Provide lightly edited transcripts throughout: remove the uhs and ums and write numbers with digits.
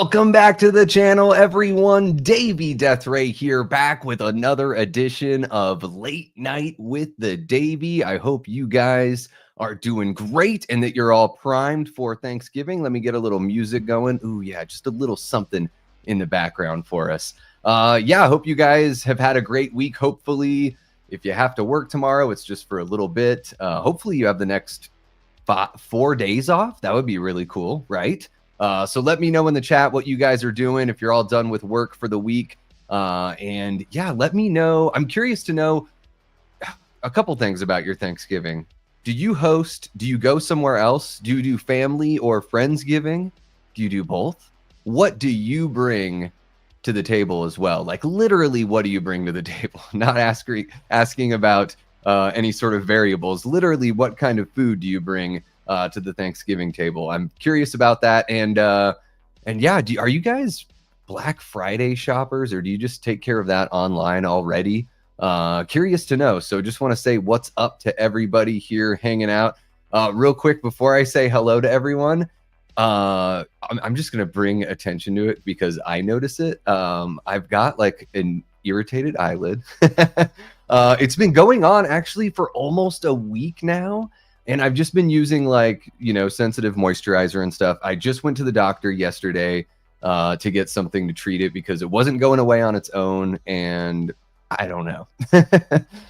Welcome back to the channel, everyone. Davey Deathray here, back with another edition of Late Night with the Davey. I hope you guys are doing great and that you're all primed for Thanksgiving. Let me get a little music going. Ooh, yeah, just a little something in the background for us. Yeah, I hope you guys have had a great week. Hopefully, if you have to work tomorrow, it's just for a little bit. Hopefully, you have the next 4 days off. That would be really cool, right? So let me know in the chat what you guys are doing, if you're all done with work for the week. And yeah, let me know. I'm curious to know a couple things about your Thanksgiving. Do you host? Do you go somewhere else? Do you do family or Friendsgiving? Do you do both? What do you bring to the table as well? Like literally, what do you bring to the table? Not asking about any sort of variables. Literally, what kind of food do you bring to the Thanksgiving table? I'm curious about that. And yeah, are you guys Black Friday shoppers, or do you just take care of that online already? Curious to know. So just want to say what's up to everybody here hanging out. Real quick before I say hello to everyone, I'm just gonna bring attention to it because I notice it. I've got like an irritated eyelid. It's been going on actually for almost a week now. And I've just been using like, sensitive moisturizer and stuff. I just went to the doctor yesterday to get something to treat it because it wasn't going away on its own. And I don't know.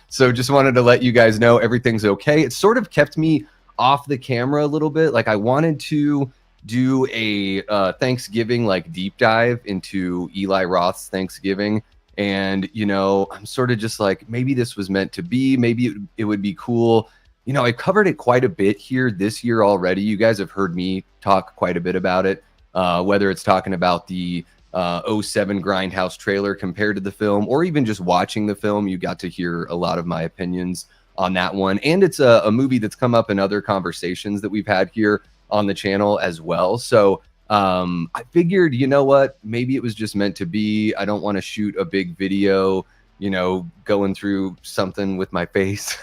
So just wanted to let you guys know everything's okay. It sort of kept me off the camera a little bit. Like I wanted to do a Thanksgiving like deep dive into Eli Roth's Thanksgiving. And, I'm sort of just like, maybe this was meant to be. Maybe it would be cool. I covered it quite a bit here this year already. You guys have heard me talk quite a bit about it, whether it's talking about the '07 Grindhouse trailer compared to the film, or even just watching the film. You got to hear a lot of my opinions on that one. And it's a movie that's come up in other conversations that we've had here on the channel as well. So I figured, you know what, maybe it was just meant to be. I don't want to shoot a big video going through something with my face.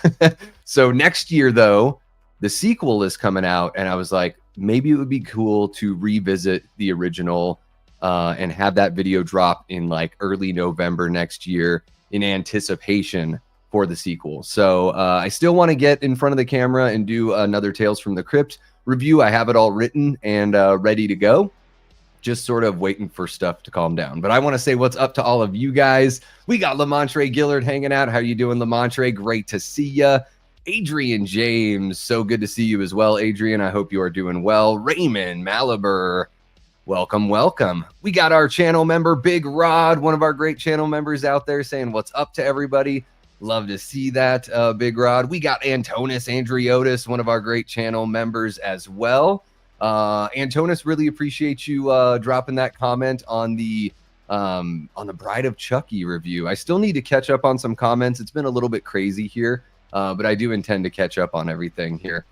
So next year, though, the sequel is coming out, and I was like, maybe it would be cool to revisit the original and have that video drop in like early November next year in anticipation for the sequel. So I still want to get in front of the camera and do another Tales from the Crypt review. I have it all written and ready to go. Just sort of waiting for stuff to calm down. But I want to say what's up to all of you guys. We got Lamontre Gillard hanging out. How you doing, Lamontre? Great to see you. Adrian James, so good to see you as well, Adrian. I hope you are doing well. Raymond Malaber, welcome, welcome. We got our channel member, Big Rod, one of our great channel members out there saying what's up to everybody. Love to see that, Big Rod. We got Antonis Andriotis, one of our great channel members as well. Antonis, really appreciate you dropping that comment on the Bride of Chucky review. I still need to catch up on some comments. It's been a little bit crazy here, but I do intend to catch up on everything here.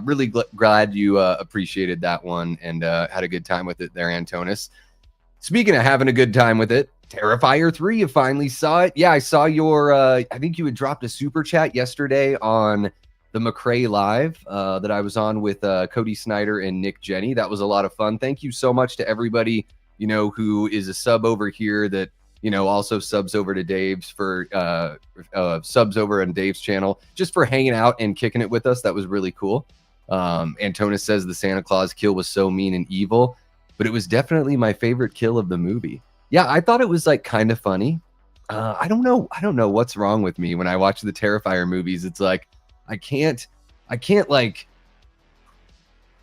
Really glad you appreciated that one and had a good time with it there, Antonis. Speaking of having a good time with it, Terrifier 3, you finally saw it. Yeah, I saw your, I think you had dropped a super chat yesterday on the McRae Live that I was on with Cody Snyder and Nick Jenny. That was a lot of fun. Thank you so much to everybody, who is a sub over here that, also subs over to Dave's for subs over on Dave's channel, just for hanging out and kicking it with us. That was really cool. Antonis says the Santa Claus kill was so mean and evil, but it was definitely my favorite kill of the movie. Yeah, I thought it was like kind of funny. I don't know what's wrong with me when I watch the Terrifier movies. It's like, I can't like,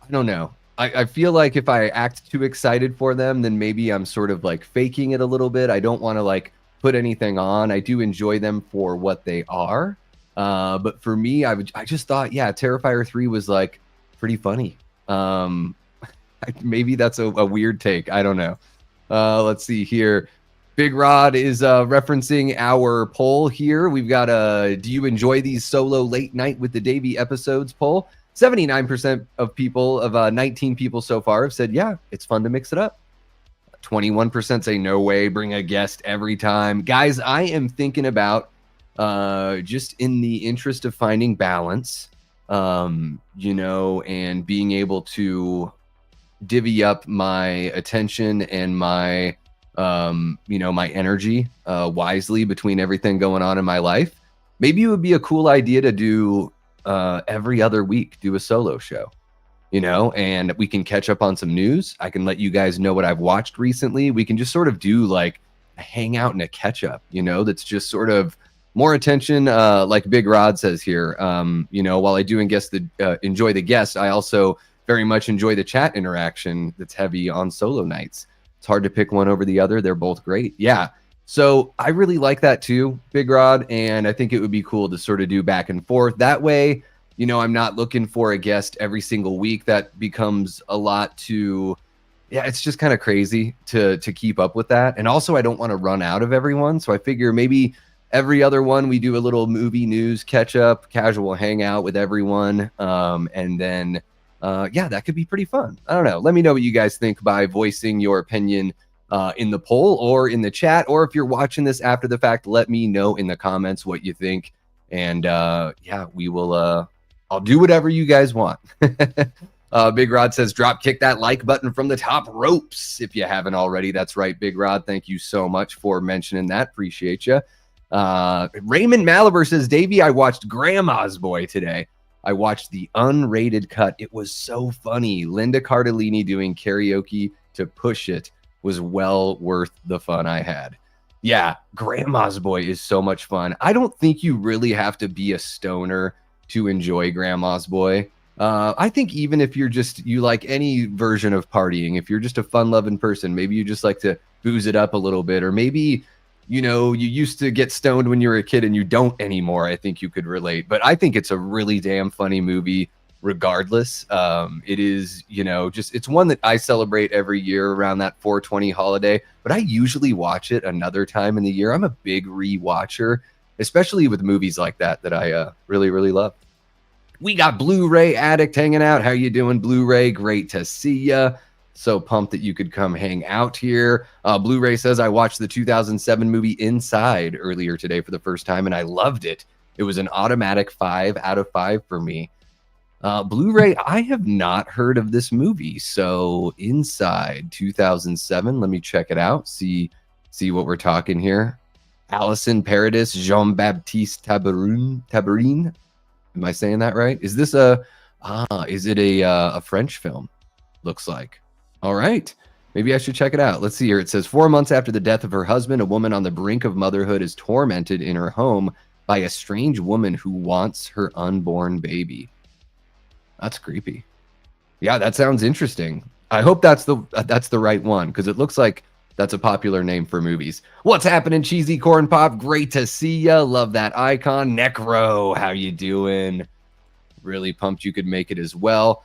I don't know. I feel like if I act too excited for them, then maybe I'm sort of like faking it a little bit. I don't want to like put anything on. I do enjoy them for what they are. But for me, I just thought, yeah, Terrifier 3 was like pretty funny. Maybe that's a weird take. I don't know. Let's see here. Big Rod is referencing our poll here. We've got a do you enjoy these solo late night with the Davey episodes poll? 79% of people, of 19 people so far, have said, yeah, it's fun to mix it up. 21% say no way, bring a guest every time. Guys, I am thinking about just in the interest of finding balance, and being able to divvy up my attention and my my energy wisely between everything going on in my life, maybe it would be a cool idea to do every other week, do a solo show, and we can catch up on some news. I can let you guys know what I've watched recently. We can just sort of do like a hangout and a catch up, that's just sort of more attention, like Big Rod says here. While I do enjoy the guest, I also very much enjoy the chat interaction that's heavy on solo nights. It's hard to pick one over the other. They're both great. Yeah. So I really like that too, Big Rod. And I think it would be cool to sort of do back and forth. That way, I'm not looking for a guest every single week. That becomes a lot too, yeah, it's just kind of crazy to keep up with that. And also I don't want to run out of everyone. So I figure maybe every other one we do a little movie news catch up, casual hangout with everyone. And then that could be pretty fun. I don't know. Let me know what you guys think by voicing your opinion in the poll or in the chat. Or if you're watching this after the fact, let me know in the comments what you think. And we will I'll do whatever you guys want. Big Rod says, drop kick that like button from the top ropes if you haven't already. That's right, Big Rod. Thank you so much for mentioning that. Appreciate you. Raymond Malaber says, Davey, I watched Grandma's Boy today. I watched the unrated cut. It was so funny. Linda Cardellini doing karaoke to Push It was well worth the fun I had. Yeah, Grandma's Boy is so much fun. I don't think you really have to be a stoner to enjoy Grandma's Boy. I think even if you like any version of partying, if you're just a fun-loving person, maybe you just like to booze it up a little bit, or maybe you used to get stoned when you were a kid and you don't anymore. I think you could relate. But I think it's a really damn funny movie regardless. It is, it's one that I celebrate every year around that 420 holiday, but I usually watch it another time in the year. I'm a big rewatcher, especially with movies like that I really, really love. We got Blu-ray Addict hanging out. How you doing, Blu-ray? Great to see ya. So pumped that you could come hang out here. Blu-ray says, I watched the 2007 movie Inside earlier today for the first time, and I loved it. It was an automatic 5 out of 5 for me. Blu-ray, I have not heard of this movie. So Inside 2007, let me check it out. See what we're talking here. Alison Paradis, Jean-Baptiste Tabarine. Am I saying that right? Is this a French film? Looks like. All right. Maybe I should check it out. Let's see here. It says 4 months after the death of her husband, a woman on the brink of motherhood is tormented in her home by a strange woman who wants her unborn baby. That's creepy. Yeah, that sounds interesting. I hope that's the right one, because it looks like that's a popular name for movies. What's happening, Cheesy Corn Pop? Great to see ya. Love that icon. Necro, how you doing? Really pumped you could make it as well.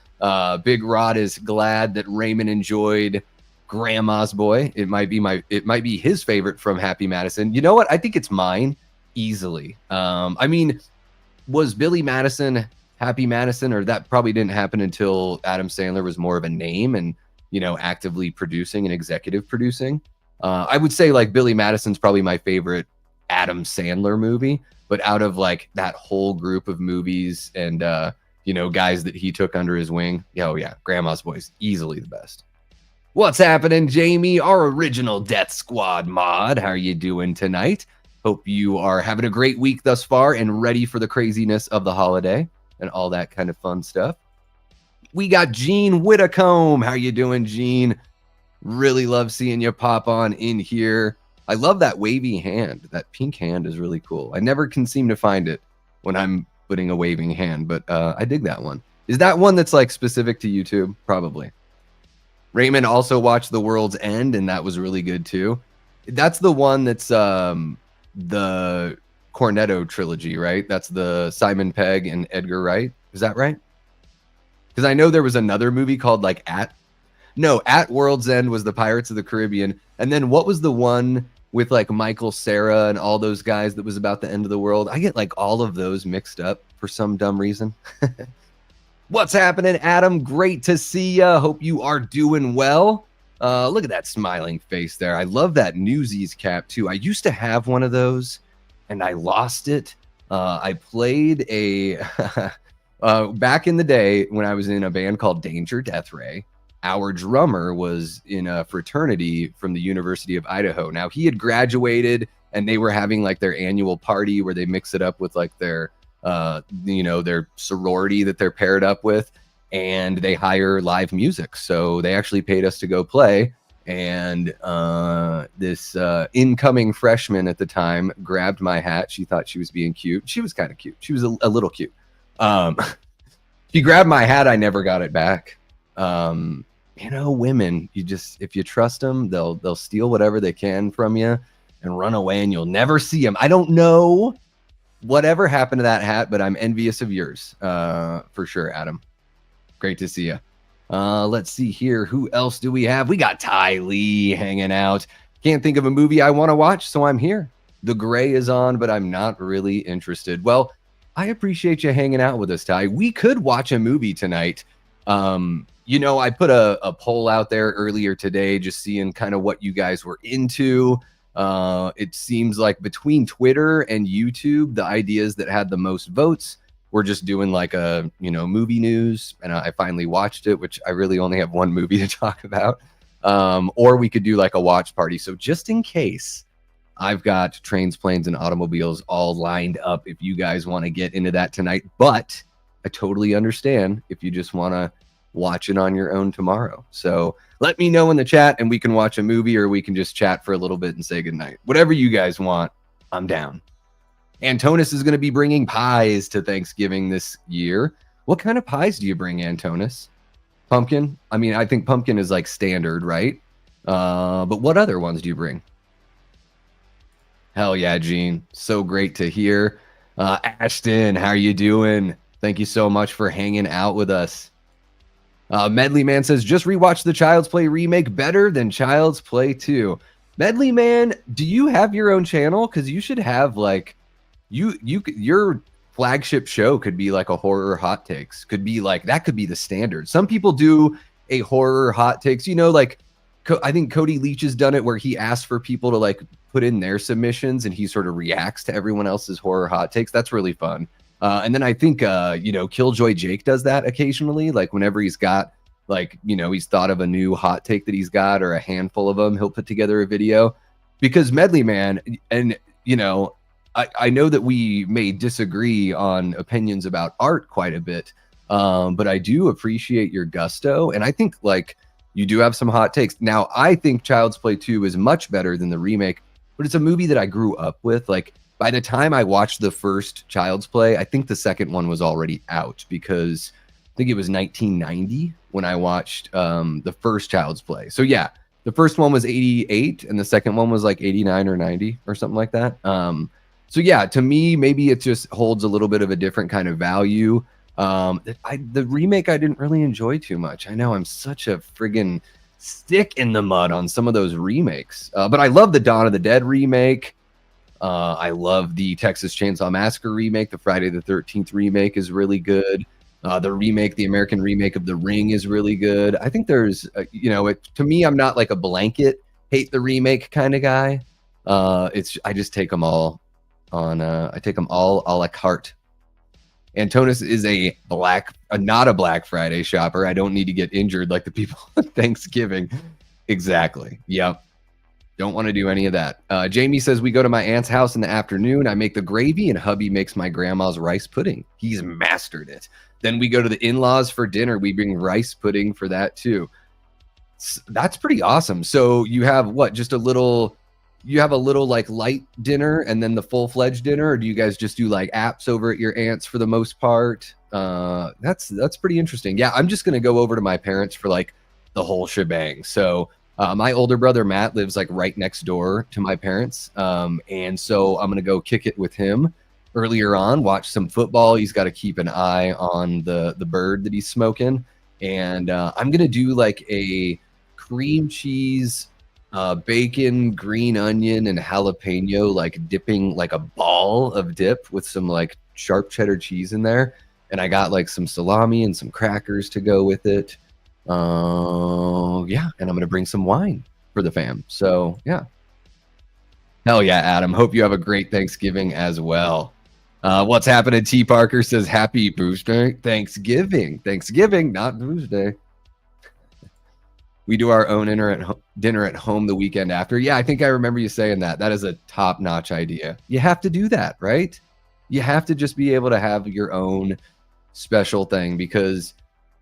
Big Rod is glad that Raymond enjoyed Grandma's Boy. It might be his favorite from Happy Madison. You know what? I think it's mine easily. Was Billy Madison Happy Madison, or that probably didn't happen until Adam Sandler was more of a name and actively producing and executive producing. I would say like Billy Madison's probably my favorite Adam Sandler movie, but out of like that whole group of movies and guys that he took under his wing, Grandma's Boy's easily the best. What's happening, Jamie? Our original Death Squad mod. How are you doing tonight? Hope you are having a great week thus far and ready for the craziness of the holiday and all that kind of fun stuff. We got Gene Whitacombe. How you doing, Gene? Really love seeing you pop on in here. I love that wavy hand. That pink hand is really cool. I never can seem to find it when I'm putting a waving hand, but I dig that one. Is that one that's like specific to YouTube? Probably. Raymond also watched The World's End, and that was really good too. That's the one that's the Cornetto trilogy, right? That's the Simon Pegg and Edgar Wright. Is that right? Because I know there was another movie called like At World's End was the Pirates of the Caribbean. And then what was the one with like Michael Cera and all those guys that was about the end of the world? I get like all of those mixed up for some dumb reason. What's happening, Adam? Great to see ya. Hope you are doing well. Look at that smiling face there. I love that Newsies cap too. I used to have one of those and I lost it. I played a back in the day when I was in a band called Danger Death Ray. our drummer was in a fraternity from the University of Idaho. Now he had graduated and they were having like their annual party where they mix it up with like their their sorority that they're paired up with, and they hire live music. So they actually paid us to go play. And this incoming freshman at the time grabbed my hat. She thought she was being cute. She was kind of cute. She was a little cute. She grabbed my hat. I never got it back. Women, if you trust them, they'll steal whatever they can from you and run away, and you'll never see them. I don't know whatever happened to that hat, but I'm envious of yours for sure, Adam. Great to see you. Let's see here. Who else do we have? We got Ty Lee hanging out. Can't think of a movie I want to watch, so I'm here. The Gray is on, but I'm not really interested. Well, I appreciate you hanging out with us, Ty. We could watch a movie tonight. I put a poll out there earlier today, just seeing kind of what you guys were into. It seems like between Twitter and YouTube, the ideas that had the most votes were just doing like a, movie news. And I finally watched it, which I really only have one movie to talk about. Or we could do like a watch party. So just in case, I've got Trains, Planes, and Automobiles all lined up if you guys want to get into that tonight. But I totally understand if you just want to watch it on your own tomorrow. So let me know in the chat and we can watch a movie, or we can just chat for a little bit and say goodnight. Whatever you guys want, I'm down. Antonis is going to be bringing pies to Thanksgiving this year. What kind of pies do you bring, Antonis? Pumpkin? I mean, I think pumpkin is like standard, right? But what other ones do you bring? Hell yeah, Gene. So great to hear. Ashton, how are you doing? Thank you so much for hanging out with us. Medley Man says, just rewatch the Child's Play remake, better than Child's Play 2. Medley Man, do you have your own channel? Because you should have like, your flagship show could be like a horror hot takes. Could be like, that could be the standard. Some people do a horror hot takes, like I think Cody Leach has done it where he asks for people to like put in their submissions and he sort of reacts to everyone else's horror hot takes. That's really fun. And then I think, Killjoy Jake does that occasionally. Like whenever he's got like, he's thought of a new hot take that he's got or a handful of them, he'll put together a video. Because Medley Man, and, I know that we may disagree on opinions about art quite a bit, but I do appreciate your gusto. And I think like you do have some hot takes. Now, I think Child's Play 2 is much better than the remake, but it's a movie that I grew up with. Like, by the time I watched the first Child's Play, I think the second one was already out, because I think it was 1990 when I watched the first Child's Play. So yeah, the first one was 88 and the second one was like 89 or 90 or something like that. So yeah, to me, maybe it just holds a little bit of a different kind of value. The remake I didn't really enjoy too much. I know I'm such a friggin' stick in the mud on some of those remakes, but I love the Dawn of the Dead remake. I love the Texas Chainsaw Massacre remake. The Friday the 13th remake is really good. The American remake of The Ring is really good. I think there's, to me, I'm not like a blanket hate the remake kind of guy. I just take them all on. I take them all a la carte. Antonis is not a Black Friday shopper. I don't need to get injured like the people at Thanksgiving. Exactly. Yep. Don't want to do any of that. Jamie says, we go to my aunt's house in the afternoon. I make the gravy and hubby makes my grandma's rice pudding. He's mastered it. Then we go to the in-laws for dinner. We bring rice pudding for that too. That's pretty awesome. So you have what? You have a little like light dinner and then the full-fledged dinner, or do you guys just do like apps over at your aunt's for the most part? That's pretty interesting. Yeah, I'm just gonna go over to my parents for like the whole shebang. So my older brother Matt lives like right next door to my parents, and so I'm gonna go kick it with him earlier on, watch some football. He's got to keep an eye on the bird that he's smoking, and I'm gonna do like a cream cheese, bacon, green onion, and jalapeno, like dipping like a ball of dip with some like sharp cheddar cheese in there, and I got like some salami and some crackers to go with it. Yeah, and I'm gonna bring some wine for the fam. So yeah, hell yeah, Adam. Hope you have a great Thanksgiving as well. What's happening? T Parker says happy Tuesday, Thanksgiving, not Tuesday. We do our own dinner at home the weekend after. Yeah, I think I remember you saying that. That is a top-notch idea. You have to do that, right? You have to just be able to have your own special thing because,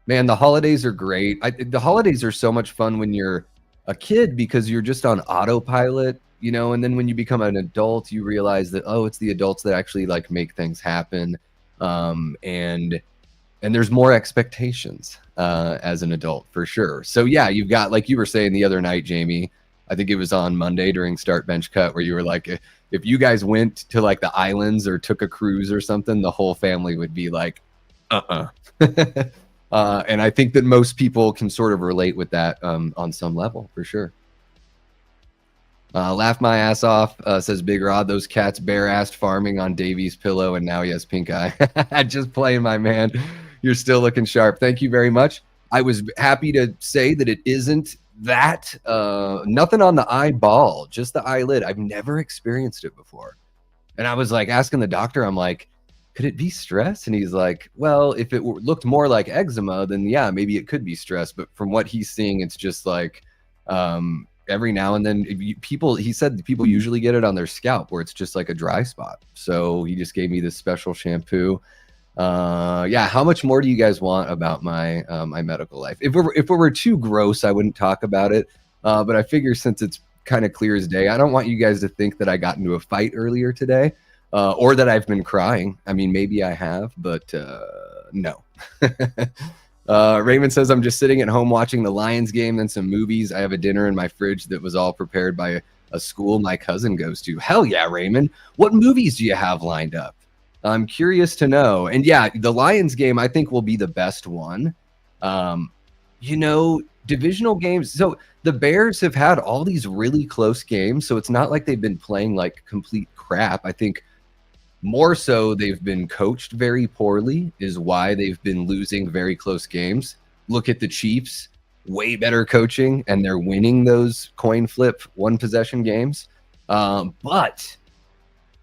man, the holidays are great. The holidays are so much fun when you're a kid because you're just on autopilot, and then when you become an adult, you realize that, oh, it's the adults that actually like make things happen. And there's more expectations as an adult for sure. So yeah, you've got, like you were saying the other night, Jamie, I think it was on Monday during Start Bench Cut, where you were like, if you guys went to like the islands or took a cruise or something, the whole family would be like, uh-uh. And I think that most people can sort of relate with that on some level for sure. Laugh my ass off, says Big Rod. Those cats bare-assed farming on Davy's pillow, and now he has pink eye. Just playing, my man. You're still looking sharp. Thank you very much. I was happy to say that it isn't that. Nothing on the eyeball, just the eyelid. I've never experienced it before. And I was like asking the doctor, I'm like, could it be stress? And he's like, well, if it looked more like eczema, then yeah, maybe it could be stress. But from what he's seeing, it's just like every now and then he said people usually get it on their scalp where it's just like a dry spot. So he just gave me this special shampoo. Yeah, how much more do you guys want about my my medical life? If it were too gross, I wouldn't talk about it. But I figure since it's kind of clear as day, I don't want you guys to think that I got into a fight earlier today. Or that I've been crying. I mean, maybe I have, but no. Raymond says, I'm just sitting at home watching the Lions game and some movies. I have a dinner in my fridge that was all prepared by a school my cousin goes to. Hell yeah, Raymond. What movies do you have lined up? I'm curious to know. And yeah, the Lions game, I think, will be the best one. Divisional games. So the Bears have had all these really close games. So it's not like they've been playing like complete crap. I think more so they've been coached very poorly is why they've been losing very close games. Look at the Chiefs, way better coaching, and they're winning those coin flip one possession games. But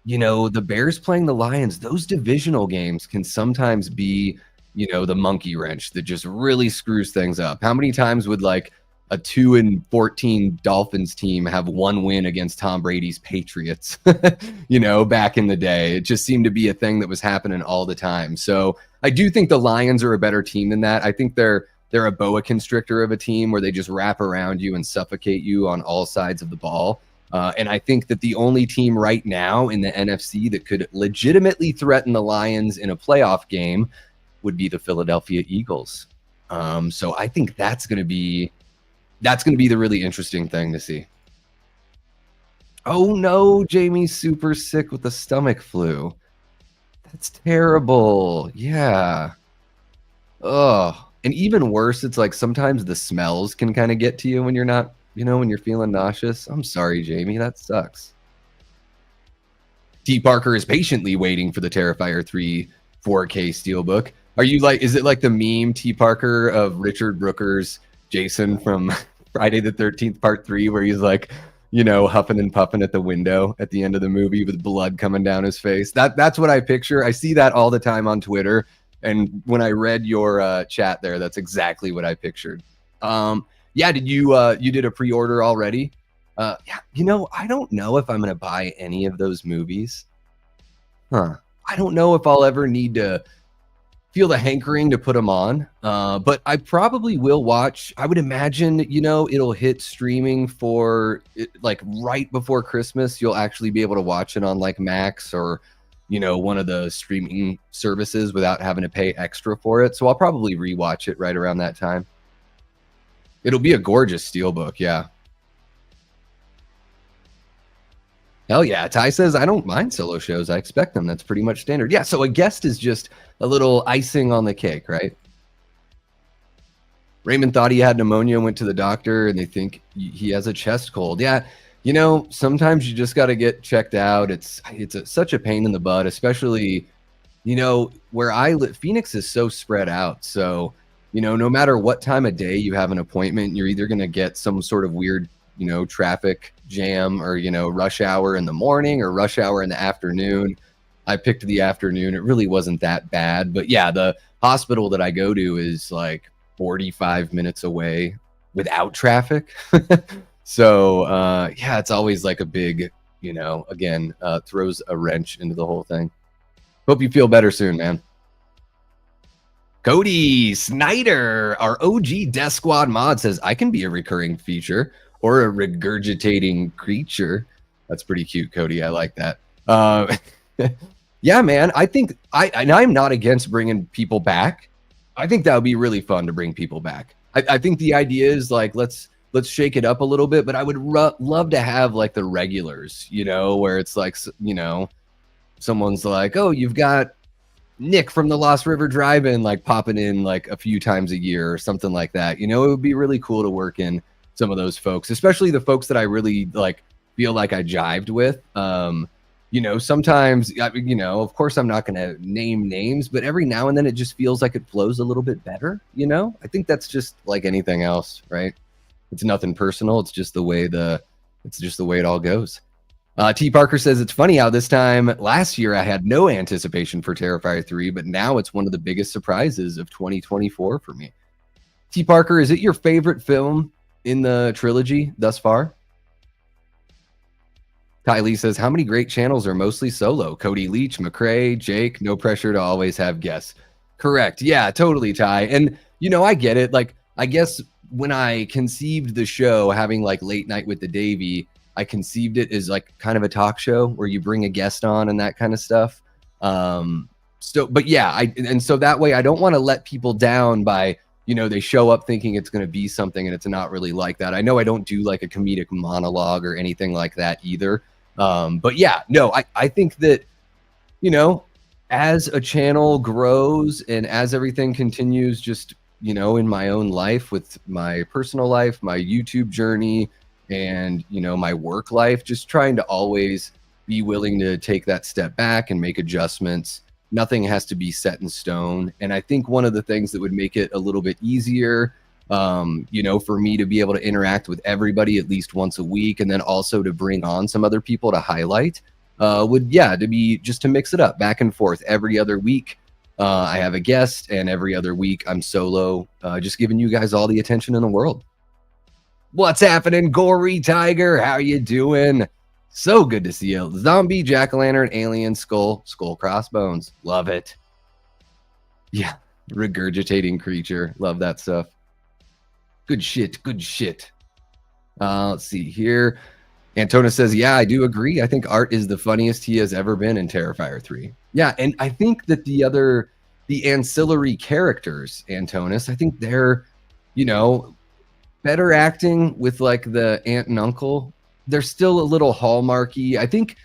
the Bears playing the Lions, those divisional games can sometimes be, the monkey wrench that just really screws things up. How many times would like a 2-14 Dolphins team have one win against Tom Brady's Patriots, back in the day? It just seemed to be a thing that was happening all the time. So I do think the Lions are a better team than that. I think they're a boa constrictor of a team where they just wrap around you and suffocate you on all sides of the ball. And I think that the only team right now in the NFC that could legitimately threaten the Lions in a playoff game would be the Philadelphia Eagles. So I think that's going to be the really interesting thing to see. Oh no, Jamie's super sick with the stomach flu. That's terrible. Yeah. Oh, and even worse, it's like sometimes the smells can kind of get to you when you're not, when you're feeling nauseous. I'm sorry, Jamie. That sucks. T. Parker is patiently waiting for the Terrifier 3 4K Steelbook. Are you like, is it like the meme T. Parker of Richard Brooker's Jason from Friday the 13th Part 3, where he's like, huffing and puffing at the window at the end of the movie with blood coming down his face? That's what I picture. I see that all the time on Twitter. And when I read your chat there, that's exactly what I pictured. Yeah, did you did a pre-order already? Yeah, I don't know if I'm going to buy any of those movies. I don't know if I'll ever need to feel the hankering to put them on, but I probably will watch. I would imagine, it'll hit streaming for like right before Christmas. You'll actually be able to watch it on like Max or, one of the streaming services without having to pay extra for it. So I'll probably rewatch it right around that time. It'll be a gorgeous steelbook, yeah. Hell yeah. Ty says, I don't mind solo shows. I expect them. That's pretty much standard. Yeah, so a guest is just a little icing on the cake, right? Raymond thought he had pneumonia and went to the doctor, and they think he has a chest cold. Yeah, sometimes you just got to get checked out. It's such a pain in the butt, especially, where I live. Phoenix is so spread out. So, no matter what time of day you have an appointment, you're either going to get some sort of weird traffic jam or, rush hour in the morning or rush hour in the afternoon. I picked the afternoon. It really wasn't that bad. But yeah, the hospital that I go to is like 45 minutes away without traffic. So yeah, it's always like a big, again, throws a wrench into the whole thing. Hope you feel better soon, man. Cody Snyder, our OG Death Squad mod, says, I can be a recurring feature or a regurgitating creature. That's pretty cute, Cody. I like that. Yeah, man. I think I'm not against bringing people back. I think that would be really fun to bring people back. I think the idea is like, let's shake it up a little bit, but I would love to have like the regulars, where it's like, someone's like, oh, you've got Nick from the Lost River Drive-In like popping in like a few times a year or something like that. It would be really cool to work in some of those folks, especially the folks that I really like feel like I jived with. Sometimes, of course I'm not going to name names, but every now and then it just feels like it flows a little bit better. I think that's just like anything else, right? It's nothing personal. It's just the way it all goes. T. Parker says, it's funny how this time last year I had no anticipation for Terrifier 3, but now it's one of the biggest surprises of 2024 for me. T. Parker, is it your favorite film in the trilogy thus far? Kylie says, how many great channels are mostly solo? Cody Leach, McCrae, Jake, no pressure to always have guests. Correct. Yeah, totally, Ty. And, I get it. Like, I guess when I conceived the show, having like Late Night with the Davey, I conceived it as like kind of a talk show where you bring a guest on and that kind of stuff. But yeah, so that way I don't want to let people down by, they show up thinking it's going to be something and it's not really like that. I know I don't do like a comedic monologue or anything like that either. But yeah, no, I think that, as a channel grows and as everything continues, just, in my own life with my personal life, my YouTube journey, and my work life, just trying to always be willing to take that step back and make adjustments. Nothing has to be set in stone. And I think one of the things that would make it a little bit easier, for me to be able to interact with everybody at least once a week, and then also to bring on some other people to highlight, to be just to mix it up back and forth every other week. I have a guest, and every other week I'm solo, just giving you guys all the attention in the world. What's happening, Gory Tiger? How you doing? So good to see you. Zombie, jack-o'-lantern, alien, skull crossbones. Love it. Yeah, regurgitating creature. Love that stuff. Good shit. Let's see here. Antona says, yeah, I do agree. I think Art is the funniest he has ever been in Terrifier 3. Yeah, and I think that the ancillary characters, Antonis, I think they're, better acting with like the aunt and uncle. They're still a little hallmarky. I think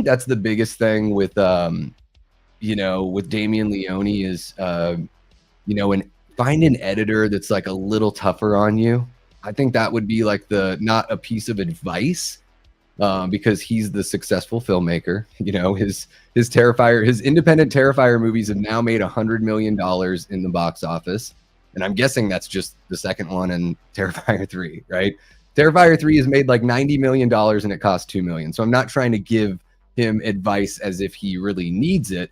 that's the biggest thing with with Damien Leone is and find an editor that's like a little tougher on you. I think that would be like not a piece of advice, because he's the successful filmmaker. His independent Terrifier movies have now made $100 million in the box office. And I'm guessing that's just the second one in Terrifier 3, right? Terrifier 3 has made like $90 million and it cost $2 million. So I'm not trying to give him advice as if he really needs it.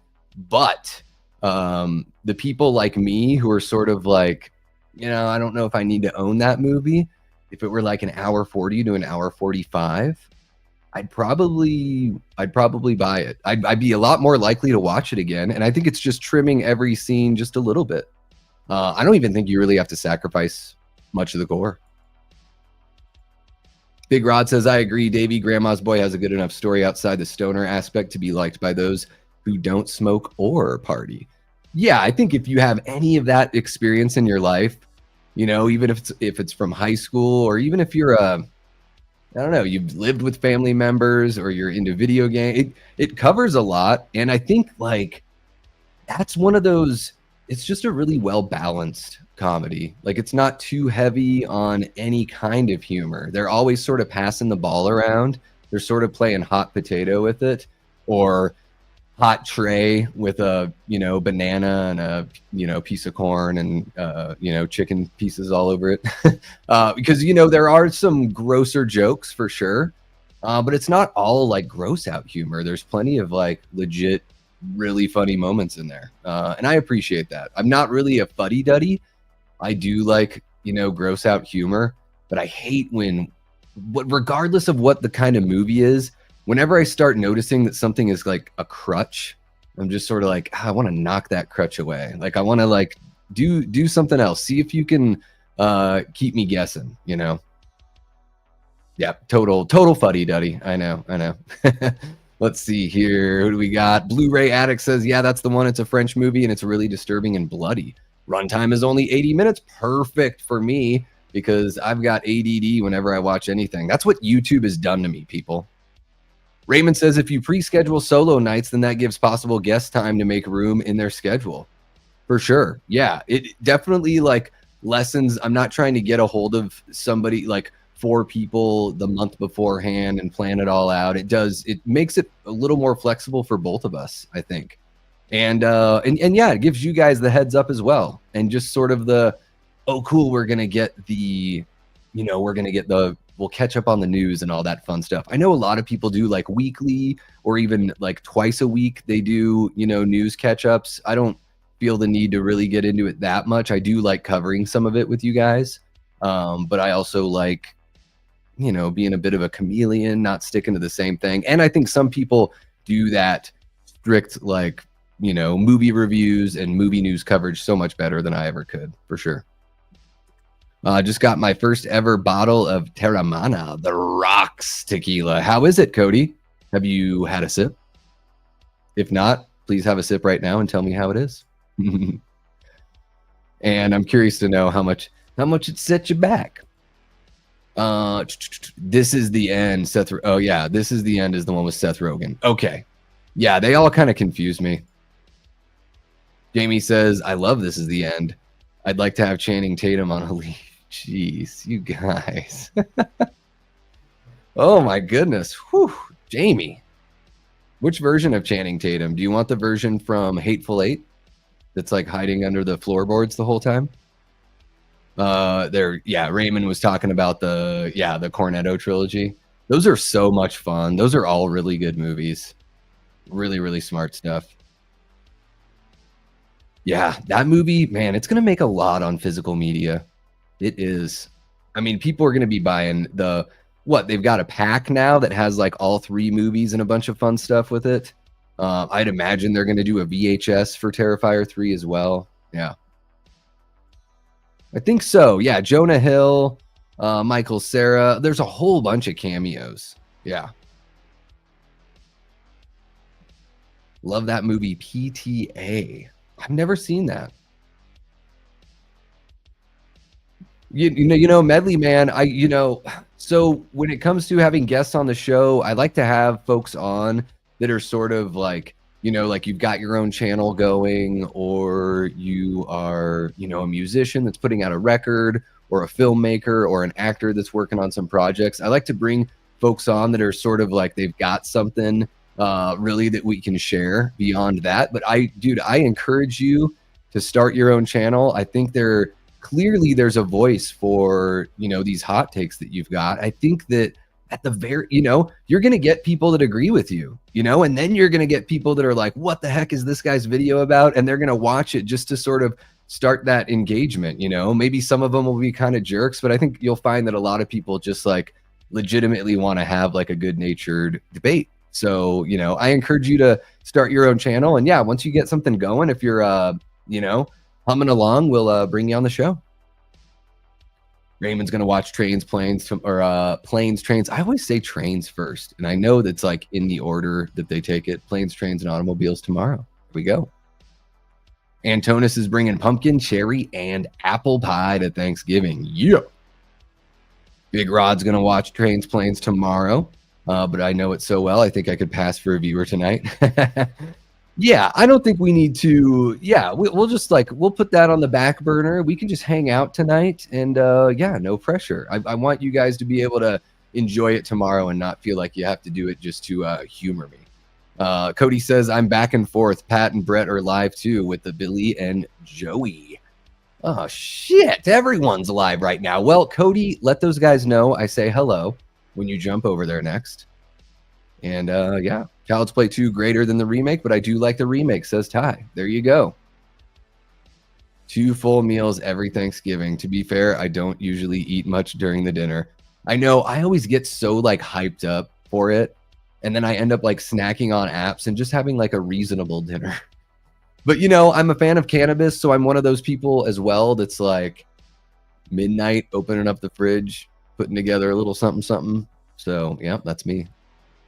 But the people like me who are sort of like, I don't know if I need to own that movie. If it were like an hour 40 to an hour 45, I'd probably buy it. I'd be a lot more likely to watch it again. And I think it's just trimming every scene just a little bit. I don't even think you really have to sacrifice much of the gore. Big Rod says, I agree. Davey, Grandma's Boy has a good enough story outside the stoner aspect to be liked by those who don't smoke or party. Yeah, I think if you have any of that experience in your life, even if it's from high school, or even if you're I don't know, you've lived with family members or you're into video game, it covers a lot. And I think like that's one of those, it's just a really well balanced comedy. Like it's not too heavy on any kind of humor. They're always sort of passing the ball around. They're sort of playing hot potato with it, or hot tray with a banana and a piece of corn and chicken pieces all over it. Because there are some grosser jokes for sure, but it's not all like gross out humor. There's plenty of like legit really funny moments in there, and I appreciate that. I'm not really a fuddy-duddy. I do like gross out humor, but I hate when, regardless of what the kind of movie is, whenever I start noticing that something is like a crutch, I'm just sort of like, I want to knock that crutch away. Like I want to like do something else. See if you can keep me guessing, Yeah, total fuddy duddy. I know. Let's see here. Who do we got? Blu-ray Addict says, yeah, that's the one. It's a French movie and it's really disturbing and bloody. Runtime is only 80 minutes. Perfect for me because I've got ADD whenever I watch anything. That's what YouTube has done to me, people. Raymond says, if you pre-schedule solo nights, then that gives possible guest time to make room in their schedule. For sure. Yeah, it definitely like lessens. I'm not trying to get a hold of somebody like 4 people the month beforehand and plan it all out. It makes it a little more flexible for both of us, I think. And yeah, it gives you guys the heads up as well. And just sort of the, oh, cool, we're going to get we'll catch up on the news and all that fun stuff. I know a lot of people do like weekly or even like twice a week. They do, news catch ups. I don't feel the need to really get into it that much. I do like covering some of it with you guys. But I also like, being a bit of a chameleon, not sticking to the same thing. And I think some people do that strict, like, movie reviews and movie news coverage so much better than I ever could, for sure. Just got my first ever bottle of Terramana, the Rocks tequila. How is it, Cody? Have you had a sip? If not, please have a sip right now and tell me how it is. And I'm curious to know how much it set you back. This is the end. Oh yeah, This Is the End is the one with Seth Rogen. Okay. Yeah, they all kind of confuse me. Jamie says, I love This Is the End. I'd like to have Channing Tatum on a leash. Jeez, you guys. Oh my goodness. Whew. Jamie. Which version of Channing Tatum? Do you want the version from Hateful Eight that's like hiding under the floorboards the whole time? Raymond was talking about the Cornetto trilogy. Those are so much fun. Those are all really good movies. Really, really smart stuff. Yeah, that movie, man, it's going to make a lot on physical media. It is. I mean, people are going to be buying they've got a pack now that has like all 3 movies and a bunch of fun stuff with it. I'd imagine they're going to do a VHS for Terrifier 3 as well. Yeah. I think so. Yeah, Jonah Hill, Michael Cera. There's a whole bunch of cameos. Yeah. Love that movie, PTA. I've never seen that. Medley Man, so when it comes to having guests on the show, I like to have folks on that are sort of like, like you've got your own channel going, or you are, a musician that's putting out a record, or a filmmaker, or an actor that's working on some projects. I like to bring folks on that are sort of like they've got something really that we can share beyond that. But I encourage you to start your own channel. I think there's a voice for, these hot takes that you've got. I think that at the very, you're going to get people that agree with you, and then you're going to get people that are like, what the heck is this guy's video about? And they're going to watch it just to sort of start that engagement. Maybe some of them will be kind of jerks, but I think you'll find that a lot of people just like legitimately want to have like a good natured debate. So, I encourage you to start your own channel. And yeah, once you get something going, if you're, humming along, we'll bring you on the show. Raymond's gonna watch Planes, Trains. I always say Trains first, and I know that's like in the order that they take it. Planes, Trains, and Automobiles tomorrow. Here we go. Antonis is bringing pumpkin, cherry, and apple pie to Thanksgiving. Yeah. Big Rod's gonna watch Trains, Planes tomorrow, but I know it so well. I think I could pass for a viewer tonight. Yeah, I don't think we need to. Yeah, we'll just we'll put that on the back burner. We can just hang out tonight, and no pressure. I want you guys to be able to enjoy it tomorrow and not feel like you have to do it just to humor me. Cody says, I'm back and forth. Pat and Brett are live too with the Billy and Joey. Oh shit, everyone's live right now. Well, Cody, let those guys know I say hello when you jump over there next. And Child's Play 2 greater than the remake, but I do like the remake, says Ty. There you go. 2 full meals every Thanksgiving. To be fair, I don't usually eat much during the dinner. I know I always get so, like, hyped up for it, and then I end up, like, snacking on apps and just having, like, a reasonable dinner. But, I'm a fan of cannabis, so I'm one of those people as well that's, like, midnight, opening up the fridge, putting together a little something, something. So, yeah, that's me.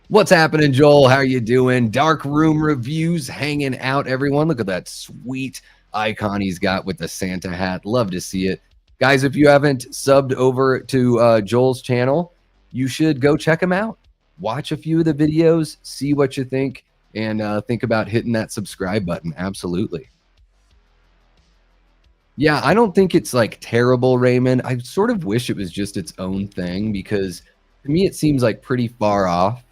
What's happening, Joel? How you doing? Dark Room Reviews hanging out, everyone. Look at that sweet icon he's got with the Santa hat. Love to see it. Guys, if you haven't subbed over to Joel's channel, you should go check him out. Watch a few of the videos, see what you think, and think about hitting that subscribe button. Absolutely. Yeah, I don't think it's like terrible, Raymond. I sort of wish it was just its own thing because to me it seems like pretty far off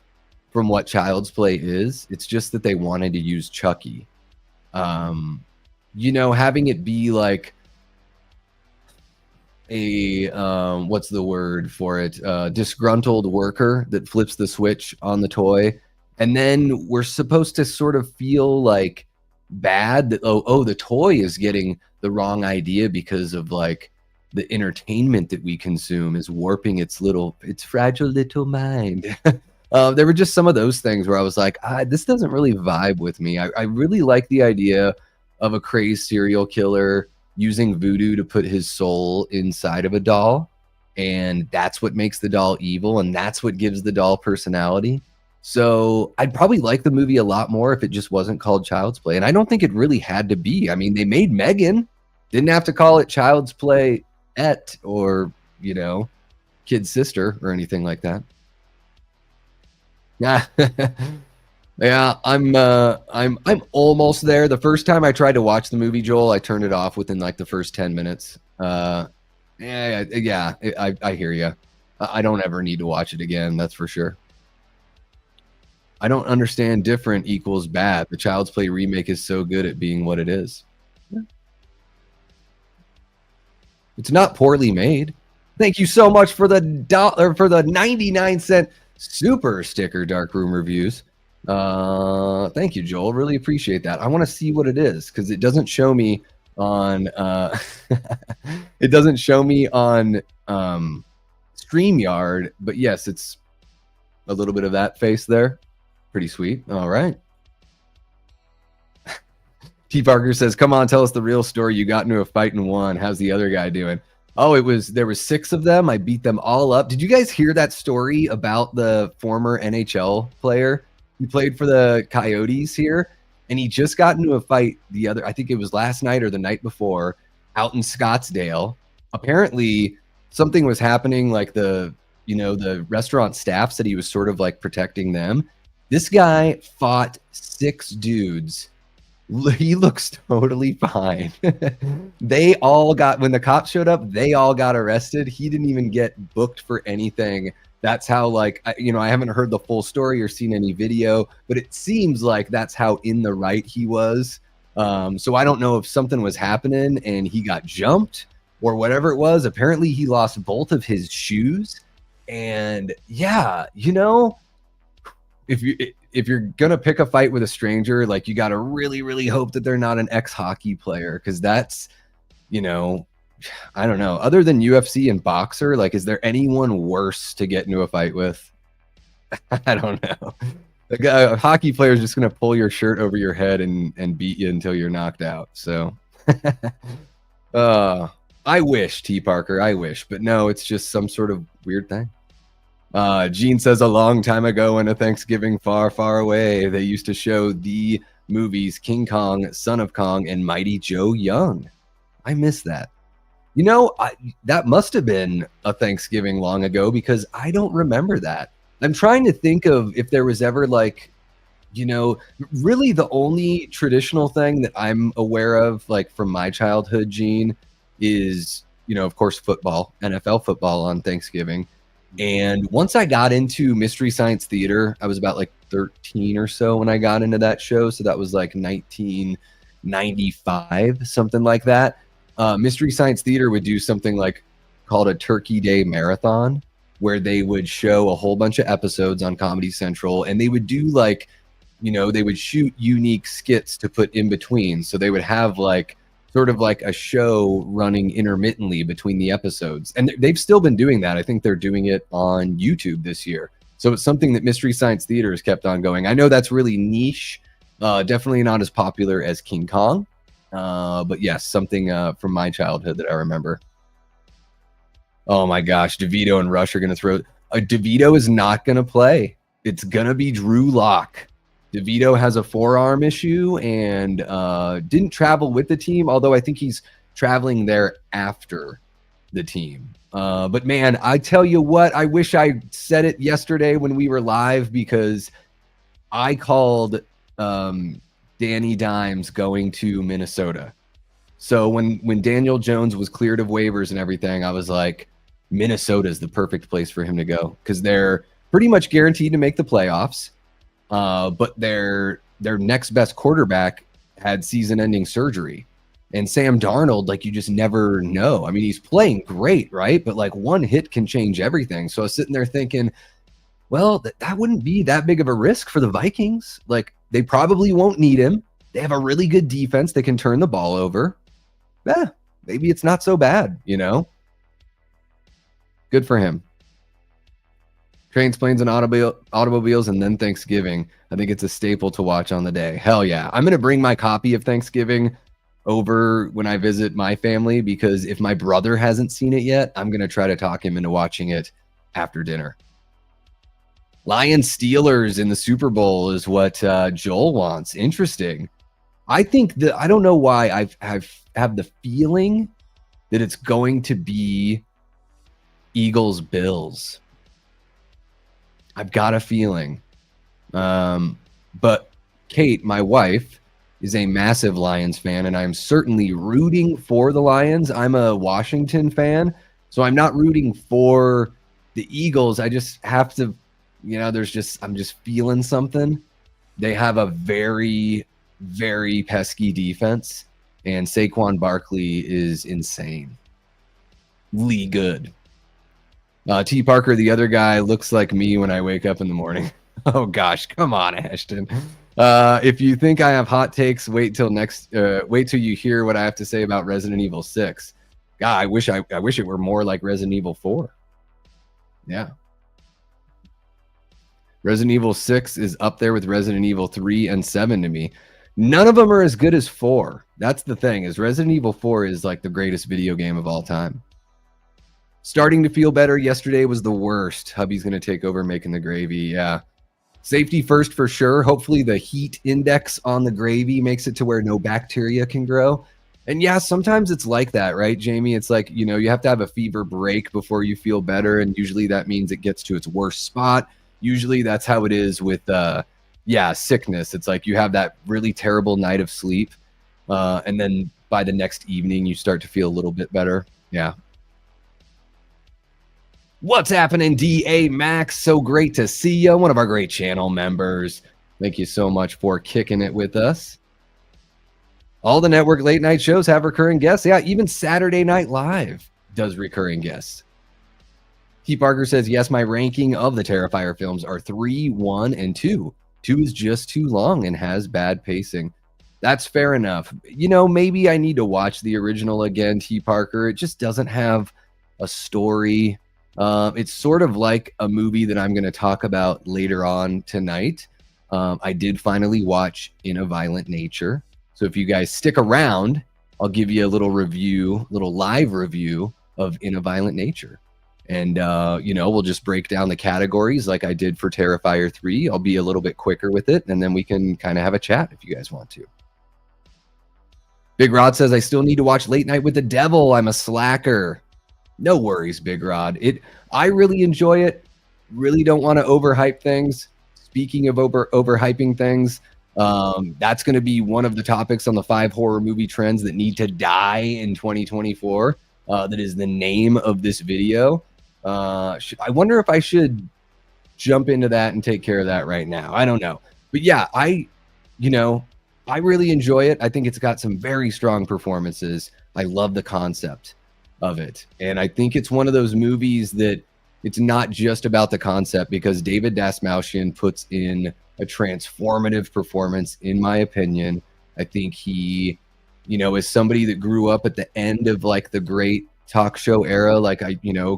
from what Child's Play is. It's just that they wanted to use Chucky. Having it be like a what's the word for it? Disgruntled worker that flips the switch on the toy, and then we're supposed to sort of feel like bad that the toy is getting the wrong idea because of like the entertainment that we consume is warping its fragile little mind. There were just some of those things where I was like, this doesn't really vibe with me. I really like the idea of a crazed serial killer using voodoo to put his soul inside of a doll. And that's what makes the doll evil. And that's what gives the doll personality. So I'd probably like the movie a lot more if it just wasn't called Child's Play. And I don't think it really had to be. I mean, they made Megan. Didn't have to call it Child's Play or, Kid Sister or anything like that. Yeah. Yeah, I'm almost there. The first time I tried to watch the movie, Joel, I turned it off within like the first 10 minutes. I hear you. I don't ever need to watch it again. That's for sure. I don't understand different equals bad. The Child's Play remake is so good at being what it is. It's not poorly made. Thank you so much for the 99-cent super sticker, Dark Room Reviews. Thank you, Joel. Really appreciate that. I want to see what it is because it doesn't show me on it doesn't show me on StreamYard, but yes, it's a little bit of that face there. Pretty sweet. All right. T. Parker says, come on, tell us the real story. You got into a fight and won. How's the other guy doing? Oh, there was 6 of them. I beat them all up. Did you guys hear that story about the former NHL player? He played for the Coyotes here, and he just got into a fight I think it was last night or the night before, out in Scottsdale. Apparently, something was happening, like the restaurant staff said he was sort of like protecting them. This guy fought 6 dudes. He looks totally fine. They all when the cops showed up, they all got arrested. He didn't even get booked for anything. That's how, I haven't heard the full story or seen any video, but it seems like that's how in the right he was. So I don't know if something was happening and he got jumped or whatever it was. Apparently he lost both of his shoes. And yeah, if you're gonna pick a fight with a stranger, like, you got to really, really hope that they're not an ex-hockey player, because that's, I don't know. Other than UFC and boxer, like, is there anyone worse to get into a fight with? I don't know. A hockey player is just gonna pull your shirt over your head and beat you until you're knocked out. So, I wish, T. Parker, I wish, but no, it's just some sort of weird thing. Gene says, a long time ago in a Thanksgiving far, far away, they used to show the movies King Kong, Son of Kong, and Mighty Joe Young. I miss that. That must have been a Thanksgiving long ago because I don't remember that. I'm trying to think of if there was ever really the only traditional thing that I'm aware of, like, from my childhood, Gene, is, of course, football, NFL football on Thanksgiving. And once I got into Mystery Science Theater, I was about like 13 or so when I got into that show. So that was like 1995, something like that. Mystery Science Theater would do something like called a Turkey Day Marathon, where they would show a whole bunch of episodes on Comedy Central, and they would do they would shoot unique skits to put in between. So they would have like sort of like a show running intermittently between the episodes. And they've still been doing that. I think they're doing it on YouTube this year. So it's something that Mystery Science Theater has kept on going. I know that's really niche, definitely not as popular as King Kong. But yes, something from my childhood that I remember. Oh my gosh, DeVito and Rush are going to throw. DeVito is not going to play. It's going to be Drew Lock. DeVito has a forearm issue and didn't travel with the team, although I think he's traveling there after the team. But man, I tell you what, I wish I said it yesterday when we were live, because I called Danny Dimes going to Minnesota. So when Daniel Jones was cleared of waivers and everything, I was like, Minnesota is the perfect place for him to go, because they're pretty much guaranteed to make the playoffs. But their next best quarterback had season-ending surgery. And Sam Darnold, like, you just never know. I mean, he's playing great, right? But like one hit can change everything. So I was sitting there thinking, well, that wouldn't be that big of a risk for the Vikings. Like, they probably won't need him. They have a really good defense. They can turn the ball over. Yeah, maybe it's not so bad, you know? Good for him. Trains, planes, and automobiles, and then Thanksgiving. I think it's a staple to watch on the day. Hell yeah. I'm going to bring my copy of Thanksgiving over when I visit my family, because if my brother hasn't seen it yet, I'm going to try to talk him into watching it after dinner. Lions Steelers in the Super Bowl is what Joel wants. Interesting. I think that, I don't know why I have the feeling that it's going to be Eagles Bills. I've got a feeling. But Kate, my wife, is a massive Lions fan, and I'm certainly rooting for the Lions. I'm a Washington fan, so I'm not rooting for the Eagles. I just have to, you know, I'm just feeling something. They have a very, very pesky defense, and Saquon Barkley is insane. Lee good. T. Parker, the other guy, looks like me when I wake up in the morning. Oh gosh, come on, Ashton. If you think I have hot takes, wait till you hear what I have to say about Resident Evil 6. God, I wish it were more like Resident Evil 4. Yeah. Resident Evil 6 is up there with Resident Evil 3 and 7 to me. None of them are as good as 4. That's the thing, is Resident Evil 4 is like the greatest video game of all time. Starting to feel better. Yesterday was the worst. Hubby's going to take over making the gravy. Yeah. Safety first for sure. Hopefully the heat index on the gravy makes it to where no bacteria can grow. And yeah, sometimes it's like that, right, Jamie? It's like, you know, you have to have a fever break before you feel better. And usually that means it gets to its worst spot. Usually that's how it is with, sickness. It's like you have that really terrible night of sleep. And then by the next evening, you start to feel a little bit better. Yeah. What's happening, DA Max? So great to see you. One of our great channel members. Thank you so much for kicking it with us. All the network late night shows have recurring guests. Yeah, even Saturday Night Live does recurring guests. T. Parker says, yes, my ranking of the Terrifier films are 3, 1, and 2. 2 is just too long and has bad pacing. That's fair enough. You know, maybe I need to watch the original again, T. Parker. It just doesn't have a story. It's sort of like a movie that I'm going to talk about later on tonight. I did finally watch In a Violent Nature. So if you guys stick around, I'll give you a little live review of In a Violent Nature. And, we'll just break down the categories like I did for Terrifier 3. I'll be a little bit quicker with it, and then we can kind of have a chat if you guys want to. Big Rod says, I still need to watch Late Night with the Devil. I'm a slacker. No worries, Big Rod. I really enjoy it. Really don't want to overhype things. Speaking of overhyping things, that's going to be one of the topics on the 5 horror movie trends that need to die in 2024. That is the name of this video. I wonder if I should jump into that and take care of that right now. I don't know. But yeah, I really enjoy it. I think it's got some very strong performances. I love the concept of it. And I think it's one of those movies that it's not just about the concept, because David Dastmalchian puts in a transformative performance, in my opinion. I think he as somebody that grew up at the end of like the great talk show era, like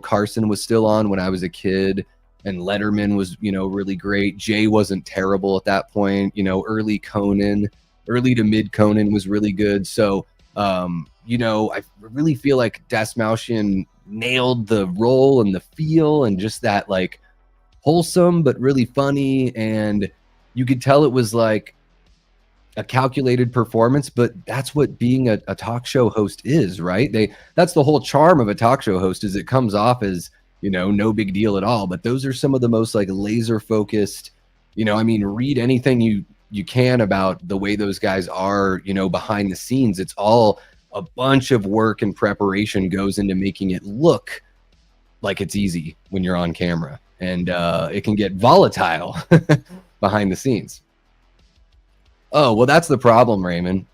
Carson was still on when I was a kid, and Letterman was, really great. Jay wasn't terrible at that point. Early Conan, early to mid Conan was really good. So, I really feel like Dasmalchian nailed the role and the feel and just that like wholesome but really funny, and you could tell it was like a calculated performance, but that's what being a talk show host is, right? That's the whole charm of a talk show host, is it comes off as, no big deal at all. But those are some of the most like laser focused, read anything you can about the way those guys are, behind the scenes. It's all a bunch of work and preparation goes into making it look like it's easy when you're on camera, and it can get volatile behind the scenes. Oh, well, that's the problem, Raymond.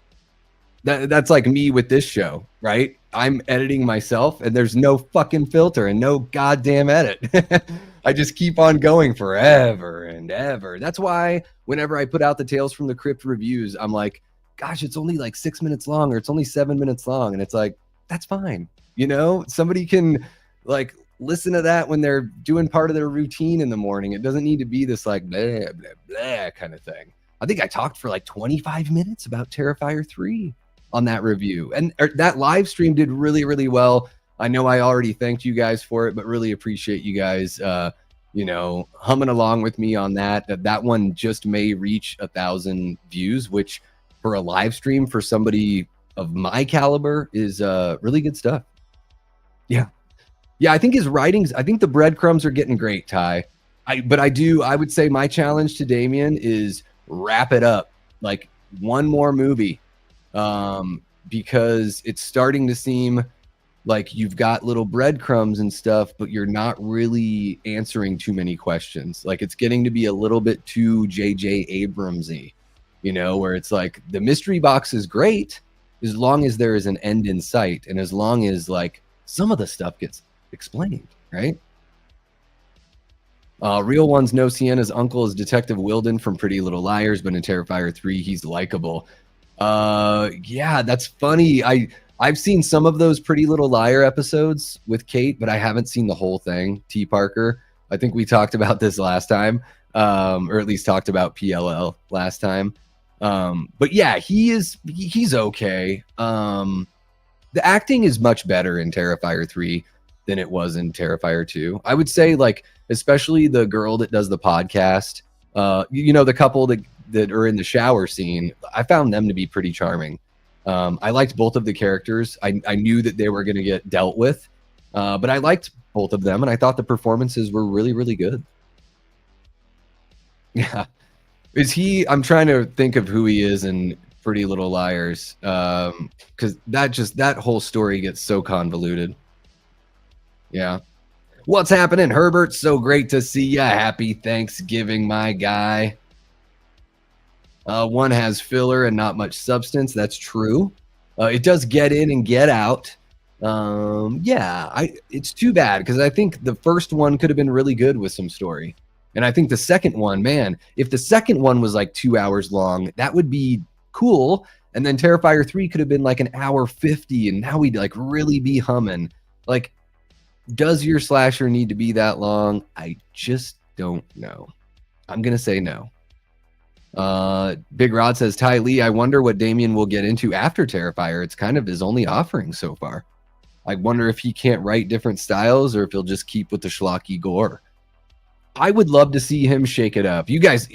That's like me with this show, right? I'm editing myself and there's no fucking filter and no goddamn edit. I just keep on going forever and ever. That's why whenever I put out the Tales from the Crypt reviews, I'm like, gosh, it's only like 6 minutes long, or it's only 7 minutes long. And it's like, that's fine. Somebody can like listen to that when they're doing part of their routine in the morning. It doesn't need to be this like blah, blah, blah kind of thing. I think I talked for like 25 minutes about Terrifier 3 on that review. And that live stream did really, really well. I know I already thanked you guys for it, but really appreciate you guys, humming along with me on that. That one just may reach 1,000 views, which for a live stream for somebody of my caliber is really good stuff. Yeah. Yeah, I think his writings, I think the breadcrumbs are getting great, Ty. I would say my challenge to Damien is wrap it up, like one more movie, because it's starting to seem like you've got little breadcrumbs and stuff, but you're not really answering too many questions. Like it's getting to be a little bit too J.J. Abramsy, where it's like the mystery box is great as long as there is an end in sight, and as long as like some of the stuff gets explained, right? Real ones know Sienna's uncle is Detective Wilden from Pretty Little Liars, but in Terrifier 3, he's likable. Yeah, that's funny. I've seen some of those Pretty Little Liar episodes with Kate, but I haven't seen the whole thing. T. Parker, I think we talked about this last time, or at least talked about PLL last time. But yeah, he's okay. The acting is much better in Terrifier 3 than it was in Terrifier 2. I would say, like, especially the girl that does the podcast, the couple that are in the shower scene, I found them to be pretty charming. I liked both of the characters. I knew that they were going to get dealt with, but I liked both of them, and I thought the performances were really, really good. Yeah. I'm trying to think of who he is in Pretty Little Liars, because that whole story gets so convoluted. Yeah. What's happening, Herbert? So great to see ya. Happy Thanksgiving, my guy. One has filler and not much substance. That's true. It does get in and get out. It's too bad because I think the first one could have been really good with some story. And I think the second one, man, if the second one was like 2 hours long, that would be cool. And then Terrifier 3 could have been like 1:50, and now we'd like really be humming. Like, does your slasher need to be that long? I just don't know. I'm going to say no. Big Rod says, Ty Lee, I wonder what Damien will get into after Terrifier. It's kind of his only offering so far. I wonder if he can't write different styles or if he'll just keep with the schlocky gore. I would love to see him shake it up. You guys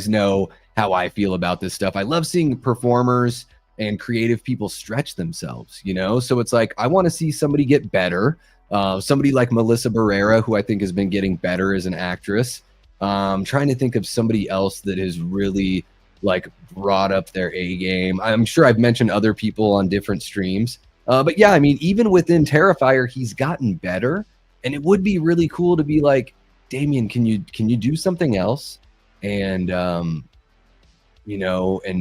know how I feel about this stuff. I love seeing performers and creative people stretch themselves, So it's like, I want to see somebody get better. Somebody like Melissa Barrera, who I think has been getting better as an actress. Trying to think of somebody else that has really like brought up their A game. I'm sure I've mentioned other people on different streams. But yeah, I mean, even within Terrifier, he's gotten better. And it would be really cool to be like, Damien, can you do something else? And, and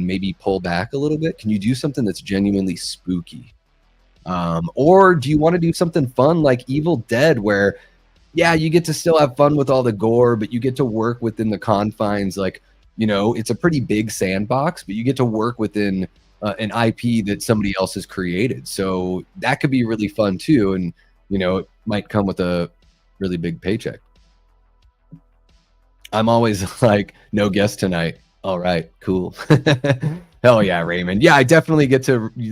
maybe pull back a little bit. Can you do something that's genuinely spooky? Or do you want to do something fun like Evil Dead where, yeah, you get to still have fun with all the gore, but you get to work within the confines. Like, it's a pretty big sandbox, but you get to work within an IP that somebody else has created. So that could be really fun too, and it might come with a really big paycheck. I'm always like, no guest tonight. All right, cool. Hell yeah, Raymond. Yeah, I definitely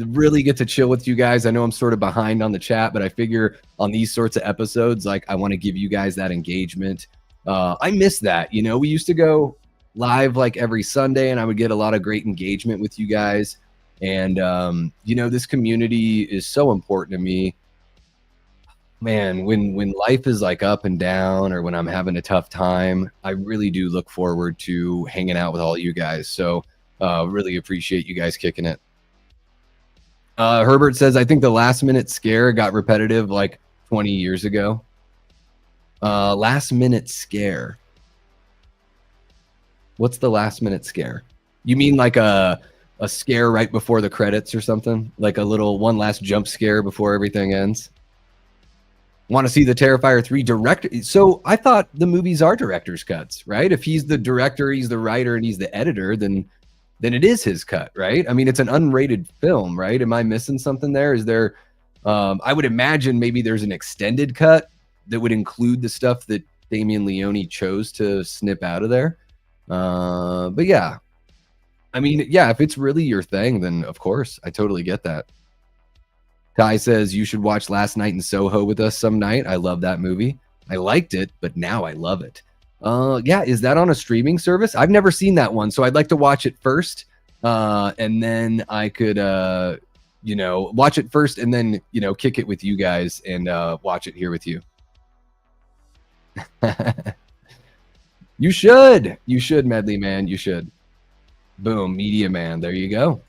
really get to chill with you guys. I know I'm sort of behind on the chat, but I figure on these sorts of episodes, like I want to give you guys that engagement. I miss that. We used to go live like every Sunday, and I would get a lot of great engagement with you guys. And this community is so important to me. Man, when life is like up and down, or when I'm having a tough time, I really do look forward to hanging out with all you guys. So really appreciate you guys kicking it. Herbert says, I think the last minute scare got repetitive like 20 years ago. Last minute scare. What's the last minute scare? You mean like a scare right before the credits or something? Like a little one last jump scare before everything ends? Want to see the Terrifier 3 director? So I thought the movies are director's cuts, right? If he's the director, he's the writer, and he's the editor, then it is his cut, right? I mean, it's an unrated film, right? Am I missing something there? Is there, I would imagine maybe there's an extended cut that would include the stuff that Damien Leone chose to snip out of there. But yeah, I mean, yeah, if it's really your thing, then of course, I totally get that. Ty says, you should watch Last Night in Soho with us some night. I love that movie. I liked it, but now I love it. Yeah, is that on a streaming service? I've never seen that one, so I'd like to watch it first. And then I could, watch it first and then, kick it with you guys and watch it here with you. You should, Medley Man. You should. Boom, Media Man. There you go.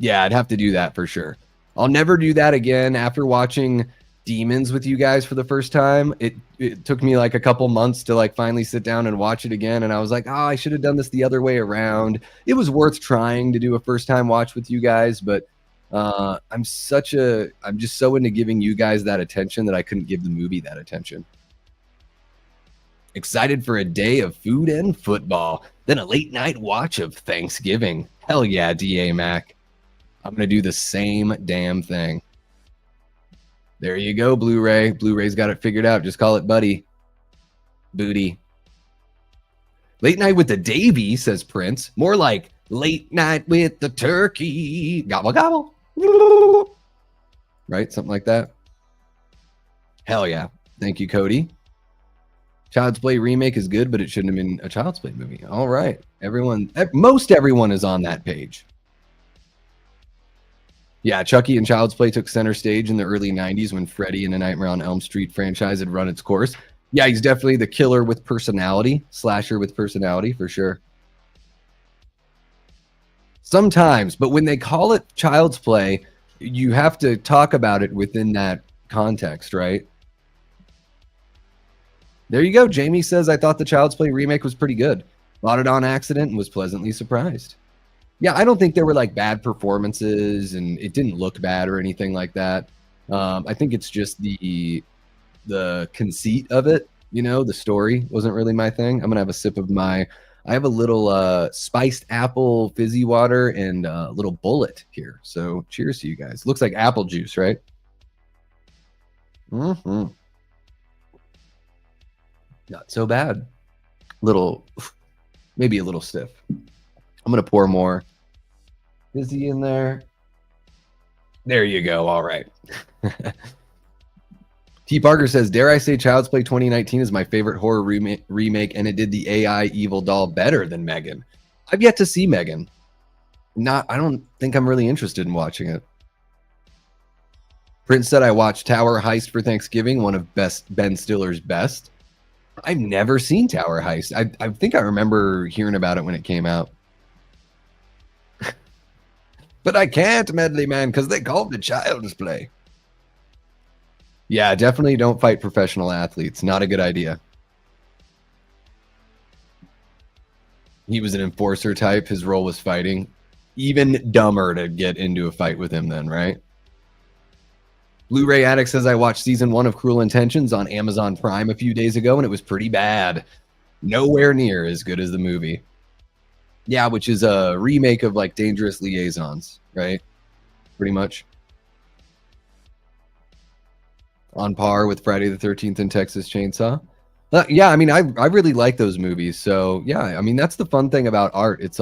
Yeah, I'd have to do that for sure. I'll never do that again. After watching Demons with you guys for the first time, it took me like a couple months to like finally sit down and watch it again. And I was like, I should have done this the other way around. It was worth trying to do a first time watch with you guys, but I'm just so into giving you guys that attention that I couldn't give the movie that attention. Excited for a day of food and football, then a late night watch of Thanksgiving. Hell yeah, DA Mac. I'm going to do the same damn thing. There you go, Blu-ray. Blu-ray's got it figured out. Just call it Buddy. Booty. Late night with the Davy, says Prince. More like late night with the turkey. Gobble, gobble. Right? Something like that. Hell yeah. Thank you, Cody. Child's Play remake is good, but it shouldn't have been a Child's Play movie. All right. Most everyone is on that page. Yeah, Chucky and Child's Play took center stage in the early 90s when Freddy and the Nightmare on Elm Street franchise had run its course. Yeah, he's definitely the killer with personality, slasher with personality for sure. Sometimes, but when they call it Child's Play, you have to talk about it within that context, right? There you go. Jamie says, I thought the Child's Play remake was pretty good. Bought it on accident and was pleasantly surprised. Yeah, I don't think there were like bad performances and it didn't look bad or anything like that. I think it's just the conceit of it. The story wasn't really my thing. I'm going to have a sip of I have a little spiced apple fizzy water and a little bullet here. So cheers to you guys. Looks like apple juice, right? Mm-hmm. Not so bad. Maybe a little stiff. I'm going to pour more fizzy in there. There you go. All right. T. Parker says, dare I say Child's Play 2019 is my favorite horror remake, and it did the AI evil doll better than Megan. I've yet to see Megan. I don't think I'm really interested in watching it. Prince said, I watched Tower Heist for Thanksgiving, one of Ben Stiller's best. I've never seen Tower Heist. I think I remember hearing about it when it came out. But I can't, Medley Man, because they called it Child's Play. Yeah, definitely don't fight professional athletes. Not a good idea. He was an enforcer type. His role was fighting. Even dumber to get into a fight with him then, right? Blu-ray Addict says, I watched season 1 of Cruel Intentions on Amazon Prime a few days ago, and it was pretty bad. Nowhere near as good as the movie. Yeah, which is a remake of like Dangerous Liaisons, right? Pretty much on par with Friday the 13th and Texas Chainsaw. Yeah, I mean, I really like those movies. So yeah, I mean, that's the fun thing about art. It's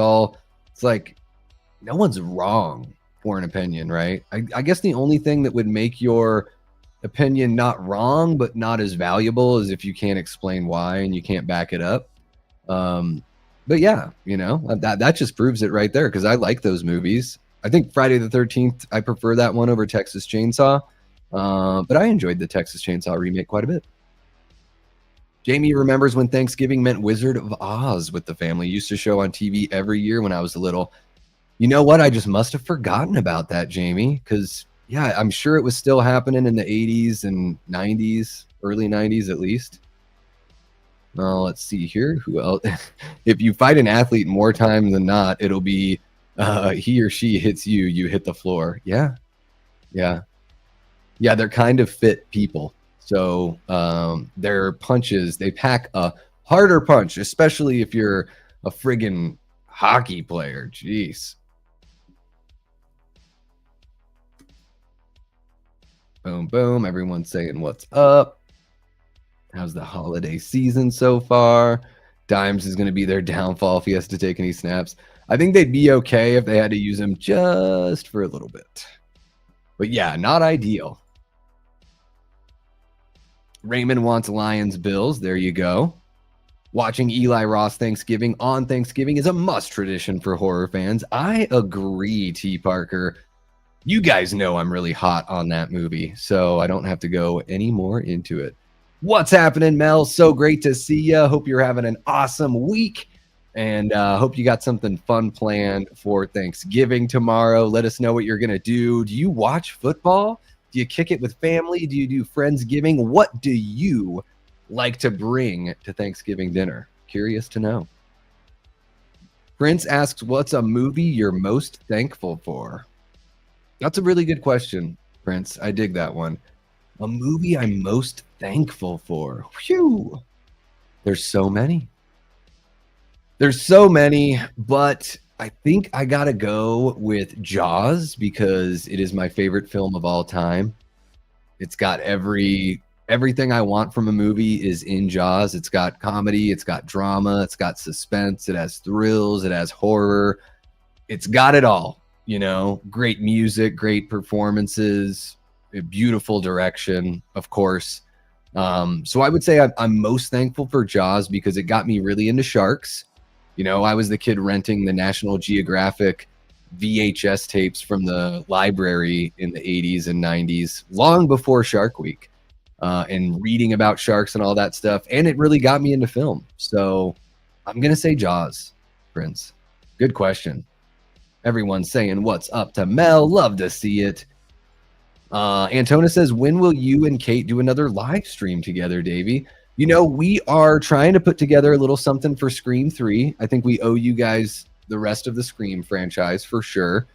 like no one's wrong for an opinion, right? I guess the only thing that would make your opinion not wrong but not as valuable is if you can't explain why and you can't back it up. Um, but yeah, that just proves it right there because I like those movies. I think Friday the 13th, I prefer that one over Texas Chainsaw. But I enjoyed the Texas Chainsaw remake quite a bit. Jamie remembers when Thanksgiving meant Wizard of Oz with the family. Used to show on TV every year when I was little. You know what? I just must have forgotten about that, Jamie, because yeah, I'm sure it was still happening in the 80s and 90s, early 90s at least. Let's see here. Who else? If you fight an athlete more time than not, it'll be he or she hits you, you hit the floor. Yeah, yeah, yeah. They're kind of fit people, so their punches they pack a harder punch, especially if you're a friggin' hockey player. Jeez. Boom, boom. Everyone's saying what's up. How's the holiday season so far? Dimes is going to be their downfall if he has to take any snaps. I think they'd be okay if they had to use him just for a little bit. But yeah, not ideal. Raymond wants Lions Bills. There you go. Watching Eli Ross Thanksgiving on Thanksgiving is a must tradition for horror fans. I agree, T. Parker. You guys know I'm really hot on that movie, so I don't have to go any more into it. What's happening, Mel? So great to see you. Hope you're having an awesome week, and hope you got something fun planned for Thanksgiving tomorrow. Let us know what you're going to do. Do you watch football? Do you kick it with family? Do you do Friendsgiving? What do you like to bring to Thanksgiving dinner? Curious to know. Prince asks, what's a movie you're most thankful for? That's a really good question, Prince. I dig that one. A movie I'm most thankful for. Whew. There's so many. There's so many, but I think I gotta go with Jaws because it is my favorite film of all time. It's got everything I want from a movie is in Jaws. It's got comedy, it's got drama, it's got suspense, it has thrills, it has horror. It's got it all, great music, great performances, a beautiful direction, of course. So I would say I'm most thankful for Jaws because it got me really into sharks. I was the kid renting the National Geographic VHS tapes from the library in the 80s and 90s, long before Shark Week, and reading about sharks and all that stuff. And it really got me into film. So I'm going to say Jaws, Prince. Good question. Everyone's saying what's up to Mel. Love to see it. Antona says, when will you and Kate do another live stream together, Davey? We are trying to put together a little something for Scream 3. I think we owe you guys the rest of the Scream franchise for sure.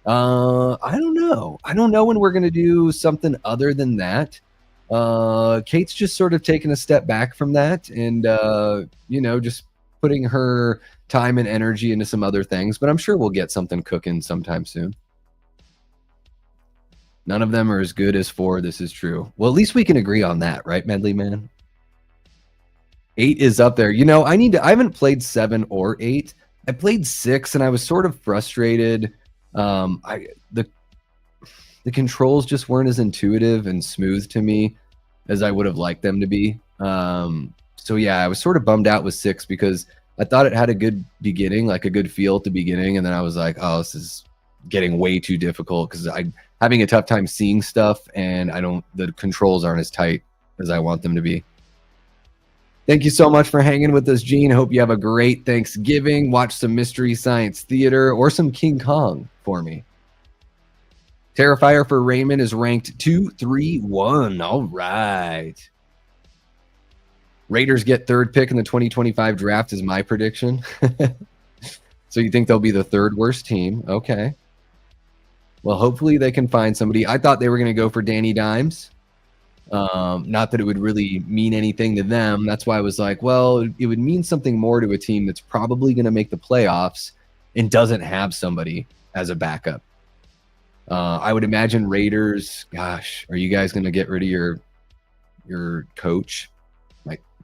I don't know. I don't know when we're going to do something other than that. Kate's just sort of taken a step back from that and, just putting her time and energy into some other things. But I'm sure we'll get something cooking sometime soon. None of them are as good as 4. This is true. Well, at least we can agree on that, right, Medley Man? 8 is up there. I haven't played 7 or 8. I played 6 and I was sort of frustrated. The controls just weren't as intuitive and smooth to me as I would have liked them to be. So yeah, I was sort of bummed out with 6 because I thought it had a good beginning, like a good feel at the beginning. And then I was like, oh, this is getting way too difficult because I'm having a tough time seeing stuff and the controls aren't as tight as I want them to be. Thank you so much for hanging with us, Gene. Hope you have a great Thanksgiving. Watch some Mystery Science Theater or some King Kong for me. Terrifier for Raymond is ranked 2, 3, 1. All right. Raiders get 3rd pick in the 2025 draft is my prediction. So you think they'll be the 3rd worst team. Okay. Well, hopefully they can find somebody. I thought they were going to go for Danny Dimes. Not that it would really mean anything to them. That's why I was like, well, it would mean something more to a team that's probably going to make the playoffs and doesn't have somebody as a backup. I would imagine Raiders. Gosh, are you guys going to get rid of your coach?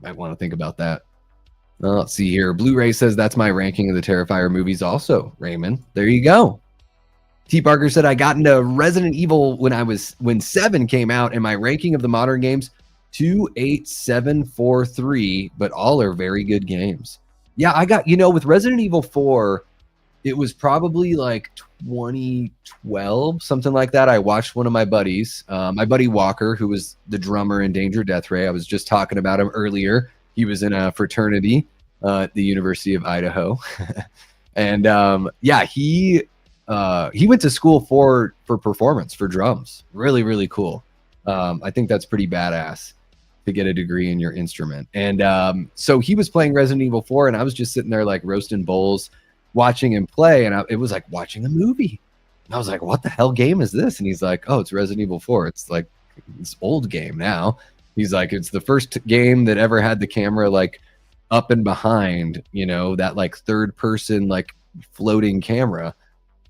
Might want to think about that. Let's see here. Blu-ray says that's my ranking of the Terrifier movies. Also, Raymond, there you go. T. Parker said I got into Resident Evil when 7 came out, and my ranking of the modern games 2, 8, 7, 4, 3, but all are very good games. Yeah, I got, with Resident Evil 4, it was probably like 2012, something like that. I watched one of my buddies, my buddy Walker, who was the drummer in Danger Death Ray. I was just talking about him earlier. He was in a fraternity at the University of Idaho. And yeah, he went to school for performance, for drums. Really, really cool. I think that's pretty badass to get a degree in your instrument. And so he was playing Resident Evil 4, and I was just sitting there like roasting bowls, watching him play, and it was like watching a movie. And I was like, what the hell game is this? And he's like, oh, it's Resident Evil 4. It's like this old game now. He's like, it's the first game that ever had the camera like up and behind, that like third person like floating camera.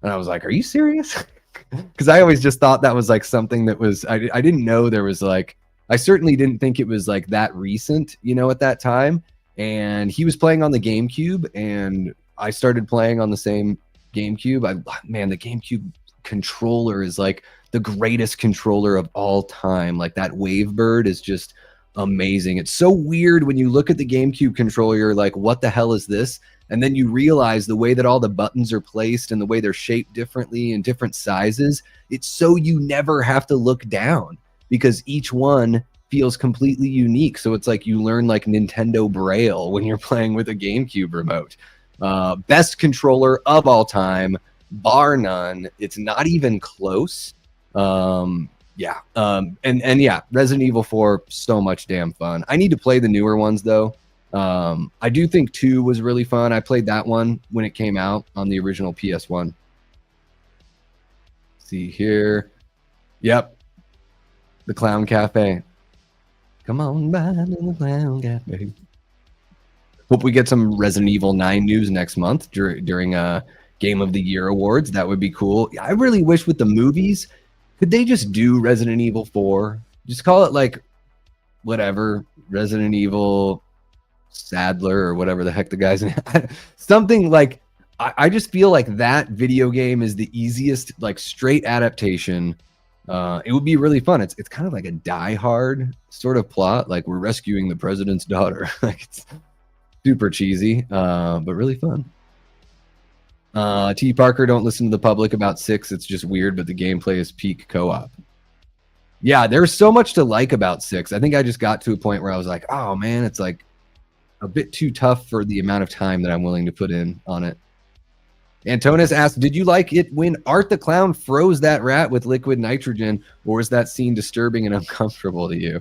And I was like, are you serious? Because I always just thought that was like something that was, I didn't know there was like, I certainly didn't think it was like that recent, at that time. And he was playing on the GameCube, and I started playing on the same GameCube. Man, the GameCube controller is like the greatest controller of all time. Like that Wavebird is just amazing. It's so weird when you look at the GameCube controller, you're like, what the hell is this? And then you realize the way that all the buttons are placed and the way they're shaped differently in different sizes. It's so you never have to look down because each one feels completely unique. So it's like you learn like Nintendo Braille when you're playing with a GameCube remote. Best controller of all time, bar none. It's not even close. And yeah, Resident Evil 4, so much damn fun. I need to play the newer ones though. I do think 2 was really fun. I played that one when it came out on the original PS1. See here. Yep. The Clown Cafe. Come on by to the Clown Cafe. Hope we get some Resident Evil 9 news next month during Game of the Year awards. That would be cool. I really wish with the movies, could they just do Resident Evil 4? Just call it like whatever, Resident Evil Sadler or whatever the heck the guy's name. Something like, I just feel like that video game is the easiest, like straight adaptation. It would be really fun. It's kind of like a Die Hard sort of plot. Like we're rescuing the president's daughter. Like it's super cheesy, but really fun. T. Parker, don't listen to the public about 6. It's just weird, but the gameplay is peak co-op. Yeah, there's so much to like about 6. I think I just got to a point where I was like, oh man, it's like a bit too tough for the amount of time that I'm willing to put in on it. Antonis asked, did you like it when Art the Clown froze that rat with liquid nitrogen, or is that scene disturbing and uncomfortable to you?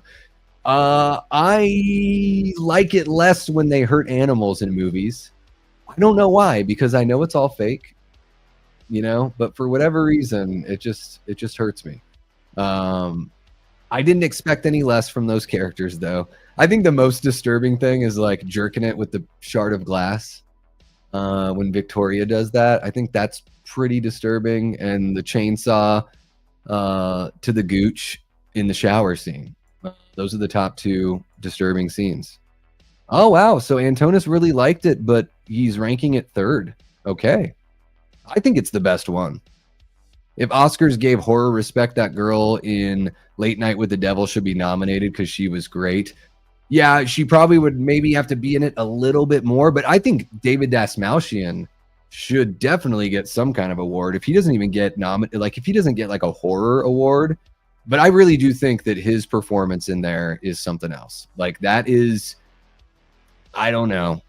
I like it less when they hurt animals in movies. I don't know why, because I know it's all fake, but for whatever reason, it just hurts me. I didn't expect any less from those characters, though. I think the most disturbing thing is like jerking it with the shard of glass. When Victoria does that, I think that's pretty disturbing. And the chainsaw to the gooch in the shower scene. Those are the top 2 disturbing scenes. Oh, wow. So Antonis really liked it, but he's ranking it 3rd. Okay. I think it's the best one. If Oscars gave horror respect, that girl in Late Night with the Devil should be nominated because she was great. Yeah, she probably would maybe have to be in it a little bit more, but I think David Dastmalchian should definitely get some kind of award. If he doesn't even get nominated, like if he doesn't get like a horror award, but I really do think that his performance in there is something else. Like that is, I don't know,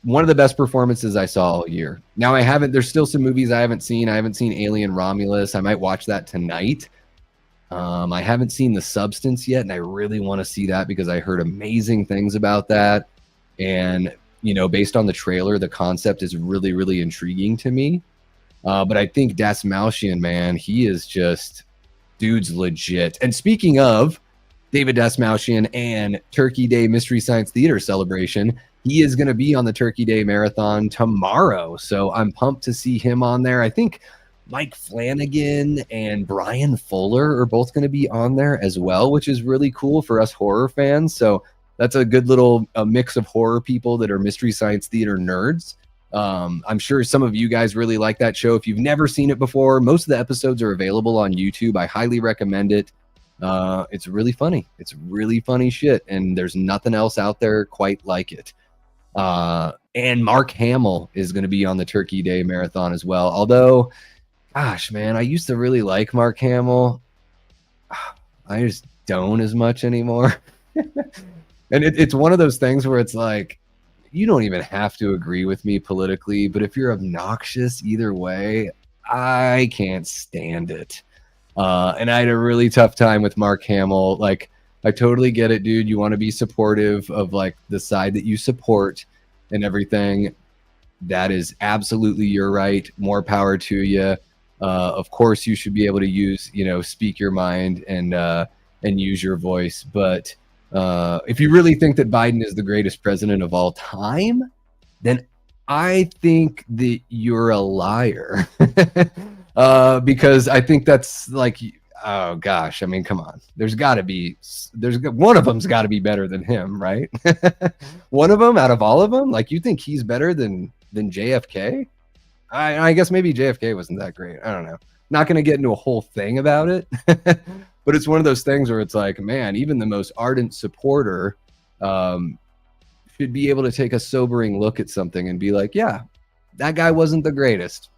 one of the best performances I saw all year. Now there's still some movies I haven't seen. I haven't seen Alien Romulus. I might watch that tonight. I haven't seen The Substance yet, and I really want to see that because I heard amazing things about that. And, based on the trailer, the concept is really, really intriguing to me. But I think Dastmalchian, man, he is just, dude's legit. And speaking of David Dastmalchian and Turkey Day Mystery Science Theater celebration, He is going to be on the Turkey Day Marathon tomorrow. So I'm pumped to see him on there. I think Mike Flanagan and Brian Fuller are both going to be on there as well, which is really cool for us horror fans. So that's a good little mix of horror people that are Mystery Science Theater nerds. I'm sure some of you guys really like that show. If you've never seen it before, most of the episodes are available on YouTube. I highly recommend it. It's really funny. It's really funny shit, and there's nothing else out there quite like it. And Mark Hamill is going to be on the Turkey Day Marathon as well. Although, gosh, man, I used to really like Mark Hamill. I just don't as much anymore. And it's one of those things where it's like, you don't even have to agree with me politically, but if you're obnoxious either way, I can't stand it. And I had a really tough time with Mark Hamill. Like, I totally get it, dude. You want to be supportive of like the side that you support and everything. That is absolutely your right. More power to you. Of course, you should be able to use, speak your mind and use your voice. But if you really think that Biden is the greatest president of all time, then I think that you're a liar. Because I think that's like, oh gosh, I mean, come on. There's one of them's got to be better than him, right? One of them out of all of them. Like, you think he's better than JFK? I guess maybe JFK wasn't that great. I don't know. Not going to get into a whole thing about it, but it's one of those things where it's like, man, even the most ardent supporter should be able to take a sobering look at something and be like, yeah, that guy wasn't the greatest,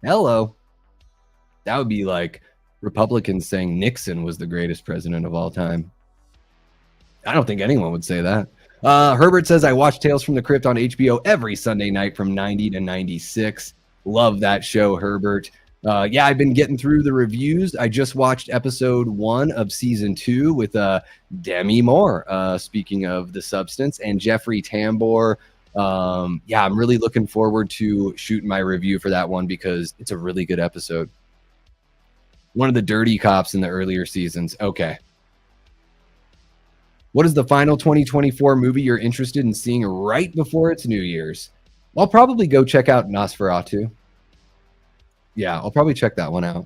Hello. That would be like Republicans saying Nixon was the greatest president of all time. I don't think anyone would say that. Herbert says, I watch Tales from the Crypt on HBO every Sunday night from 90 to 96. Love that show, Herbert. Yeah, I've been getting through the reviews. I just watched episode 1 of season 2 with Demi Moore, speaking of The Substance, and Jeffrey Tambor. Yeah, I'm really looking forward to shooting my review for that one because it's a really good episode. One of the dirty cops in the earlier seasons. Okay. What is the final 2024 movie you're interested in seeing right before it's New Year's? I'll probably go check out Nosferatu. Yeah, I'll probably check that one out.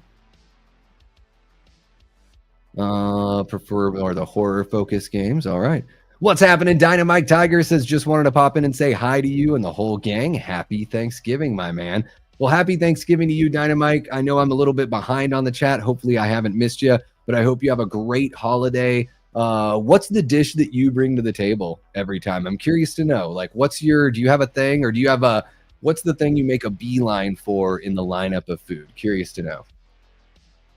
Prefer or the horror focused games. All right. What's happening? Dynamite Tiger says, just wanted to pop in and say hi to you and the whole gang. Happy Thanksgiving, my man. Well, happy Thanksgiving to you, Dynamite. I know I'm a little bit behind on the chat. Hopefully I haven't missed you, but I hope you have a great holiday. What's the dish that you bring to the table every time? I'm curious to know, like, do you have a thing, or do you have what's the thing you make a beeline for in the lineup of food? Curious to know.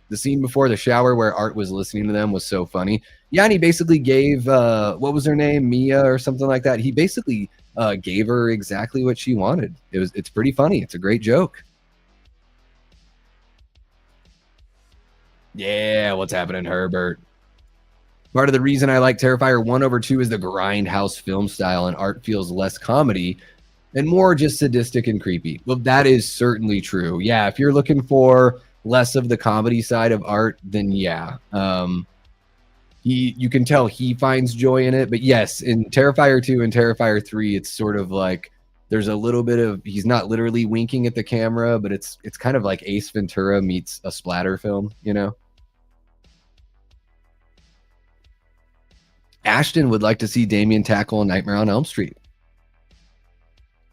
The scene before the shower where Art was listening to them was so funny. Yeah, and he basically gave, what was her name? Mia or something like that. He basically gave her exactly what she wanted. It's pretty funny. It's a great joke. Yeah, what's happening, Herbert? Part of the reason I like Terrifier 1/2 is the grindhouse film style, and Art feels less comedy and more just sadistic and creepy. Well, that is certainly true. Yeah, if you're looking for less of the comedy side of Art, then yeah. You can tell he finds joy in it. But yes, in Terrifier 2 and Terrifier 3, it's sort of like there's a little bit of, he's not literally winking at the camera, but it's kind of like Ace Ventura meets a splatter film, Ashton would like to see Damien tackle Nightmare on Elm Street.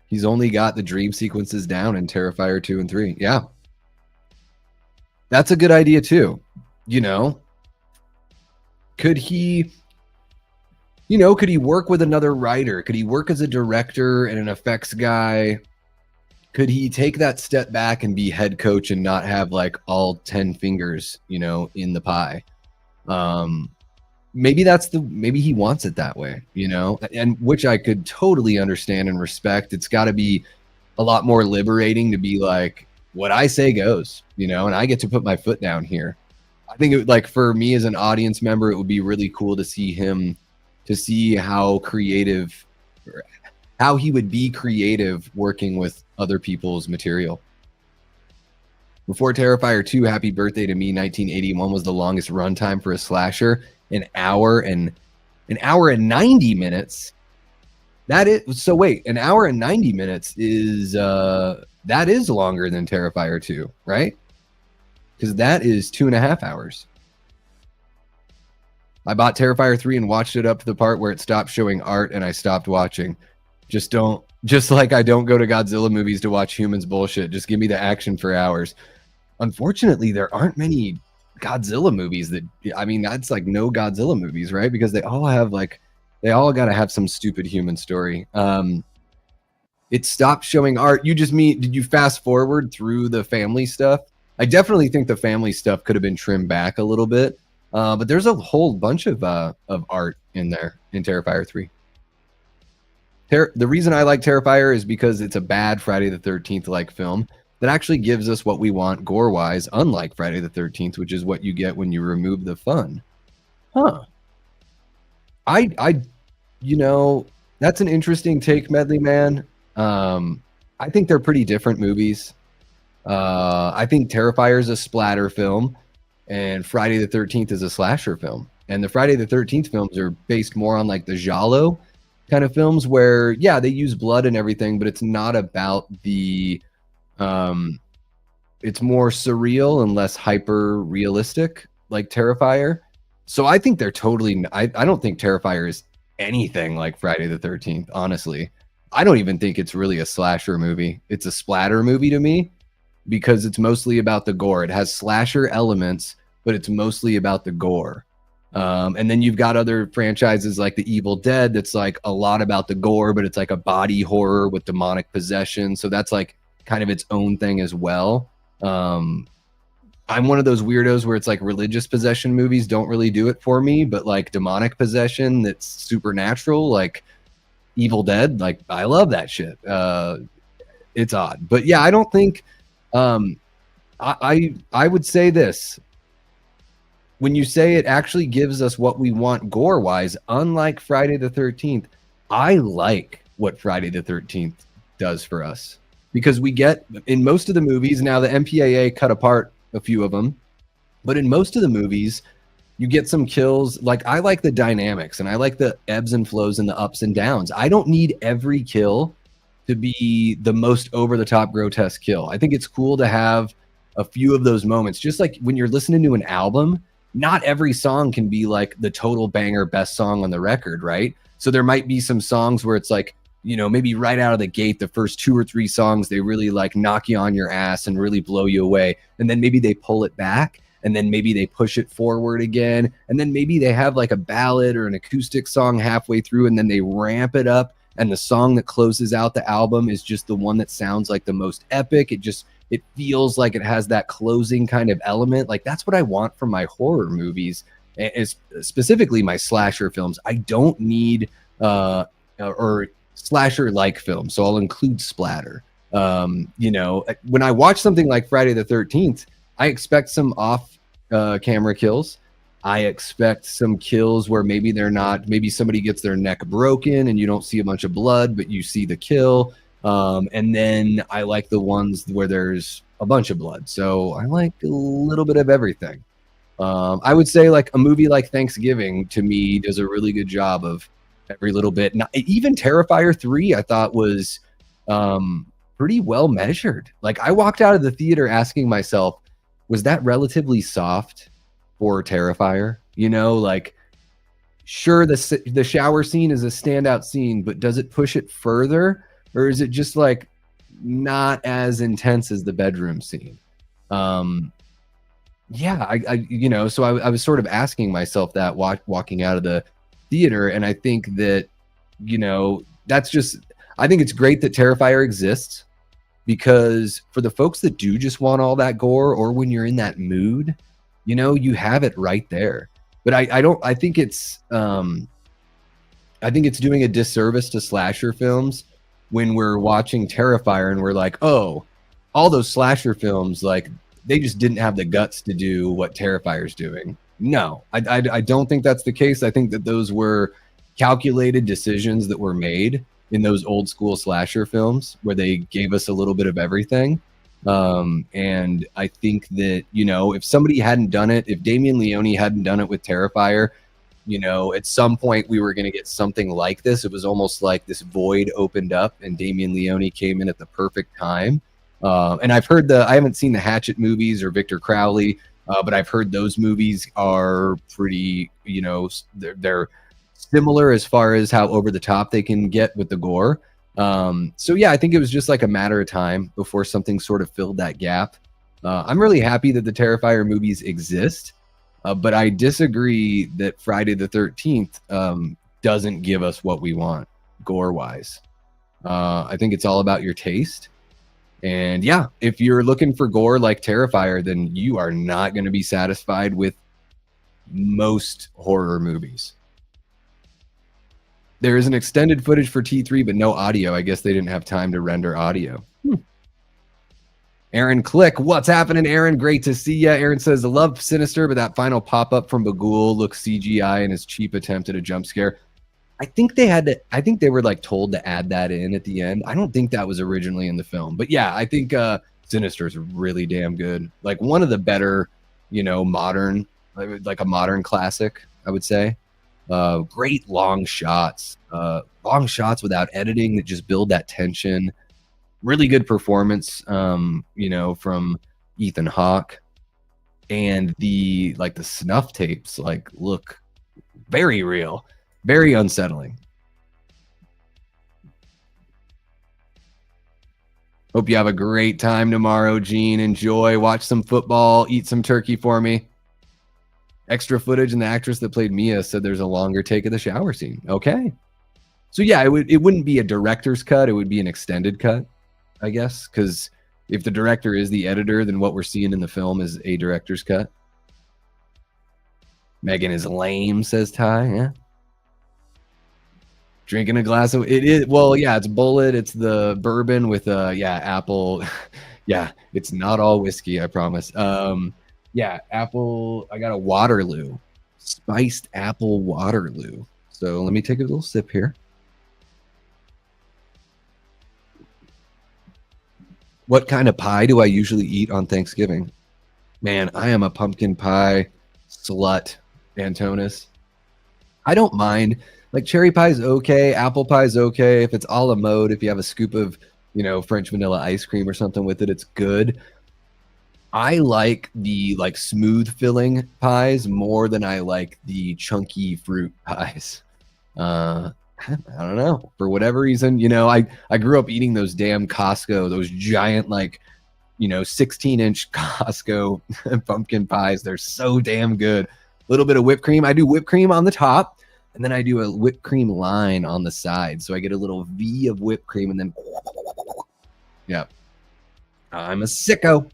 He's only got the dream sequences down in Terrifier 2 and 3. Yeah. That's a good idea too. Could he work with another writer? Could he work as a director and an effects guy? Could he take that step back and be head coach and not have like all 10 fingers, in the pie? Maybe maybe he wants it that way, and which I could totally understand and respect. It's got to be a lot more liberating to be like, what I say goes, and I get to put my foot down here. I think it would, like, for me as an audience member, it would be really cool to see how he would be creative working with other people's material. Before Terrifier 2, Happy Birthday to Me 1981 was the longest runtime for a slasher, an hour and 90 minutes. That is so. Wait, an hour and 90 minutes is that is longer than Terrifier 2, right? Because that is 2.5 hours. I bought Terrifier 3 and watched it up to the part where it stopped showing art and I stopped watching. Just like I don't go to Godzilla movies to watch humans bullshit. Just give me the action for hours. Unfortunately, there aren't many Godzilla movies that, I mean, that's like no Godzilla movies, right? Because they all have like, they all got to have some stupid human story. It stopped showing art. You just mean, did you fast forward through the family stuff? I definitely think the family stuff could have been trimmed back a little bit. But there's a whole bunch of art in there in Terrifier 3. The reason I like Terrifier is because it's a bad Friday the 13th like film that actually gives us what we want gore wise, unlike Friday the 13th, which is what you get when you remove the fun. Huh. I you know, that's an interesting take, Medley Man. I think they're pretty different movies. I think Terrifier is a splatter film and Friday the 13th is a slasher film. And the Friday the 13th films are based more on like the giallo kind of films where, yeah, they use blood and everything, but it's not about the it's more surreal and less hyper realistic like Terrifier. So I think they're totally, I don't think Terrifier is anything like Friday the 13th, honestly. I don't even think it's really a slasher movie. It's a splatter movie to me because it's mostly about the gore. It has slasher elements, but it's mostly about the gore. And then you've got other franchises like The Evil Dead that's like a lot about the gore, but it's like a body horror with demonic possession. So that's like kind of its own thing as well. I'm one of those weirdos where it's like religious possession movies don't really do it for me, but like demonic possession that's supernatural, like Evil Dead, like I love that shit. It's odd, but yeah, I don't think. I would say this: when you say it actually gives us what we want gore wise, unlike Friday the 13th, I like what Friday the 13th does for us because we get in most of the movies now the MPAA cut apart a few of them, but in most of the movies you get some kills. Like I like the dynamics and I like the ebbs and flows and the ups and downs. I don't need every kill to be the most over the top grotesque kill. I think it's cool to have a few of those moments. Just like when you're listening to an album, not every song can be like the total banger best song on the record, right? So there might be some songs where it's like, you know, maybe right out of the gate, the first 2 or 3 songs, they really like knock you on your ass and really blow you away. And then maybe they pull it back and then maybe they push it forward again. And then maybe they have like a ballad or an acoustic song halfway through and then they ramp it up. And the song that closes out the album is just the one that sounds like the most epic. It feels like it has that closing kind of element. Like that's what I want from my horror movies, is specifically my slasher films. I don't need or slasher like films, so I'll include splatter. You know, when I watch something like Friday the 13th, I expect some off camera kills. I expect some kills where maybe maybe somebody gets their neck broken and you don't see a bunch of blood, but you see the kill. And then I like the ones where there's a bunch of blood. So I like a little bit of everything. I would say like a movie like Thanksgiving to me does a really good job of every little bit. Now, even Terrifier 3 I thought was pretty well measured. Like I walked out of the theater asking myself, was that relatively soft for Terrifier? You know, like sure the shower scene is a standout scene, but does it push it further? Or is it just like not as intense as the bedroom scene? Yeah, I you know, so I was sort of asking myself that walking out of the theater, and I think that, you know, that's just, I think it's great that Terrifier exists because for the folks that do just want all that gore, or when you're in that mood, you know, you have it right there. But I think it's doing a disservice to slasher films when we're watching Terrifier and we're like, oh, all those slasher films, like they just didn't have the guts to do what Terrifier's doing. No, I don't think that's the case. I think that those were calculated decisions that were made in those old school slasher films where they gave us a little bit of everything. And I think that, you know, if somebody hadn't done it, if Damien Leone hadn't done it with Terrifier, At some point we were going to get something like this. It was almost like this void opened up and Damien Leone came in at the perfect time. And I haven't seen the Hatchet movies or Victor Crowley, but I've heard those movies are pretty, they're similar as far as how over the top they can get with the gore. So yeah, I think it was just like a matter of time before something sort of filled that gap. I'm really happy that the Terrifier movies exist, but I disagree that Friday the 13th doesn't give us what we want gore-wise. I think it's all about your taste. And yeah, if you're looking for gore like Terrifier, then you are not going to be satisfied with most horror movies. There is an extended footage for T3, but no audio. I guess they didn't have time to render audio. Aaron Click, what's happening, Aaron? Great to see you. Aaron says, I love Sinister, but that final pop-up from Bagul looks CGI and his cheap attempt at a jump scare. I think they were like told to add that in at the end. I don't think that was originally in the film. But yeah, I think Sinister is really damn good. Like one of the better, modern, like a modern classic, I would say. Great long shots without editing that just build that tension. Really good performance, from Ethan Hawke, and the snuff tapes look very real, very unsettling. Hope you have a great time tomorrow, Gene. Enjoy, watch some football, eat some turkey for me. Extra footage, and the actress that played Mia said there's a longer take of the shower scene. Okay. So yeah, it wouldn't be a director's cut. It would be an extended cut, I guess, because if the director is the editor, then what we're seeing in the film is a director's cut. Megan is lame, says Ty. Yeah. Drinking a glass of it is it's Bullet. It's the bourbon with apple. Yeah, it's not all whiskey, I promise. Apple. I got a Waterloo, spiced apple Waterloo. So let me take a little sip here. What kind of pie do I usually eat on Thanksgiving? Man, I am a pumpkin pie slut, Antonis. I don't mind. Like cherry pie is okay, apple pie is okay. If it's a la mode, if you have a scoop of, French vanilla ice cream or something with it, it's good. I like the smooth filling pies more than I like the chunky fruit pies. I don't know. For whatever reason, I grew up eating those damn Costco, those giant 16-inch Costco pumpkin pies. They're so damn good. A little bit of whipped cream. I do whipped cream on the top, and then I do a whipped cream line on the side. So I get a little V of whipped cream, and then yeah. I'm a sicko.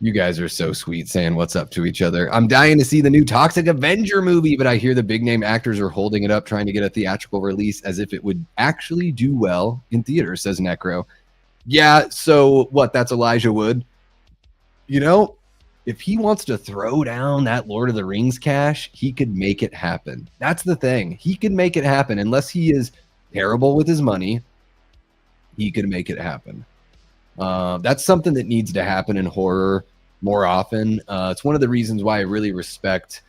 You guys are so sweet saying what's up to each other. I'm dying to see the new Toxic Avenger movie, but I hear the big name actors are holding it up, trying to get a theatrical release as if it would actually do well in theaters, says Necro. Yeah, so what? That's Elijah Wood. If he wants to throw down that Lord of the Rings cash, he could make it happen. That's the thing. He could make it happen. Unless he is terrible with his money, he could make it happen. That's something that needs to happen in horror more often. It's one of the reasons why I really respect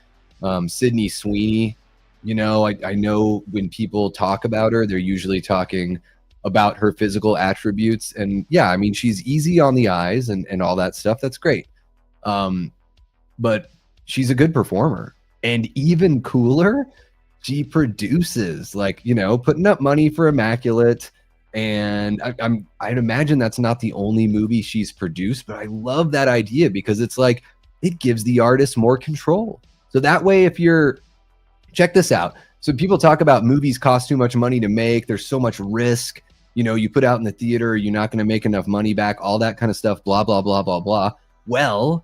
Sydney Sweeney. I know when people talk about her, they're usually talking about her physical attributes. And yeah, I mean, she's easy on the eyes and all that stuff. That's great. But she's a good performer. And even cooler, she produces, putting up money for Immaculate. And I'd imagine that's not the only movie she's produced, but I love that idea because it's it gives the artist more control. So that way, check this out. So people talk about movies cost too much money to make. There's so much risk. You put out in the theater, you're not going to make enough money back, all that kind of stuff, blah, blah, blah, blah, blah. Well,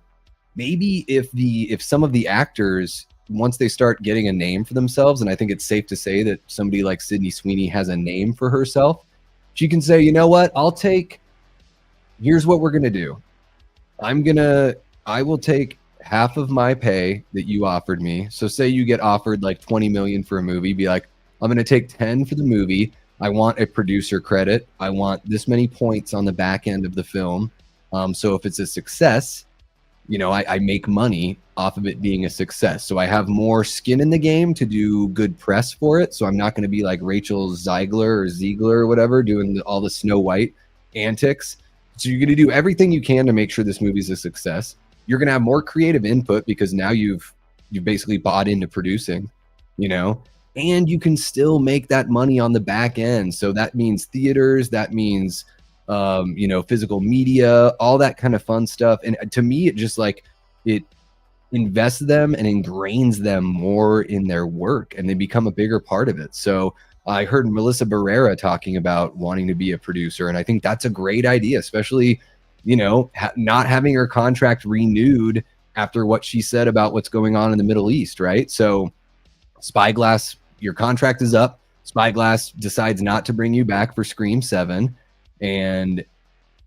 maybe if some of the actors, once they start getting a name for themselves, and I think it's safe to say that somebody like Sydney Sweeney has a name for herself, she can say, you know what, here's what we're going to do. I will take half of my pay that you offered me. So say you get offered $20 million for a movie, be like, I'm going to take 10 for the movie. I want a producer credit. I want this many points on the back end of the film. So if it's a success, I make money off of it being a success. So I have more skin in the game to do good press for it. So I'm not going to be like Rachel Ziegler or whatever, doing all the Snow White antics. So you're going to do everything you can to make sure this movie's a success. You're going to have more creative input because now you've basically bought into producing, and you can still make that money on the back end. So that means theaters, that means physical media, all that kind of fun stuff. And to me, it just like it invests them and ingrains them more in their work, and they become a bigger part of it. So I heard Melissa Barrera talking about wanting to be a producer, and I think that's a great idea, especially, not having her contract renewed after what she said about what's going on in the Middle East, right? So Spyglass, your contract is up. Spyglass decides not to bring you back for Scream 7. And,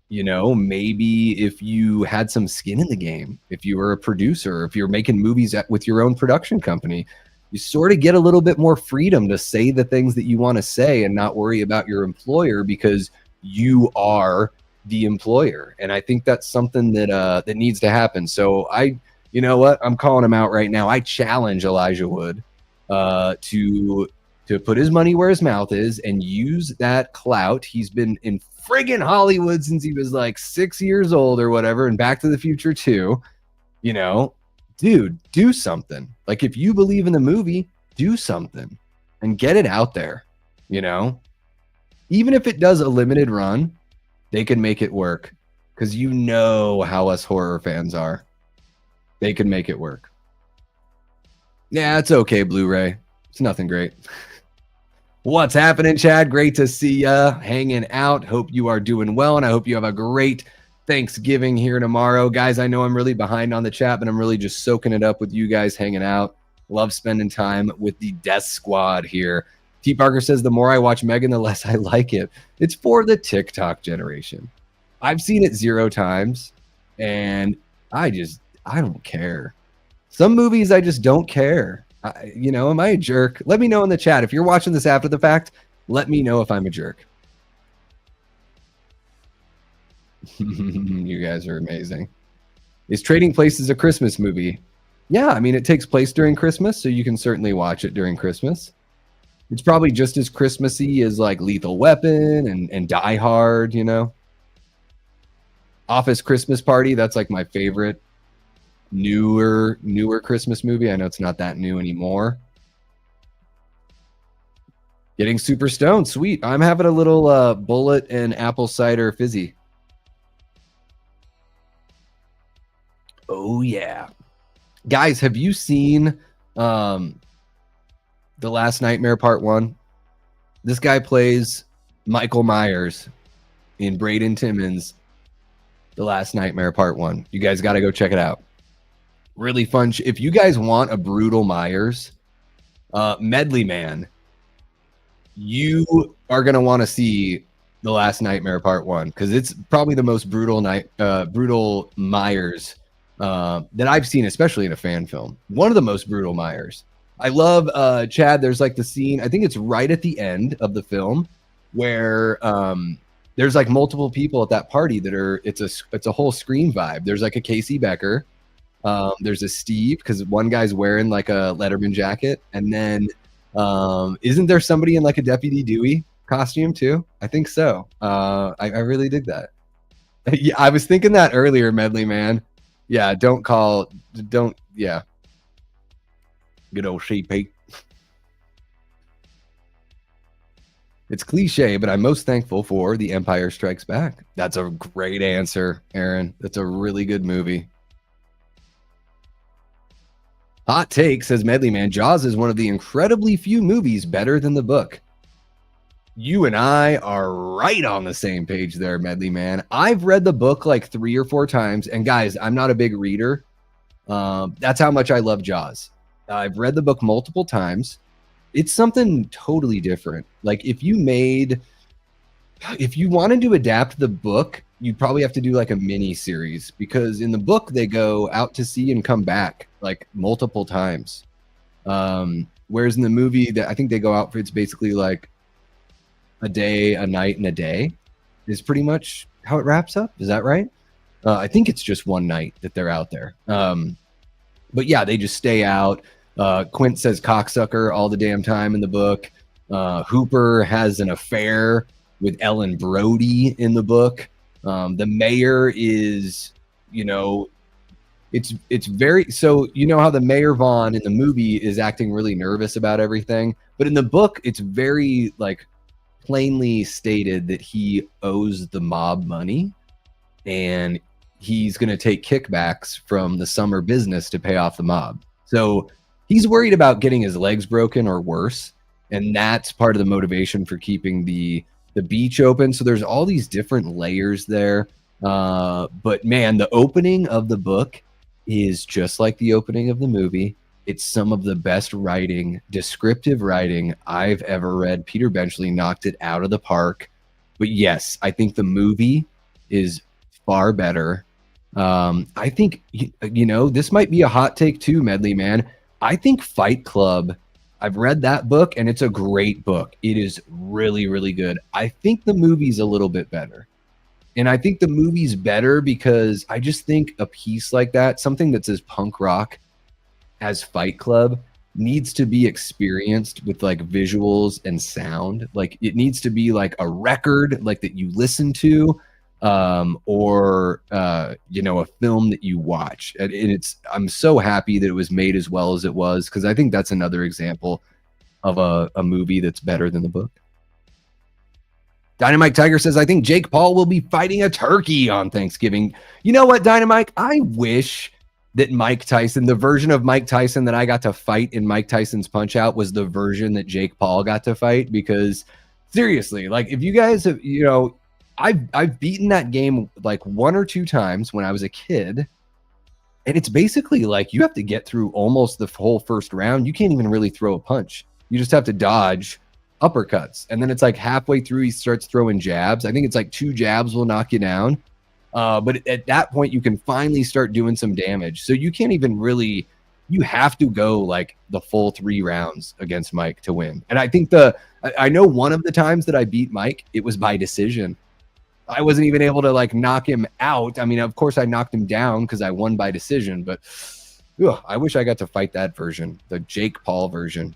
maybe if you had some skin in the game, if you were a producer, if you're making movies with your own production company, you sort of get a little bit more freedom to say the things that you want to say and not worry about your employer, because you are the employer. And I think that's something that needs to happen. So you know what? I'm calling him out right now. I challenge Elijah Wood to put his money where his mouth is and use that clout. He's been in friggin' Hollywood since he was like 6 years old or whatever, and Back to the Future too. Dude, do something. Like, if you believe in the movie, do something and get it out there. Even if it does a limited run, they can make it work, because how us horror fans are. They can make it work. Yeah, it's okay, Blu-ray. It's nothing great. What's happening, Chad? Great to see ya hanging out. Hope you are doing well, and I hope you have a great Thanksgiving here tomorrow. Guys, I know I'm really behind on the chat, but I'm really just soaking it up with you guys hanging out. Love spending time with the Death Squad here. T. Parker says, the more I watch Megan, the less I like it. It's for the TikTok generation. I've seen it 0 times, and I don't care. Some movies I just don't care. Am I a jerk? Let me know in the chat. If you're watching this after the fact, let me know if I'm a jerk. You guys are amazing. Is Trading Places a Christmas movie? Yeah, I mean, it takes place during Christmas, so you can certainly watch it during Christmas. It's probably just as Christmassy as like Lethal Weapon and Die Hard, Office Christmas Party, that's like my favorite newer Christmas movie. I know it's not that new anymore. Getting super stoned, sweet. I'm having a little bullet and apple cider fizzy. Oh yeah, guys, have you seen The Last Nightmare Part 1? This guy plays Michael Myers in Braden Timmons' The Last Nightmare Part 1. You guys got to go check it out. Really fun. If you guys want a brutal Myers, Medley Man, you are going to want to see The Last Nightmare Part 1, because it's probably the most brutal Myers that I've seen, especially in a fan film. One of the most brutal Myers. I love, Chad, there's like the scene, I think it's right at the end of the film, where there's like multiple people at that party that are, it's a whole Scream vibe. There's like a Casey Becker. There's a Steve, because one guy's wearing like a Letterman jacket. And then isn't there somebody in like a Deputy Dewey costume too? I think so. I really dig that. Yeah, I was thinking that earlier, Medley Man. Yeah, yeah. Good old sheepy. It's cliche, but I'm most thankful for The Empire Strikes Back. That's a great answer, Aaron. That's a really good movie. Hot take, says Medley Man. Jaws is one of the incredibly few movies better than the book. You and I are right on the same page there, Medley Man. I've read the book like 3 or 4 times. And guys, I'm not a big reader. That's how much I love Jaws. I've read the book multiple times. It's something totally different. Like if you wanted to adapt the book, you'd probably have to do like a mini series, because in the book they go out to sea and come back like multiple times. Whereas in the movie, that I think they go out for, it's basically like a day, a night, and a day is pretty much how it wraps up. Is that right? I think it's just one night that they're out there. But yeah, they just stay out. Quint says cocksucker all the damn time in the book. Hooper has an affair with Ellen Brody in the book. The mayor is, you know, it's very, so you know how the Mayor Vaughn in the movie is acting really nervous about everything, but in the book it's very like plainly stated that he owes the mob money and he's going to take kickbacks from the summer business to pay off the mob. So he's worried about getting his legs broken or worse, and that's part of the motivation for keeping the beach open. So there's all these different layers there. But man, the opening of the book is just like the opening of the movie. It's some of the best writing, descriptive writing I've ever read. Peter Benchley knocked it out of the park. But yes, I think the movie is far better. I think, you know, this might be a hot take too, Medley Man. I think Fight Club, I've read that book and it's a great book. It is really, really good. I think the movie's a little bit better. And I think the movie's better because I just think a piece like that, something that's as punk rock as Fight Club, needs to be experienced with like visuals and sound. Like it needs to be like a record like that you listen to, or you know, a film that you watch. And it's, I'm so happy that it was made as well as it was, because I think that's another example of a movie that's better than the book. Dynamite Tiger says, I think Jake Paul will be fighting a turkey on Thanksgiving. You know what, Dynamite? I wish that Mike Tyson, the version of Mike Tyson that I got to fight in Mike Tyson's Punch Out, was the version that Jake Paul got to fight. Because seriously, like if you guys have, you know, I've beaten that game like 1 or 2 times when I was a kid. And it's basically like you have to get through almost the whole first round. You can't even really throw a punch. You just have to dodge uppercuts, and then it's like halfway through he starts throwing jabs. I think it's like 2 jabs will knock you down, but at that point you can finally start doing some damage. So you can't even really, you have to go like the full 3 rounds against Mike to win. And I think I know one of the times that I beat Mike, it was by decision. I wasn't even able to like knock him out. I mean, of course I knocked him down because I won by decision, but I wish I got to fight that version, the Jake Paul version.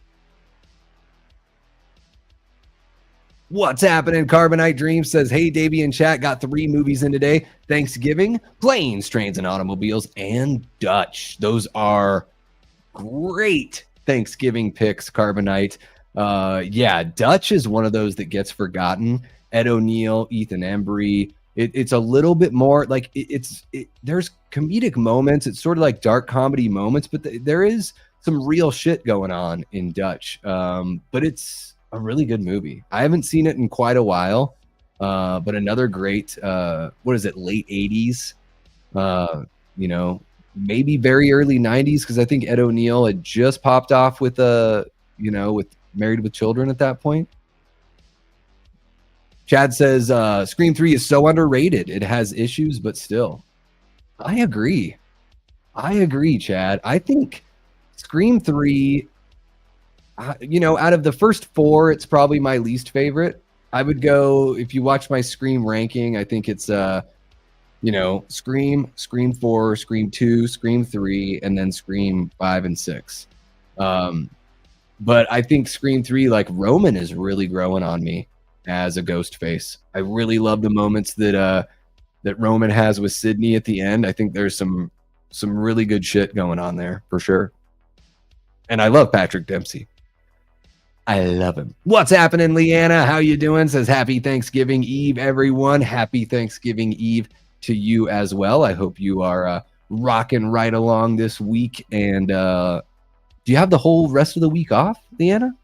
What's happening? Carbonite Dreams says, hey, Davey in chat, got 3 movies in today. Thanksgiving, Planes, Trains, and Automobiles, and Dutch. Those are great Thanksgiving picks, Carbonite. Yeah, Dutch is one of those that gets forgotten. Ed O'Neill, Ethan Embry. It's a little bit more like there's comedic moments. It's sort of like dark comedy moments, but there is some real shit going on in Dutch. But it's a really good movie. I haven't seen it in quite a while, but another great, what is it, late 80s, you know, maybe very early 90s, because I think Ed O'Neill had just popped off with, you know, with Married with Children at that point. Chad says, Scream 3 is so underrated. It has issues, but still. I agree. Chad. I think Scream 3... you know, out of the first 4, it's probably my least favorite. I would go, if you watch my Scream ranking, I think it's, you know, Scream 4, Scream 2, Scream 3, and then Scream 5 and 6. But I think Scream 3, like, Roman is really growing on me as a ghost face. I really love the moments that Roman has with Sydney at the end. I think there's some really good shit going on there, for sure. And I love Patrick Dempsey. I love him. What's happening, Leanna? How you doing? Says happy Thanksgiving Eve, everyone. Happy Thanksgiving Eve to you as well. I hope you are rocking right along this week. And do you have the whole rest of the week off, Leanna?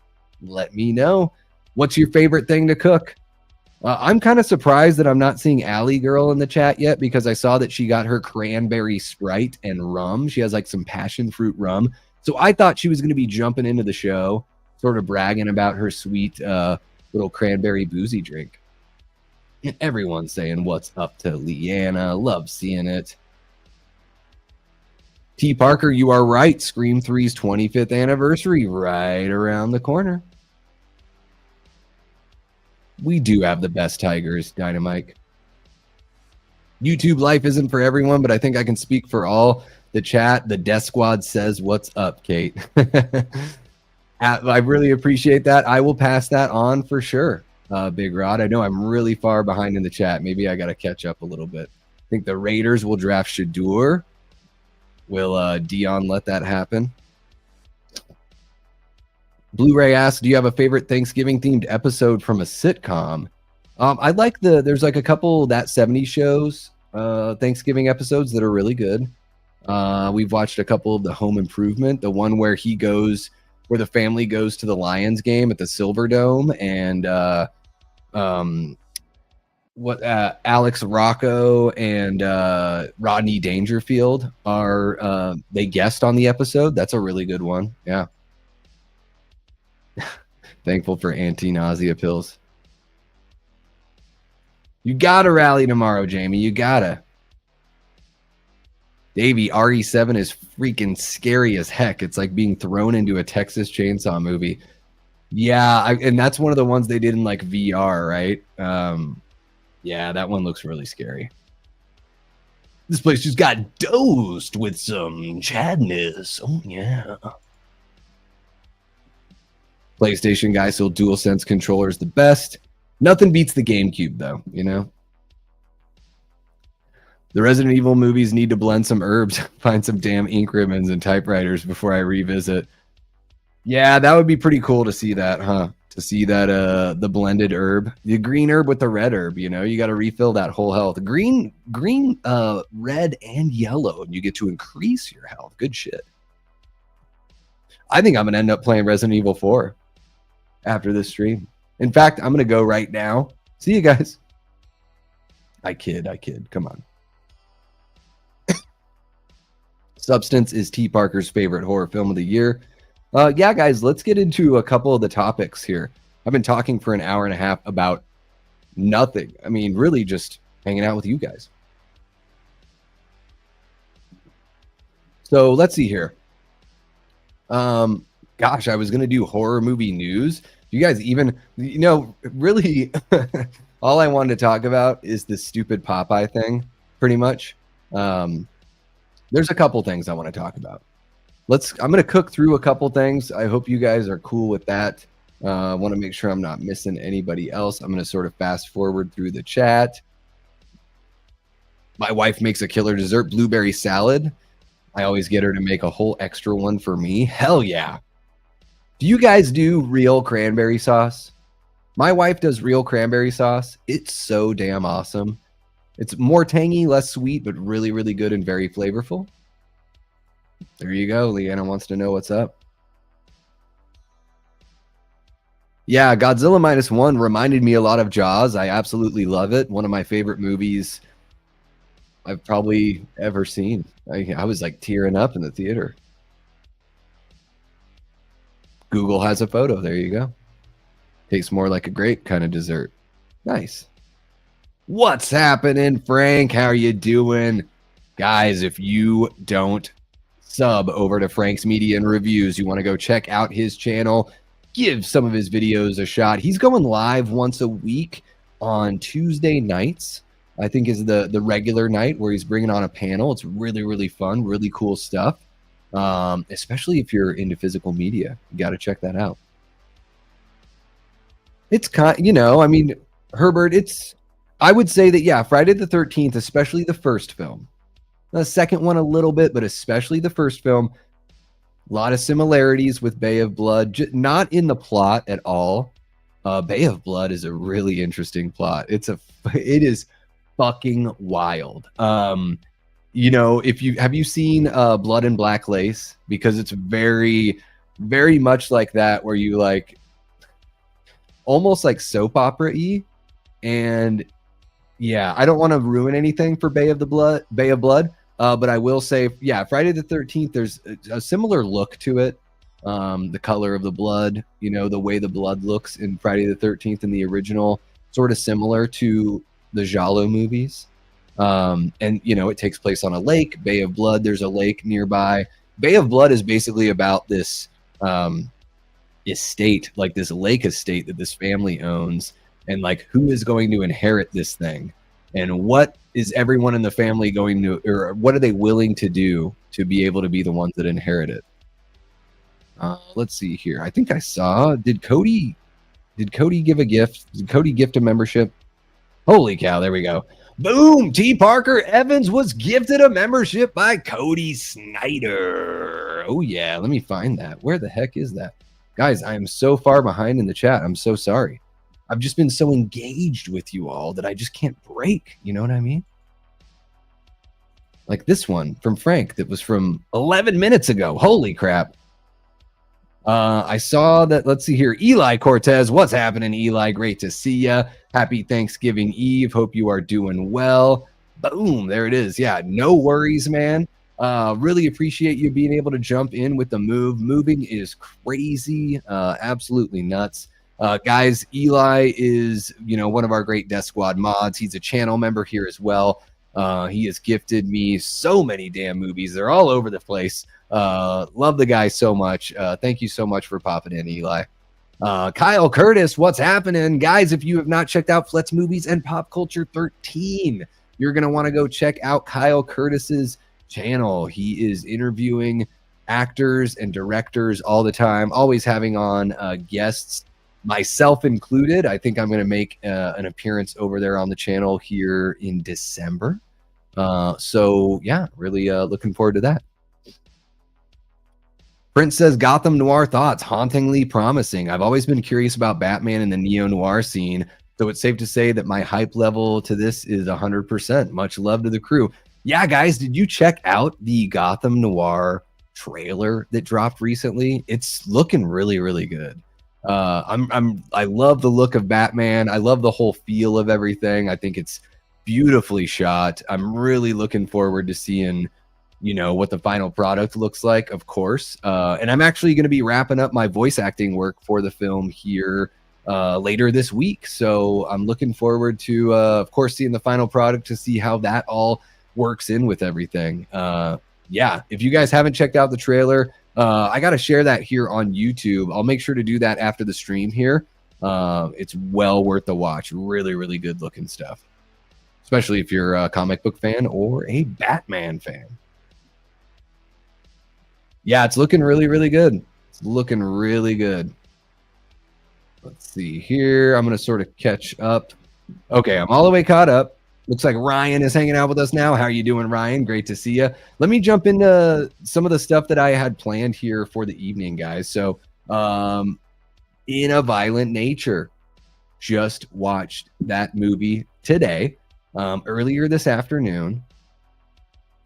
Let me know. What's your favorite thing to cook? I'm kind of surprised that I'm not seeing Allie Girl in the chat yet, because I saw that she got her cranberry Sprite and rum. She has like some passion fruit rum. So I thought she was going to be jumping into the show, sort of bragging about her sweet little cranberry boozy drink. And everyone's saying what's up to Leanna. Love seeing it. T. Parker, you are right. Scream 3's 25th anniversary right around the corner. We do have the best tigers, Dynamite. YouTube life isn't for everyone, but I think I can speak for all. The chat, the Death Squad says, "What's up, Kate?" I really appreciate that. I will pass that on for sure, Big Rod. I know I'm really far behind in the chat. Maybe I got to catch up a little bit. I think the Raiders will draft Shadur. Will Dion let that happen? Blu-ray asks, do you have a favorite Thanksgiving themed episode from a sitcom? I like there's like a couple That 70s Shows Thanksgiving episodes that are really good. We've watched a couple of the Home Improvement, the one where the family goes to the Lions game at the Silverdome, and Alex Rocco and Rodney Dangerfield are they guest on the episode. That's a really good one. Yeah. Thankful for anti-nausea pills. You gotta rally tomorrow, Jamie. You gotta. Davey, RE7 is freaking scary as heck. It's like being thrown into a Texas Chainsaw movie. Yeah, and that's one of the ones they did in like VR, right? Yeah, that one looks really scary. This place just got dosed with some Chadness. Oh, yeah. PlayStation guy, so DualSense controller is the best. Nothing beats the GameCube, though, you know? The Resident Evil movies need to blend some herbs, find some damn ink ribbons and typewriters before I revisit. Yeah, that would be pretty cool to see that, huh? To see that the blended herb, the green herb with the red herb, you know, you got to refill that whole health. Green, red, and yellow, and you get to increase your health. Good shit. I think I'm gonna end up playing Resident Evil 4 after this stream. In fact, I'm gonna go right now. See you guys. I kid. Come on. Substance is T. Parker's favorite horror film of the year. Yeah, guys, let's get into a couple of the topics here. I've been talking for an hour and a half about nothing. I mean, really just hanging out with you guys. So let's see here. Gosh, I was going to do horror movie news. You guys even, you know, really all I wanted to talk about is this stupid Popeye thing, pretty much. There's a couple things I want to talk about. I'm going to cook through a couple things. I hope you guys are cool with that. I want to make sure I'm not missing anybody else. I'm going to sort of fast forward through the chat. My wife makes a killer dessert, blueberry salad. I always get her to make a whole extra one for me. Hell yeah. Do you guys do real cranberry sauce? My wife does real cranberry sauce. It's so damn awesome. It's more tangy, less sweet, but really, really good and very flavorful. There you go. Leanna wants to know what's up. Yeah, Godzilla -1 reminded me a lot of Jaws. I absolutely love it. One of my favorite movies I've probably ever seen. I was like tearing up in the theater. Google has a photo. There you go. Tastes more like a grape kind of dessert. Nice. What's happening, Frank? How are you doing? Guys, if you don't sub over to Frank's Media and Reviews, you want to go check out his channel, give some of his videos a shot. He's going live once a week on Tuesday nights, I think is the regular night where he's bringing on a panel. It's really, really fun, really cool stuff. Especially if you're into physical media, you got to check that out. It's kind, you know, I mean, Herbert, I would say that, yeah, Friday the 13th, especially the first film. The second one a little bit, but especially the first film. A lot of similarities with Bay of Blood, not in the plot at all. Bay of Blood is a really interesting plot. It is fucking wild. You know, have you seen Blood and Black Lace? Because it's very, very much like that, where you like almost like soap opera-y. And yeah, I don't want to ruin anything for Bay of Blood, but I will say, yeah, Friday the 13th, there's a similar look to it. The color of the blood, you know, the way the blood looks in Friday the 13th in the original, sort of similar to the Giallo movies. And, you know, it takes place on a lake. Bay of Blood, there's a lake nearby. Bay of Blood is basically about this estate, like this lake estate that this family owns, and like who is going to inherit this thing. And what is everyone in the family going to, or what are they willing to do to be able to be the ones that inherit it? Let's see here. I think I saw. Did Cody give a gift? Did Cody gift a membership? Holy cow! There we go. Boom! T. Parker Evans was gifted a membership by Cody Snyder. Oh yeah, let me find that. Where the heck is that? Guys, I am so far behind in the chat. I'm so sorry. I've just been so engaged with you all that I just can't break. You know what I mean? Like this one from Frank that was from 11 minutes ago. Holy crap. I saw that. Let's see here. Eli Cortez. What's happening, Eli? Great to see ya. Happy Thanksgiving Eve. Hope you are doing well. Boom. There it is. Yeah. No worries, man. Really appreciate you being able to jump in with the move. Moving is crazy. Absolutely nuts. Guys, Eli is, one of our great Death Squad mods. He's a channel member here as well. He has gifted me so many damn movies. They're all over the place. Love the guy so much. Thank you so much for popping in, Eli. Kyle Curtis, what's happening? Guys, if you have not checked out Flet's Movies and Pop Culture 13, you're going to want to go check out Kyle Curtis's channel. He is interviewing actors and directors all the time, always having on guests, myself included. I think I'm going to make an appearance over there on the channel here in December. So yeah, really looking forward to that. Prince says, Gotham Noir thoughts, hauntingly promising. I've always been curious about Batman in the neo-noir scene, so it's safe to say that my hype level to this is 100%. Much love to the crew. Yeah, guys, did you check out the Gotham Noir trailer that dropped recently? It's looking really, really good. I love the look of Batman. I love the whole feel of everything. I think it's beautifully shot. I'm really looking forward to seeing what the final product looks like, of course. And I'm actually going to be wrapping up my voice acting work for the film here later this week. So I'm looking forward to, of course, seeing the final product to see how that all works in with everything. Yeah, if you guys haven't checked out the trailer, I got to share that here on YouTube. I'll make sure to do that after the stream here. It's well worth the watch. Really, really good looking stuff, especially if you're a comic book fan or a Batman fan. Yeah, it's looking really, really good. It's looking really good. Let's see here. I'm going to sort of catch up. Okay, I'm all the way caught up. Looks like Ryan is hanging out with us now. How are you doing, Ryan? Great to see you. Let me jump into some of the stuff that I had planned here for the evening, guys. So, In a Violent Nature. Just watched that movie today, earlier this afternoon.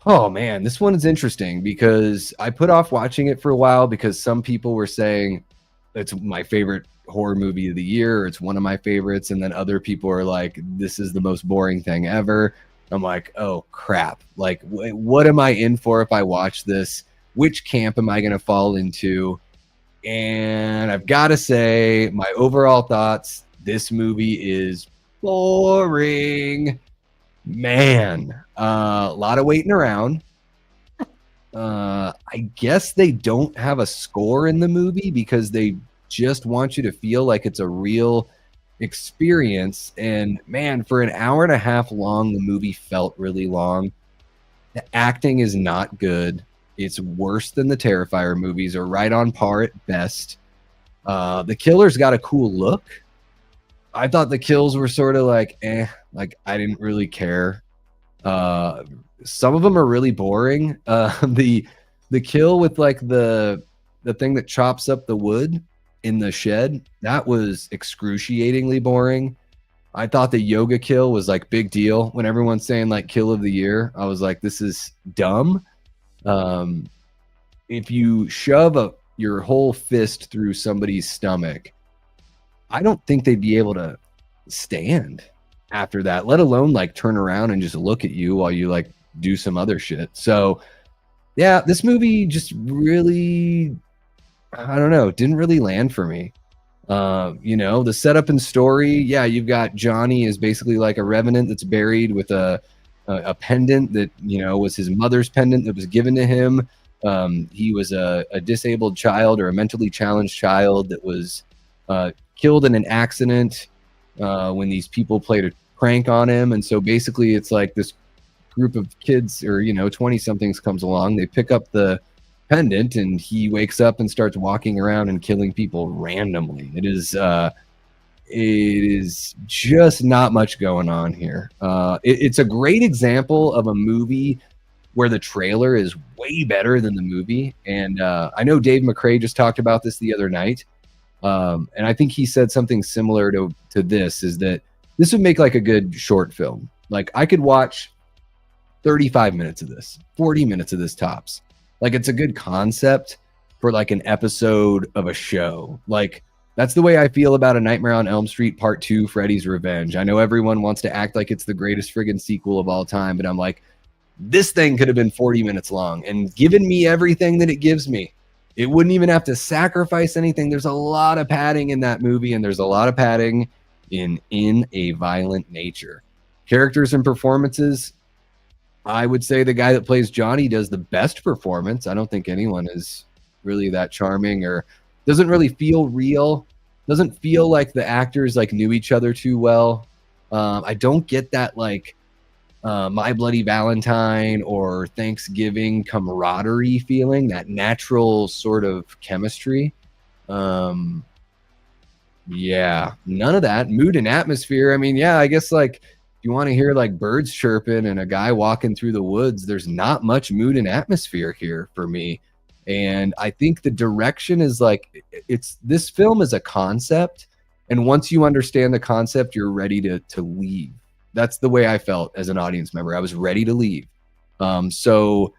Oh man, this one is interesting because I put off watching it for a while because some people were saying it's my favorite horror movie of the year, or it's one of my favorites, and then other people are like, this is the most boring thing ever. I'm like, oh crap, like what am I in for if I watch this? Which camp am I going to fall into? And I've got to say, my overall thoughts, this movie is boring. Man, a lot of waiting around. I guess they don't have a score in the movie because they just want you to feel like it's a real experience. And man, for an hour and a half long, the movie felt really long. The acting is not good. It's worse than the Terrifier movies, or right on par at best. The killer's got a cool look. I thought the kills were sort of like, like I didn't really care. Some of them are really boring. The kill with like the thing that chops up the wood in the shed, that was excruciatingly boring. I thought the yoga kill was like big deal. When everyone's saying like kill of the year, I was like, this is dumb. If you shove your whole fist through somebody's stomach, I don't think they'd be able to stand after that, let alone like turn around and just look at you while you like do some other shit. So yeah, this movie just really, I don't know, didn't really land for me. The setup and story, yeah, you've got Johnny is basically like a revenant that's buried with a pendant that, was his mother's pendant that was given to him. He was a disabled child, or a mentally challenged child that was killed in an accident when these people played crank on him. And so basically it's like this group of kids or 20 somethings comes along, they pick up the pendant, and he wakes up and starts walking around and killing people randomly. It is just not much going on here. It's a great example of a movie where the trailer is way better than the movie. And I know Dave McCrae just talked about this the other night. And I think he said something similar to this, is that this would make like a good short film. Like I could watch 35 minutes of this, 40 minutes of this tops. Like it's a good concept for like an episode of a show. Like that's the way I feel about A Nightmare on Elm Street Part 2, Freddy's Revenge. I know everyone wants to act like it's the greatest friggin' sequel of all time, but I'm like, this thing could have been 40 minutes long and given me everything that it gives me. It wouldn't even have to sacrifice anything. There's a lot of padding in that movie, and there's a lot of padding in A Violent Nature. Characters and performances, I would say the guy that plays Johnny does the best performance. I don't think anyone is really that charming or doesn't really feel real. Doesn't feel like the actors like knew each other too well. I don't get that like My Bloody Valentine or Thanksgiving camaraderie feeling, that natural sort of chemistry. Yeah, none of that. Mood and atmosphere. I mean, yeah, I guess like if you want to hear like birds chirping and a guy walking through the woods, there's not much mood and atmosphere here for me. And I think the direction is like, this film is a concept. And once you understand the concept, you're ready to leave. That's the way I felt as an audience member. I was ready to leave. So,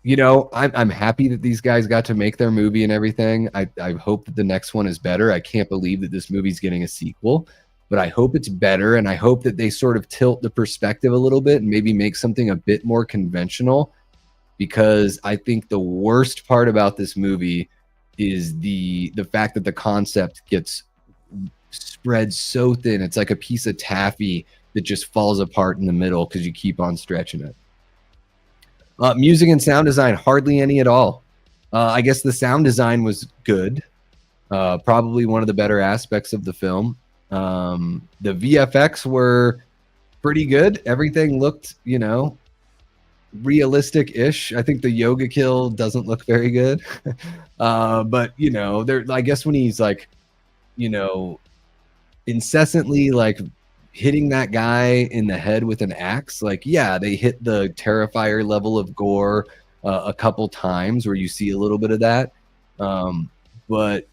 I'm happy that these guys got to make their movie and everything. I hope that the next one is better. I can't believe that this movie's getting a sequel, but I hope it's better. And I hope that they sort of tilt the perspective a little bit and maybe make something a bit more conventional, because I think the worst part about this movie is the fact that the concept gets spread so thin. It's like a piece of taffy that just falls apart in the middle because you keep on stretching it. Music and sound design, hardly any at all. I guess the sound design was good. Probably one of the better aspects of the film. The VFX were pretty good. Everything looked, realistic-ish. I think the yoga kill doesn't look very good. But, I guess when he's like, incessantly like hitting that guy in the head with an axe, like, yeah, they hit the Terrifier level of gore a couple times where you see a little bit of that, but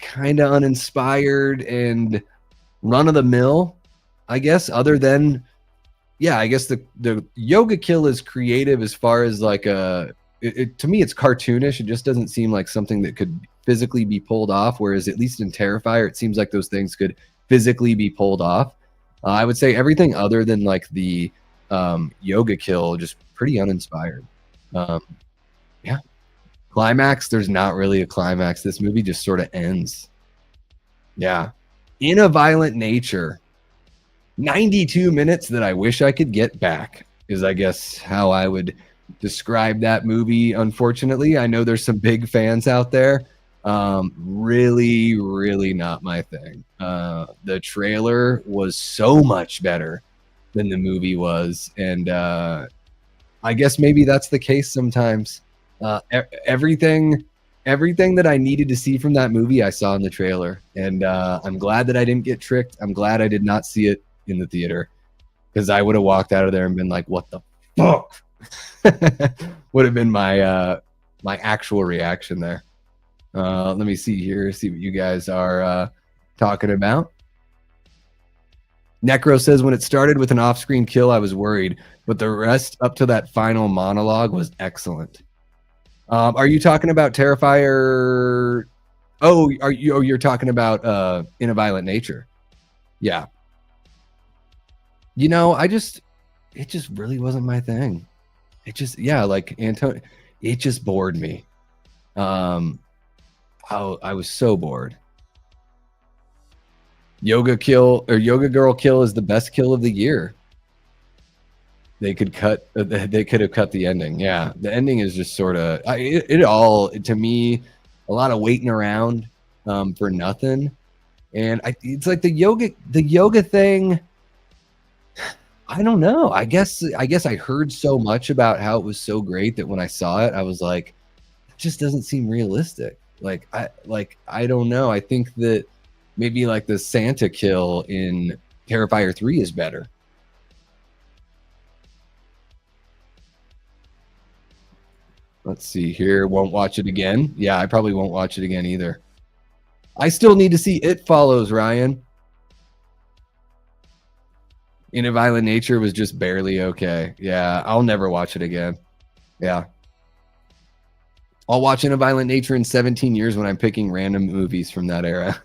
kind of uninspired and run-of-the-mill, I guess, other than, yeah, I guess the yoga kill is creative as far as like to me it's cartoonish. It just doesn't seem like something that could physically be pulled off, whereas at least in Terrifier it seems like those things could physically be pulled off. I would say everything other than like the yoga kill, just pretty uninspired. Yeah. Climax, there's not really a climax. This movie just sort of ends. Yeah. In A Violent Nature, 92 minutes that I wish I could get back is, I guess, how I would describe that movie. Unfortunately, I know there's some big fans out there. Really, really not my thing. The trailer was so much better than the movie was, and I guess maybe that's the case sometimes. Everything that I needed to see from that movie I saw in the trailer, and I'm glad that I didn't get tricked. I'm glad I did not see it in the theater, because I would have walked out of there and been like, what the fuck? Would have been my my actual reaction there. Let me see here, see what you guys are talking about. Necro says, when it started with an off-screen kill, I was worried, but the rest up to that final monologue was excellent. Are you talking about Terrifier? Oh, you're talking about In A Violent Nature. Yeah. It just really wasn't my thing. It just, yeah, like Antonio, it just bored me. I was so bored. Yoga girl kill is the best kill of the year. They could have cut the ending. Yeah, the ending is just sort of to me, a lot of waiting around for nothing. And it's like the yoga thing. I don't know. I guess I heard so much about how it was so great that when I saw it, I was like, it just doesn't seem realistic. I don't know. I think that maybe like the Santa kill in Terrifier 3 is better. Let's see here. Won't watch it again. Yeah, I probably won't watch it again either. I still need to see It Follows, Ryan. In a Violent Nature was just barely okay. Yeah, I'll never watch it again. Yeah. I'll watch In a Violent Nature in 17 years when I'm picking random movies from that era.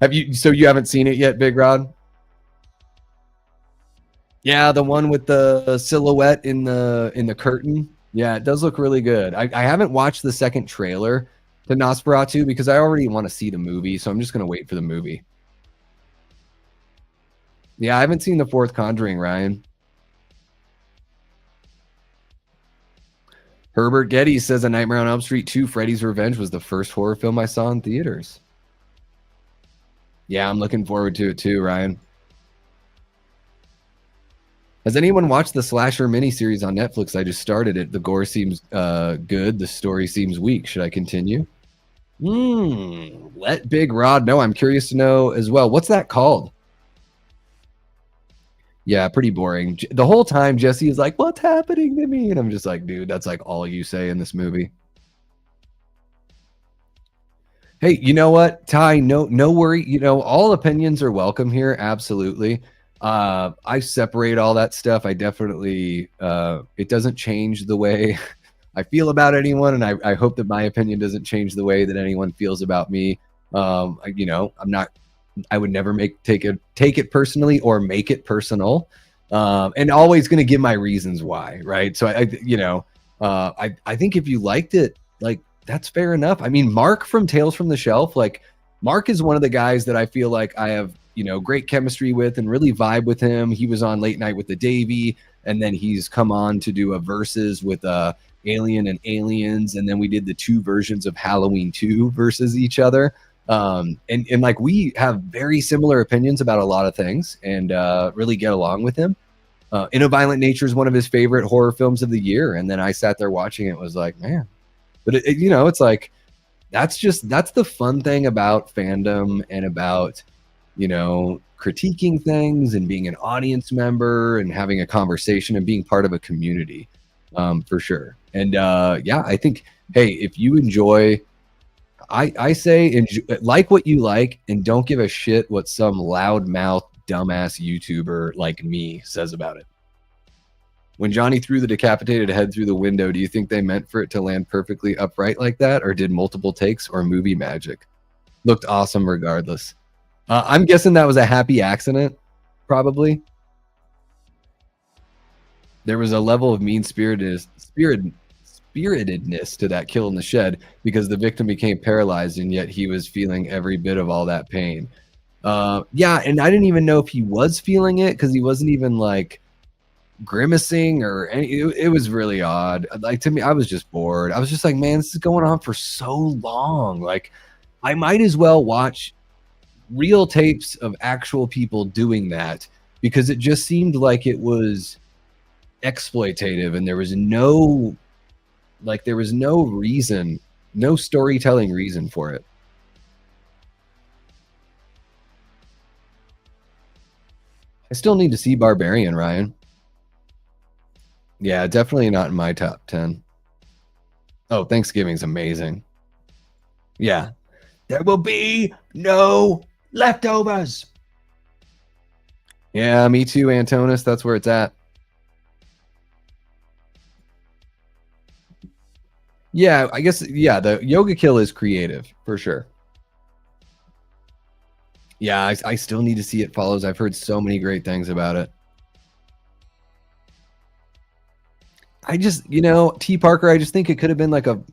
Have you so you haven't seen it yet, Big Rod? Yeah, the one with the silhouette in the curtain. Yeah, it does look really good. I haven't watched the second trailer to Nosferatu because I already want to see the movie, so I'm just gonna wait for the movie. Yeah, I haven't seen the fourth Conjuring, Ryan. Herbert Getty says A Nightmare on Elm Street 2 Freddy's Revenge was the first horror film I saw in theaters. Yeah, I'm looking forward to it too, Ryan. Has anyone watched the slasher miniseries on Netflix? I just started it. The gore seems good. The story seems weak. Should I continue? Let Big Rod know. I'm curious to know as well. What's that called? Yeah, pretty boring. The whole time Jesse is like, "What's happening to me?" And I'm just like, "Dude, that's like all you say in this movie." Hey, you know what, Ty? No worry. You know, all opinions are welcome here. Absolutely. I separate all that stuff. I definitely it doesn't change the way I feel about anyone, and I hope that my opinion doesn't change the way that anyone feels about me. You know, I'm not. I would never take it personally or make it personal, and always going to give my reasons why. Right. So I think if you liked it, like that's fair enough. I mean, Mark from Tales from the Shelf, like Mark is one of the guys that I feel like I have, great chemistry with and really vibe with him. He was on Late Night with the Davy, and then he's come on to do a versus with Alien and Aliens, and then we did the two versions of Halloween 2 versus each other. And like we have very similar opinions about a lot of things and really get along with him. In a Violent Nature is one of his favorite horror films of the year, and then I sat there watching it, was like, man, but it's like that's the fun thing about fandom and about critiquing things and being an audience member and having a conversation and being part of a community, for sure. And yeah, I think, hey, if you enjoy, I say enjoy, like what you like, and don't give a shit what some loudmouth dumbass YouTuber like me says about it. When Johnny threw the decapitated head through the window, do you think they meant for it to land perfectly upright like that, or did multiple takes or movie magic? Looked awesome regardless. I'm guessing that was a happy accident, probably. There was a level of mean-spiritedness to that kill in the shed because the victim became paralyzed, and yet he was feeling every bit of all that pain. Yeah, and I didn't even know if he was feeling it because he wasn't even like grimacing or any. It was really odd. Like, to me, I was just bored. I was just like, man, this is going on for so long. Like, I might as well watch real tapes of actual people doing that, because it just seemed like it was exploitative and there was no reason, no storytelling reason for it. I still need to see Barbarian, Ryan. Yeah, definitely not in my top 10. Oh, Thanksgiving's amazing. Yeah. There will be no leftovers. Yeah, me too, Antonis. That's where it's at. Yeah, I guess, yeah, the yoga kill is creative, for sure. Yeah, I still need to see It Follows. I've heard so many great things about it. I just, T. Parker, I just think it could have been like an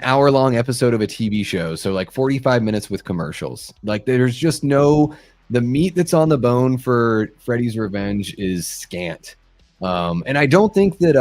hour-long episode of a TV show. So like 45 minutes with commercials. Like there's just the meat that's on the bone for Freddy's Revenge is scant. And I don't think that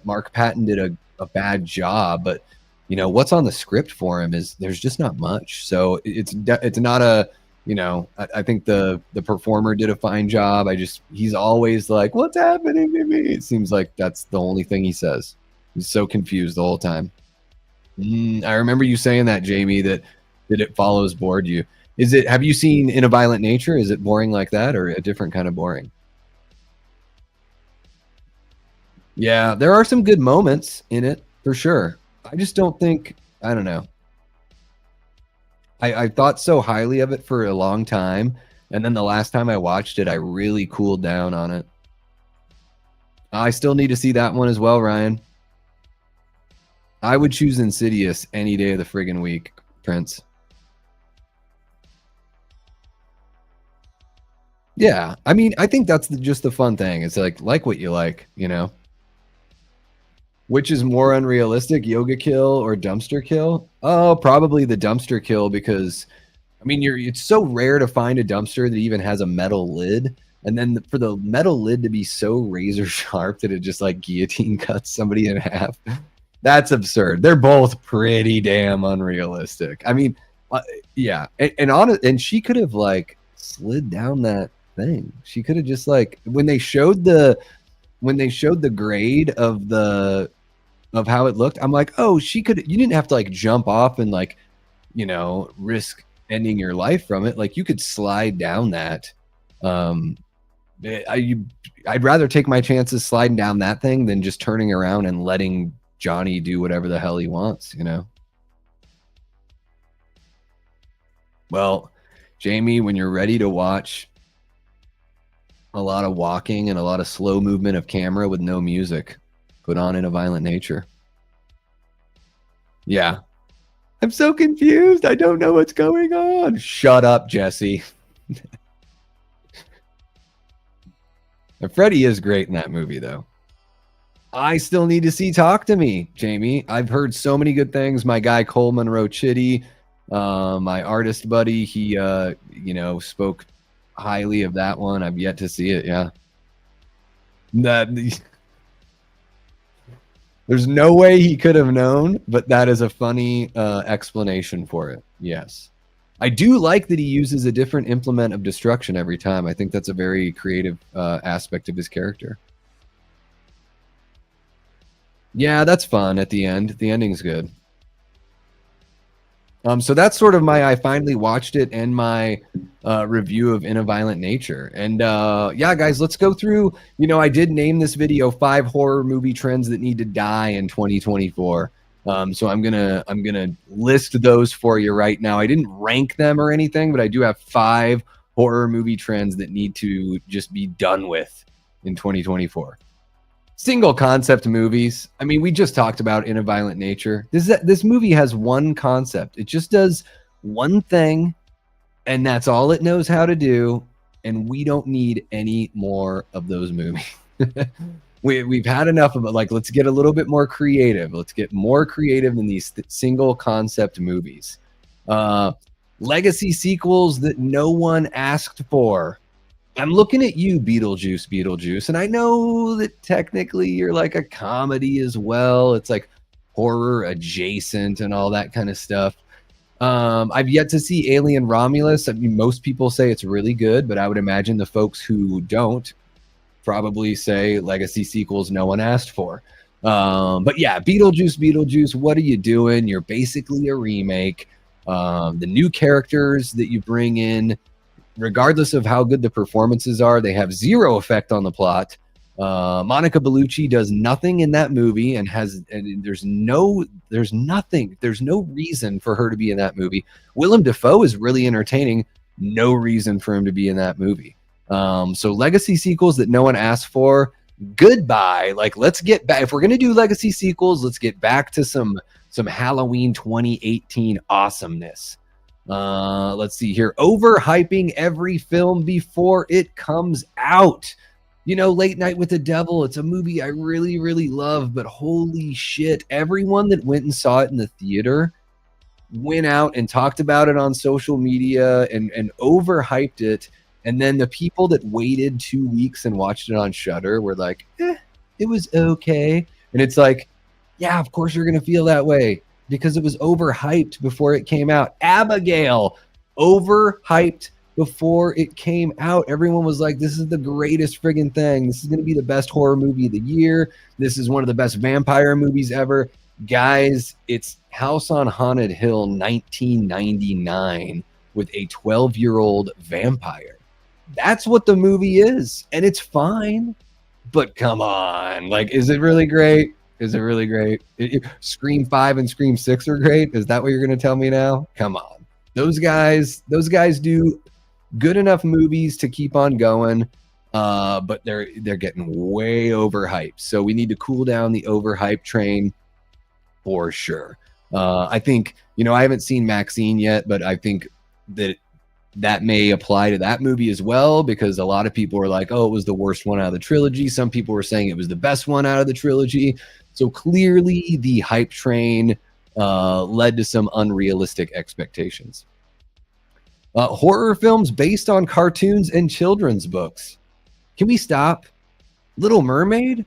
Mark Patton did a bad job, but what's on the script for him is there's just not much. So it's not a I think the performer did a fine job. He's always like, "What's happening to me?" It seems like that's the only thing he says. He's so confused the whole time. I remember you saying that, Jamie, that it follows bored you. Have you seen In a Violent Nature? Is it boring like that or a different kind of boring? Yeah, there are some good moments in it for sure. I just don't think, I don't know. I thought so highly of it for a long time. And then the last time I watched it, I really cooled down on it. I still need to see that one as well, Ryan. I would choose Insidious any day of the friggin' week, Prince. Yeah, I mean, I think that's just the fun thing. It's like what you like. Which is more unrealistic, Yoga Kill or Dumpster Kill? Oh, probably the Dumpster Kill because, I mean, it's so rare to find a dumpster that even has a metal lid. And then for the metal lid to be so razor sharp that it just like guillotine cuts somebody in half, that's absurd. They're both pretty damn unrealistic. I mean, yeah, and she could have like slid down that thing. She could have just like when they showed the grade of how it looked, I'm like, oh, you didn't have to like jump off and like, risk ending your life from it. Like you could slide down that. Um, I'd rather take my chances sliding down that thing than just turning around and letting Johnny do whatever the hell he wants. Well, Jamie, when you're ready to watch a lot of walking and a lot of slow movement of camera with no music, put on In a Violent Nature. Yeah. I'm so confused. I don't know what's going on. Shut up, Jesse. And Freddie is great in that movie, though. I still need to see Talk to Me, Jamie. I've heard so many good things. My guy Cole Monroe Chitty, my artist buddy, he spoke highly of that one. I've yet to see it. Yeah. There's no way he could have known, but that is a funny explanation for it. Yes. I do like that he uses a different implement of destruction every time. I think that's a very creative aspect of his character. Yeah, that's fun at the end. The ending's good. So that's sort of I finally watched it and my review of In a Violent Nature. And yeah, guys, let's go through. I did name this video 5 horror movie trends that need to die in 2024. So I'm gonna list those for you right now. I didn't rank them or anything, but I do have 5 horror movie trends that need to just be done with in 2024. Single concept movies. I mean, we just talked about In a Violent Nature. This movie has one concept. It just does one thing, and that's all it knows how to do. And we don't need any more of those movies. We've had enough of it. Like, let's get a little bit more creative. Let's get more creative than these single concept movies. Legacy sequels that no one asked for. I'm looking at you, Beetlejuice, and I know that technically you're like a comedy as well. It's like horror adjacent and all that kind of stuff. I've yet to see Alien Romulus. I mean, most people say it's really good, but I would imagine the folks who don't probably say legacy sequels no one asked for. But yeah, Beetlejuice, what are you doing? You're basically a remake. The new characters that you bring in, regardless of how good the performances are, they have zero effect on the plot. Monica Bellucci does nothing in that movie and there's no reason for her to be in that movie. Willem Dafoe is really entertaining. No reason for him to be in that movie. So legacy sequels that no one asked for, goodbye. Like, let's get back. If we're going to do legacy sequels, let's get back to some Halloween 2018 awesomeness. Let's see here. Overhyping every film before it comes out. Late Night with the Devil, it's a movie I really, really love, but holy shit, everyone that went and saw it in the theater went out and talked about it on social media and overhyped it. And then the people that waited 2 weeks and watched it on Shudder were like, it was okay. And it's like, yeah, of course you're going to feel that way, because it was overhyped before it came out. Abigail, overhyped before it came out. Everyone was like, this is the greatest friggin' thing. This is going to be the best horror movie of the year. This is one of the best vampire movies ever. Guys, it's House on Haunted Hill 1999 with a 12-year-old vampire. That's what the movie is, and it's fine. But come on, like, is it really great? Is it really great? Scream 5 and Scream 6 are great. Is that what you're going to tell me now? Come on. Those guys do good enough movies to keep on going, but they're getting way overhyped. So we need to cool down the overhype train for sure. I think, I haven't seen Maxine yet, but I think that may apply to that movie as well, because a lot of people were like, oh, it was the worst one out of the trilogy. Some people were saying it was the best one out of the trilogy. So clearly the hype train led to some unrealistic expectations. Horror films based on cartoons and children's books. Can we stop? Little Mermaid?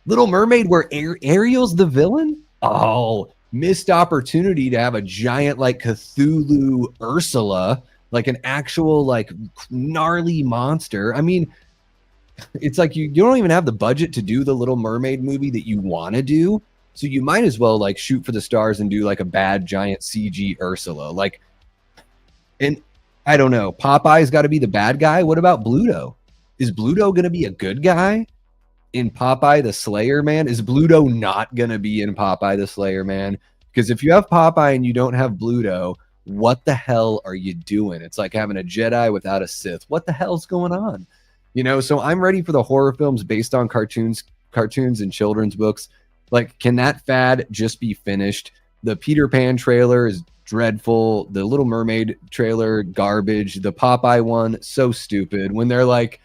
Little Mermaid where Ariel's the villain? Oh, missed opportunity to have a giant like Cthulhu Ursula, like an actual like gnarly monster. I mean, it's like you don't even have the budget to do the Little Mermaid movie that you want to do. So you might as well like shoot for the stars and do like a bad giant CG Ursula. Like, and I don't know, Popeye's got to be the bad guy. What about Bluto? Is Bluto going to be a good guy in Popeye the Slayer Man? Is Bluto not going to be in Popeye the Slayer Man? Because if you have Popeye and you don't have Bluto, what the hell are you doing? It's like having a Jedi without a Sith. What the hell's going on? So I'm ready for the horror films based on cartoons and children's books. Like, can that fad just be finished? The Peter Pan trailer is dreadful. The Little Mermaid trailer, garbage. The Popeye one, so stupid. When they're like,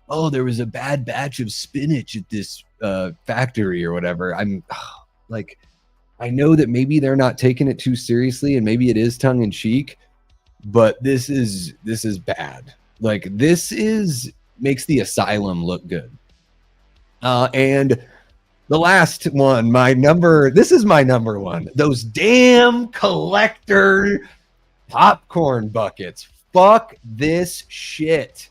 oh, there was a bad batch of spinach at this factory or whatever. I'm like, I know that maybe they're not taking it too seriously and maybe it is tongue in cheek, but this is bad. Like, makes the Asylum look good. And the last one, this is my number one. Those damn collector popcorn buckets. Fuck this shit.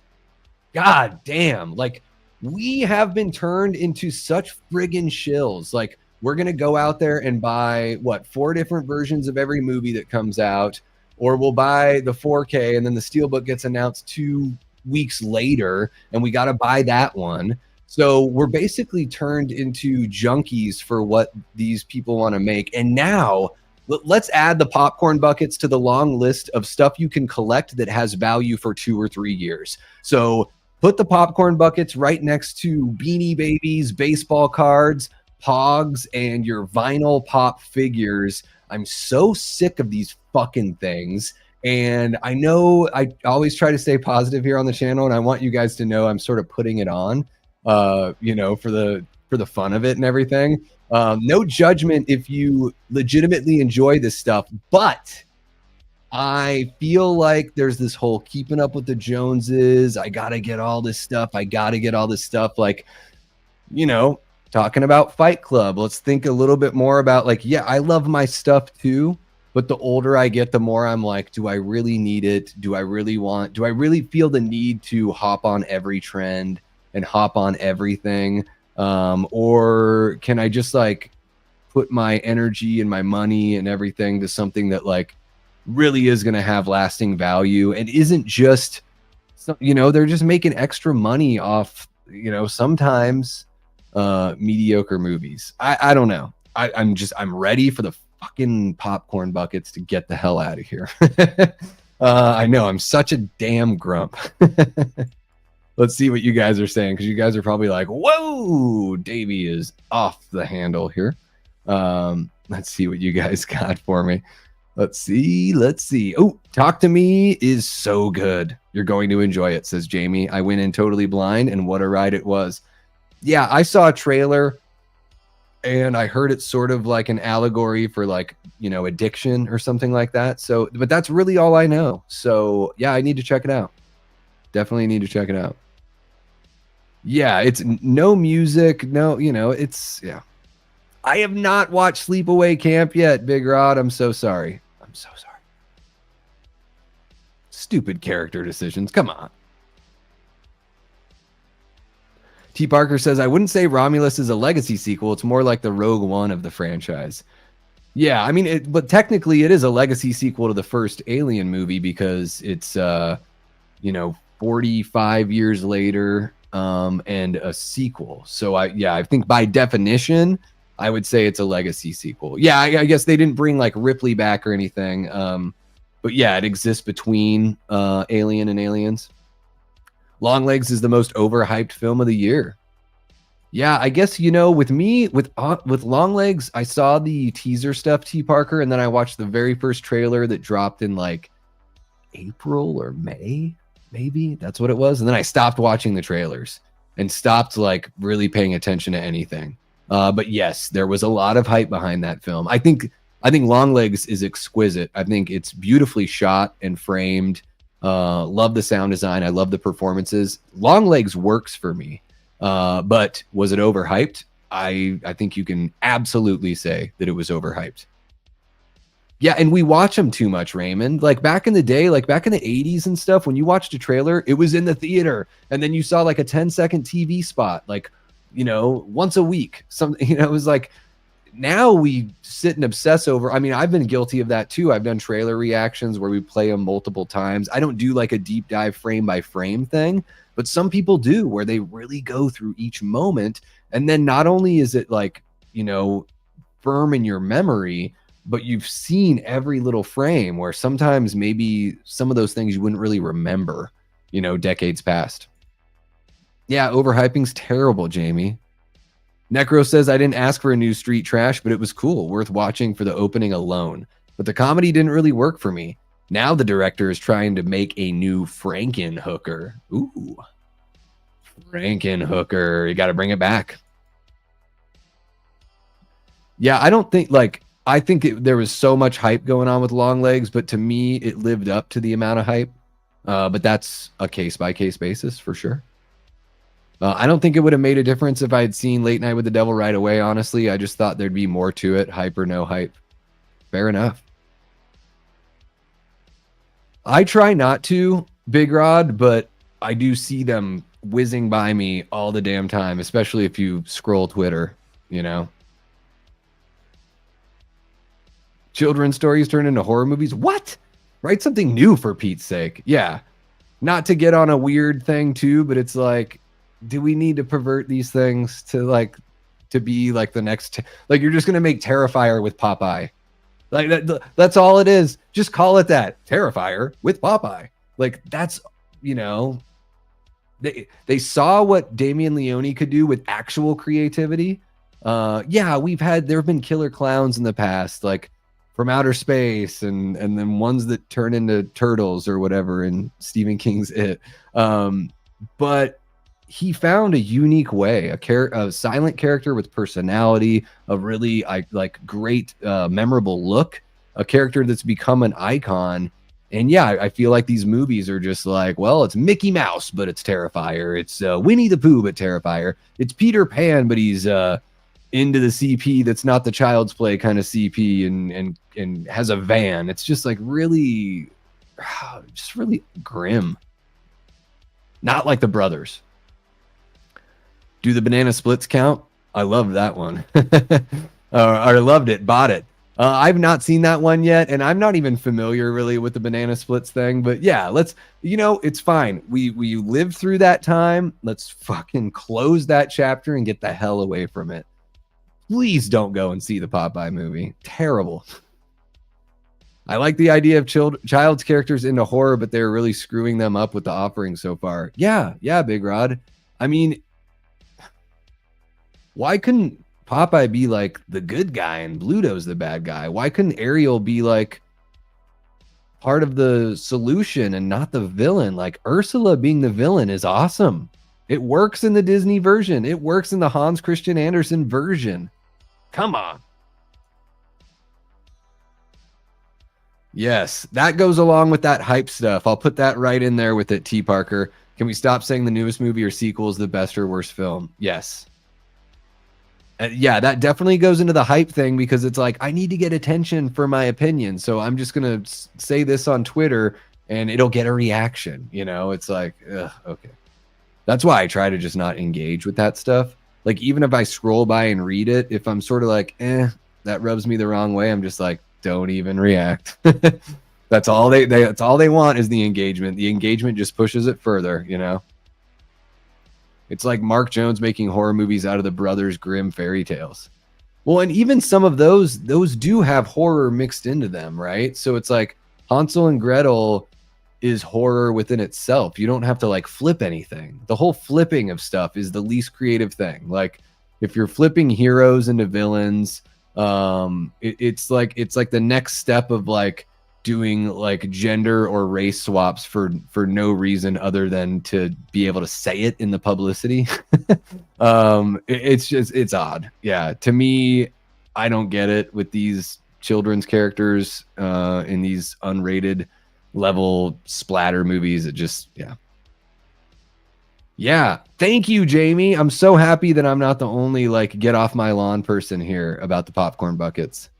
God damn. Like, we have been turned into such friggin' shills. Like, we're going to go out there and buy 4 different versions of every movie that comes out, or we'll buy the 4K and then the Steelbook gets announced 2 weeks later and we got to buy that one. So we're basically turned into junkies for what these people want to make. And now let's add the popcorn buckets to the long list of stuff you can collect that has value for 2 or 3 years. So put the popcorn buckets right next to Beanie Babies, baseball cards, Pogs, and your vinyl pop figures. I'm so sick of these fucking things. And I know I always try to stay positive here on the channel, and I want you guys to know I'm sort of putting it on, for the fun of it and everything. No judgment if you legitimately enjoy this stuff, but I feel like there's this whole keeping up with the Joneses. I got to get all this stuff. Like, talking about Fight Club. Let's think a little bit more about, like, yeah, I love my stuff too, but the older I get, the more I'm like, do I really need it? Do I really feel the need to hop on every trend and hop on everything? Or can I just like put my energy and my money and everything to something that like really is going to have lasting value and isn't just, they're just making extra money off, sometimes mediocre movies. I don't know. I'm ready for the fucking popcorn buckets to get the hell out of here. I know I'm such a damn grump. Let's see what you guys are saying, because you guys are probably like, whoa, Davey is off the handle here. Let's see what you guys got for me. Let's see. Oh, Talk to Me is so good. You're going to enjoy it, says Jamie. I went in totally blind, and what a ride it was. Yeah, I saw a trailer and I heard it's sort of like an allegory for like, addiction or something like that. So, but that's really all I know. So yeah, I need to check it out. Definitely need to check it out. Yeah, it's no music. No, yeah. I have not watched Sleepaway Camp yet, Big Rod. I'm so sorry. Stupid character decisions. Come on. T. Parker says, I wouldn't say Romulus is a legacy sequel. It's more like the Rogue One of the franchise. Yeah, I mean, but technically it is a legacy sequel to the first Alien movie because it's, 45 years later and a sequel. So I think by definition, I would say it's a legacy sequel. Yeah, I guess they didn't bring like Ripley back or anything. But yeah, it exists between Alien and Aliens. Longlegs is the most overhyped film of the year. Yeah, I guess with me with Longlegs, I saw the teaser stuff, T. Parker, and then I watched the very first trailer that dropped in like April or May, maybe that's what it was, and then I stopped watching the trailers and stopped like really paying attention to anything. But yes, there was a lot of hype behind that film. I think Longlegs is exquisite. I think it's beautifully shot and framed. Love the sound design. I love the performances. Longlegs works for me. But was it overhyped? I think you can absolutely say that it was overhyped. Yeah, and we watch them too much, Raymond. Like back in the day, like back in the 80s and stuff, when you watched a trailer, it was in the theater, and then you saw like a 10-second TV spot, like, once a week. It was like, now we sit and obsess over. I mean, I've been guilty of that too. I've done trailer reactions where we play them multiple times. I don't do like a deep dive frame by frame thing, but some people do, where they really go through each moment. And then not only is it like, firm in your memory, but you've seen every little frame, where sometimes maybe some of those things you wouldn't really remember, decades past. Yeah, overhyping's terrible, Jamie. Necro says, I didn't ask for a new Street Trash, but it was cool, worth watching for the opening alone. But the comedy didn't really work for me. Now the director is trying to make a new Frankenhooker. Ooh. Frankenhooker. You got to bring it back. Yeah, I don't think, I think there was so much hype going on with Longlegs, but to me, it lived up to the amount of hype. But that's a case-by-case basis, for sure. I don't think it would have made a difference if I had seen Late Night with the Devil right away, honestly. I just thought there'd be more to it, hype or no hype. Fair enough. I try not to, Big Rod, but I do see them whizzing by me all the damn time, especially if you scroll Twitter, Children's stories turn into horror movies? What? Write something new, for Pete's sake. Yeah. Not to get on a weird thing too, but it's like, do we need to pervert these things to be like the next, like you're just going to make Terrifier with Popeye. Like that's all it is. Just call it that. Terrifier with Popeye. Like that's, they saw what Damien Leone could do with actual creativity. Yeah, there have been killer clowns in the past, like From Outer Space and then ones that turn into turtles or whatever in Stephen King's It. But he found a unique way, a silent character with personality, a really great, memorable look, a character that's become an icon. And yeah, I feel like these movies are just like, well, it's Mickey Mouse, but it's Terrifier. It's Winnie the Pooh, but Terrifier. It's Peter Pan, but he's into the CP that's not the Child's Play kind of CP and has a van. It's just like really, just really grim. Not like the Brothers. Do the banana splits count? I love that one. I loved it, bought it. I've not seen that one yet, and I'm not even familiar really with the banana splits thing. But yeah, it's fine. We lived through that time. Let's fucking close that chapter and get the hell away from it. Please don't go and see the Popeye movie. Terrible. I like the idea of child's characters into horror, but they're really screwing them up with the offering so far. Yeah, Big Rod. I mean, why couldn't Popeye be like the good guy and Bluto's the bad guy? Why couldn't Ariel be like part of the solution and not the villain? Like Ursula being the villain is awesome. It works in the Disney version. It works in the Hans Christian Andersen version. Come on. Yes, that goes along with that hype stuff. I'll put that right in there with it, T. Parker. Can we stop saying the newest movie or sequel is the best or worst film? Yes. Yeah, that definitely goes into the hype thing because it's like, I need to get attention for my opinion. So I'm just going to say this on Twitter and it'll get a reaction. You know, it's like, ugh, okay. That's why I try to just not engage with that stuff. Like, even if I scroll by and read it, if I'm sort of like, that rubs me the wrong way, I'm just like, don't even react. That's all that's all they want is the engagement. The engagement just pushes it further, you know. It's like Mark Jones making horror movies out of the Brothers Grimm fairy tales. Well, and even some of those do have horror mixed into them, right? So it's like Hansel and Gretel is horror within itself. You don't have to like flip anything. The whole flipping of stuff is the least creative thing. Like if you're flipping heroes into villains, it's like the next step of like doing like gender or race swaps for no reason other than to be able to say it in the publicity. It's odd. Yeah, to me, I don't get it with these children's characters in these unrated level splatter movies. It just, yeah. Thank you, Jamie. I'm so happy that I'm not the only like get off my lawn person here about the popcorn buckets.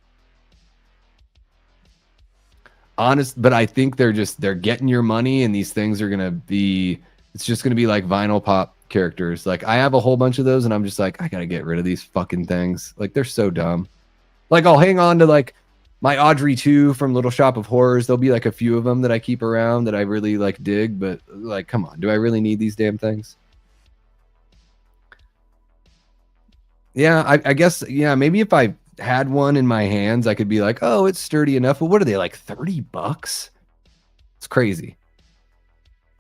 Honest, but I think they're getting your money, and these things are gonna be, it's just gonna be like vinyl pop characters. Like I have a whole bunch of those, and I'm just like, I gotta get rid of these fucking things. Like they're so dumb. Like I'll hang on to like my Audrey 2 from Little Shop of Horrors. There'll be like a few of them that I keep around that I really like dig, but like, come on, do I really need these damn things? Yeah, I guess, yeah, maybe if I had one in my hands, I could be like, oh, it's sturdy enough. But what are they, like $30? It's crazy.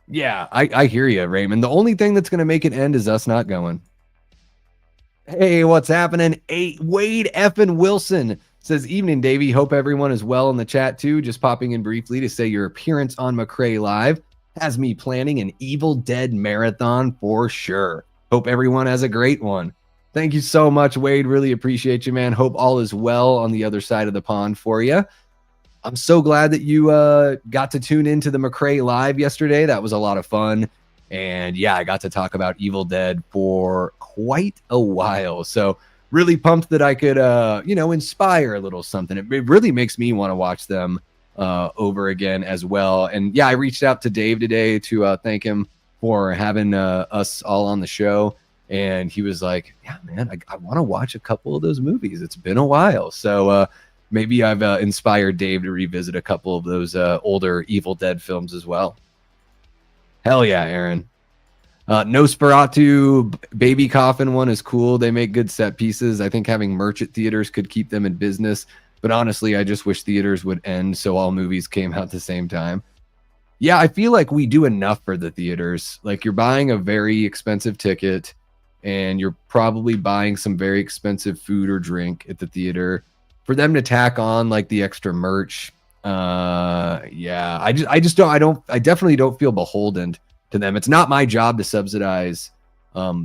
Yeah, I hear you, Raymond. The only thing that's going to make it end is us not going. Hey, what's happening? Wade effing Wilson says, evening, Davey. Hope everyone is well in the chat, too. Just popping in briefly to say your appearance on McCrae Live has me planning an Evil Dead marathon for sure. Hope everyone has a great one. Thank you so much, Wade. Really appreciate you, man. Hope all is well on the other side of the pond for you. I'm so glad that you got to tune into the McCrae Live yesterday. That was a lot of fun. And yeah, I got to talk about Evil Dead for quite a while. So really pumped that I could, inspire a little something. It really makes me want to watch them over again as well. And yeah, I reached out to Dave today to thank him for having us all on the show. And he was like, yeah, man, I want to watch a couple of those movies. It's been a while. So maybe I've inspired Dave to revisit a couple of those older Evil Dead films as well. Hell yeah, Aaron. Nosferatu Baby Coffin one is cool. They make good set pieces. I think having merch at theaters could keep them in business. But honestly, I just wish theaters would end so all movies came out at the same time. Yeah, I feel like we do enough for the theaters. Like you're buying a very expensive ticket, and you're probably buying some very expensive food or drink at the theater. For them to tack on like the extra merch, I definitely don't feel beholden to them. It's not my job to subsidize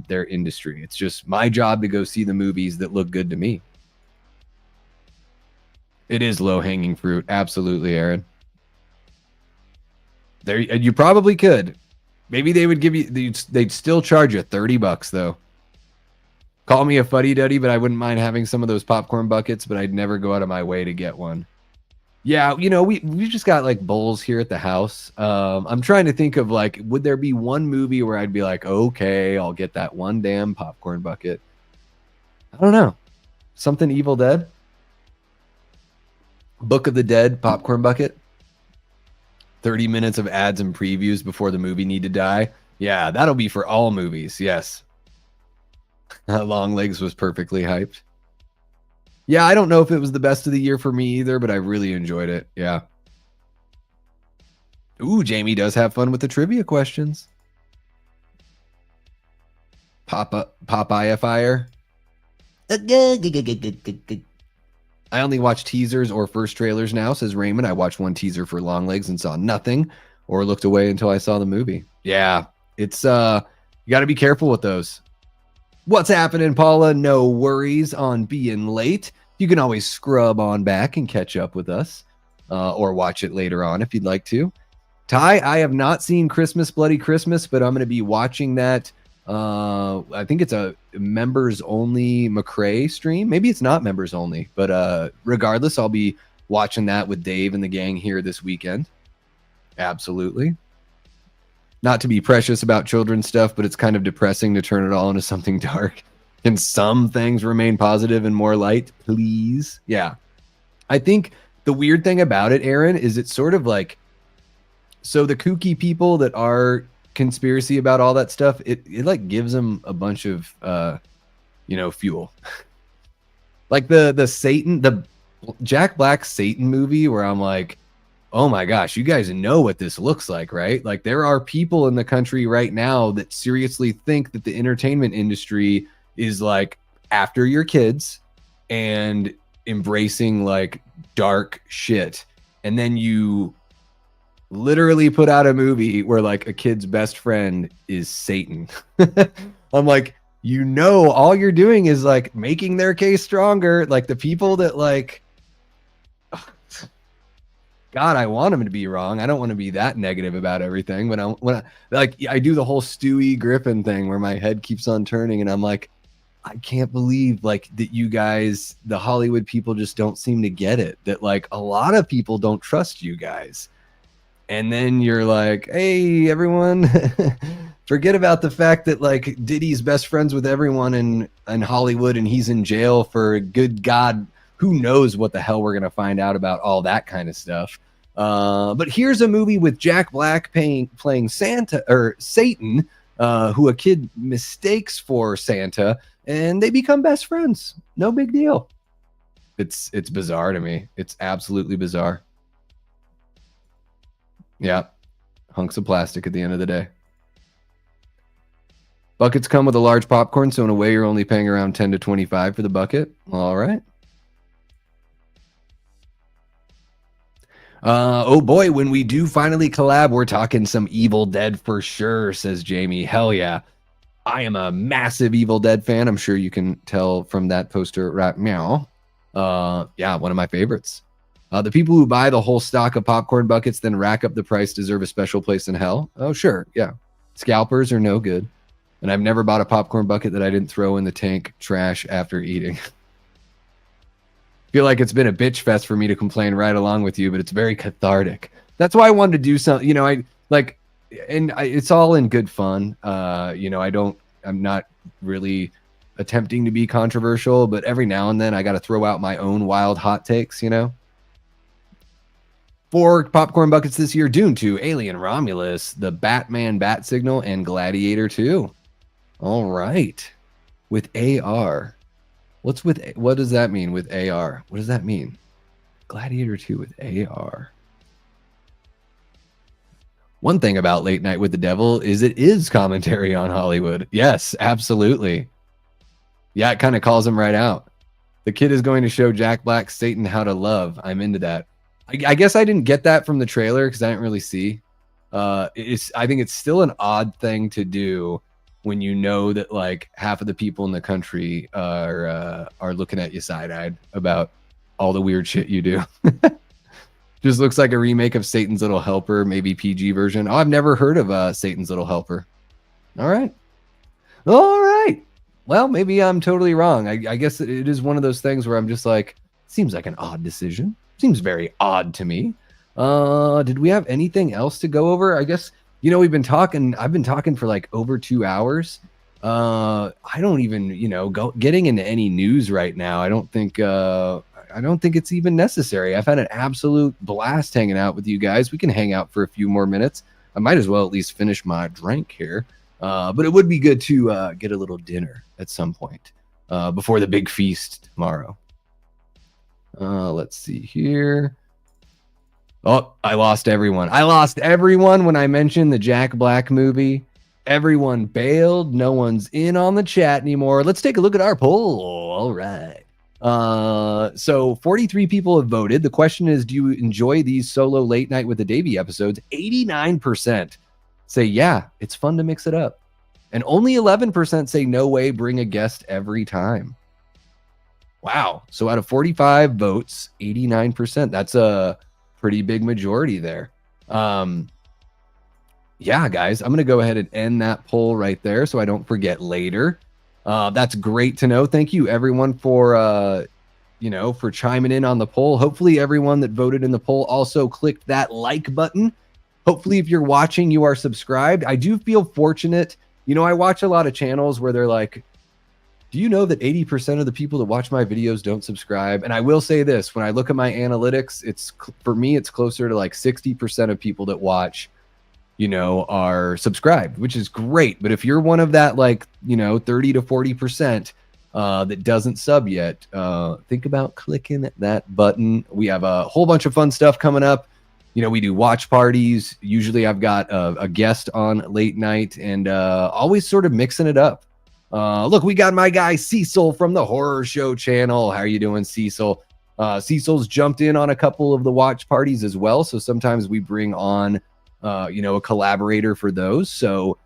their industry. It's just my job to go see the movies that look good to me. It is low-hanging fruit. Absolutely, Aaron. There, you probably could. Maybe they would give you, they'd still charge you $30 though. Call me a fuddy-duddy, but I wouldn't mind having some of those popcorn buckets, but I'd never go out of my way to get one. Yeah, we just got like bowls here at the house. I'm trying to think of like, would there be one movie where I'd be like, okay, I'll get that one damn popcorn bucket? I don't know. Something Evil Dead? Book of the Dead popcorn bucket? 30 minutes of ads and previews before the movie need to die? Yeah, that'll be for all movies, yes. Long Legs was perfectly hyped. Yeah, I don't know if it was the best of the year for me either, but I really enjoyed it. Yeah. Ooh, Jamie does have fun with the trivia questions. Popeye Fire. I only watch teasers or first trailers now, says Raymond. I watched one teaser for Long Legs and saw nothing, or looked away until I saw the movie. Yeah, it's you got to be careful with those. What's happening, Paula? No worries on being late. You can always scrub on back and catch up with us, or watch it later on if you'd like to. Ty, I have not seen Christmas Bloody Christmas, but I'm going to be watching that. I think it's a members only McCrae stream. Maybe it's not members only, but regardless, I'll be watching that with Dave and the gang here this weekend. Absolutely. Not to be precious about children's stuff, but it's kind of depressing to turn it all into something dark. Can some things remain positive and more light, please? Yeah. I think the weird thing about it, Aaron, is it's sort of like, so the kooky people that are conspiracy about all that stuff, it like gives them a bunch of fuel. Like the Satan, the Jack Black Satan movie, where I'm like, oh my gosh, you guys know what this looks like, right? Like there are people in the country right now that seriously think that the entertainment industry is like after your kids and embracing like dark shit. And then you literally put out a movie where like a kid's best friend is Satan. I'm like, all you're doing is like making their case stronger. Like the people that like, God, I want him to be wrong. I don't want to be that negative about everything, but I do the whole Stewie Griffin thing where my head keeps on turning, and I'm like, I can't believe like that you guys, the Hollywood people, just don't seem to get it. That like a lot of people don't trust you guys, and then you're like, hey, everyone, forget about the fact that like Diddy's best friends with everyone in Hollywood, and he's in jail for good God. Who knows what the hell we're gonna find out about all that kind of stuff. But here's a movie with Jack Black playing Santa or Satan, who a kid mistakes for Santa, and they become best friends. No big deal. It's bizarre to me. It's absolutely bizarre. Yeah, hunks of plastic at the end of the day. Buckets come with a large popcorn, so in a way you're only paying around 10 to 25 for the bucket. All right. Oh boy, when we do finally collab, we're talking some Evil Dead for sure, says Jamie. Hell yeah. I am a massive Evil Dead fan. I'm sure you can tell from that poster right now. Yeah, one of my favorites. The people who buy the whole stock of popcorn buckets, then rack up the price, deserve a special place in hell. Oh, sure. Yeah. Scalpers are no good. And I've never bought a popcorn bucket that I didn't throw in the tank trash after eating. Feel like it's been a bitch fest for me to complain right along with you, but it's very cathartic. That's why I wanted to do something, it's all in good fun. I'm not really attempting to be controversial, but every now and then I got to throw out my own wild hot takes, 4 popcorn buckets this year: Dune 2, Alien, Romulus, the Batman Bat Signal, and Gladiator 2. All right. With AR. What does that mean with AR? What does that mean? Gladiator 2 with AR. One thing about Late Night with the Devil is it is commentary on Hollywood. Yes, absolutely. Yeah, it kind of calls him right out. The kid is going to show Jack Black's Satan how to love. I'm into that. I guess I didn't get that from the trailer because I didn't really see. I think it's still an odd thing to do when you know that like half of the people in the country are looking at you side-eyed about all the weird shit you do. Just looks like a remake of Satan's Little Helper, maybe PG version. Oh, I've never heard of Satan's Little Helper. All right. Well, maybe I'm totally wrong. I guess it is one of those things where I'm just like, seems like an odd decision. Seems very odd to me. Did we have anything else to go over? I guess, I've been talking for like over 2 hours. I don't even, getting into any news right now. I don't think it's even necessary. I've had an absolute blast hanging out with you guys. We can hang out for a few more minutes. I might as well at least finish my drink here. But it would be good to get a little dinner at some point before the big feast tomorrow. Let's see here. Oh, I lost everyone. When I mentioned the Jack Black movie. Everyone bailed. No one's in on the chat anymore. Let's take a look at our poll. All right. So 43 people have voted. The question is, do you enjoy these solo Late Night with the Davey episodes? 89% say, yeah, it's fun to mix it up. And only 11% say, no way, bring a guest every time. Wow. So out of 45 votes, 89%. That's a pretty big majority there. Yeah, guys, I'm going to go ahead and end that poll right there so I don't forget later. That's great to know. Thank you, everyone, for chiming in on the poll. Hopefully, everyone that voted in the poll also clicked that like button Hopefully, if you're watching, you are subscribed. I do feel fortunate. I watch a lot of channels where they're like, do you know that 80% of the people that watch my videos don't subscribe? And I will say this, when I look at my analytics, for me, it's closer to like 60% of people that watch, are subscribed, which is great. But if you're one of that, like, 30 to 40% that doesn't sub yet, think about clicking that button. We have a whole bunch of fun stuff coming up. We do watch parties. Usually I've got a guest on late night, and always sort of mixing it up. Look, we got my guy Cecil from the Horror Show channel. How are you doing, Cecil? Cecil's jumped in on a couple of the watch parties as well. So sometimes we bring on, a collaborator for those. So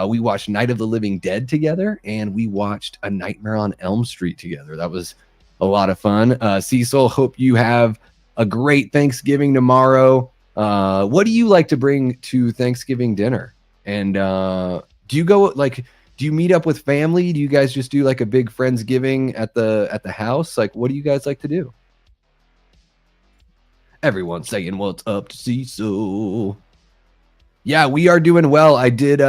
we watched Night of the Living Dead together, and we watched A Nightmare on Elm Street together. That was a lot of fun. Cecil, hope you have a great Thanksgiving tomorrow. What do you like to bring to Thanksgiving dinner? And do you meet up with family? Do you guys just do like a big Friendsgiving at the house? Like, what do you guys like to do? Everyone's saying what's up to Cecil. Yeah, we are doing well. I did,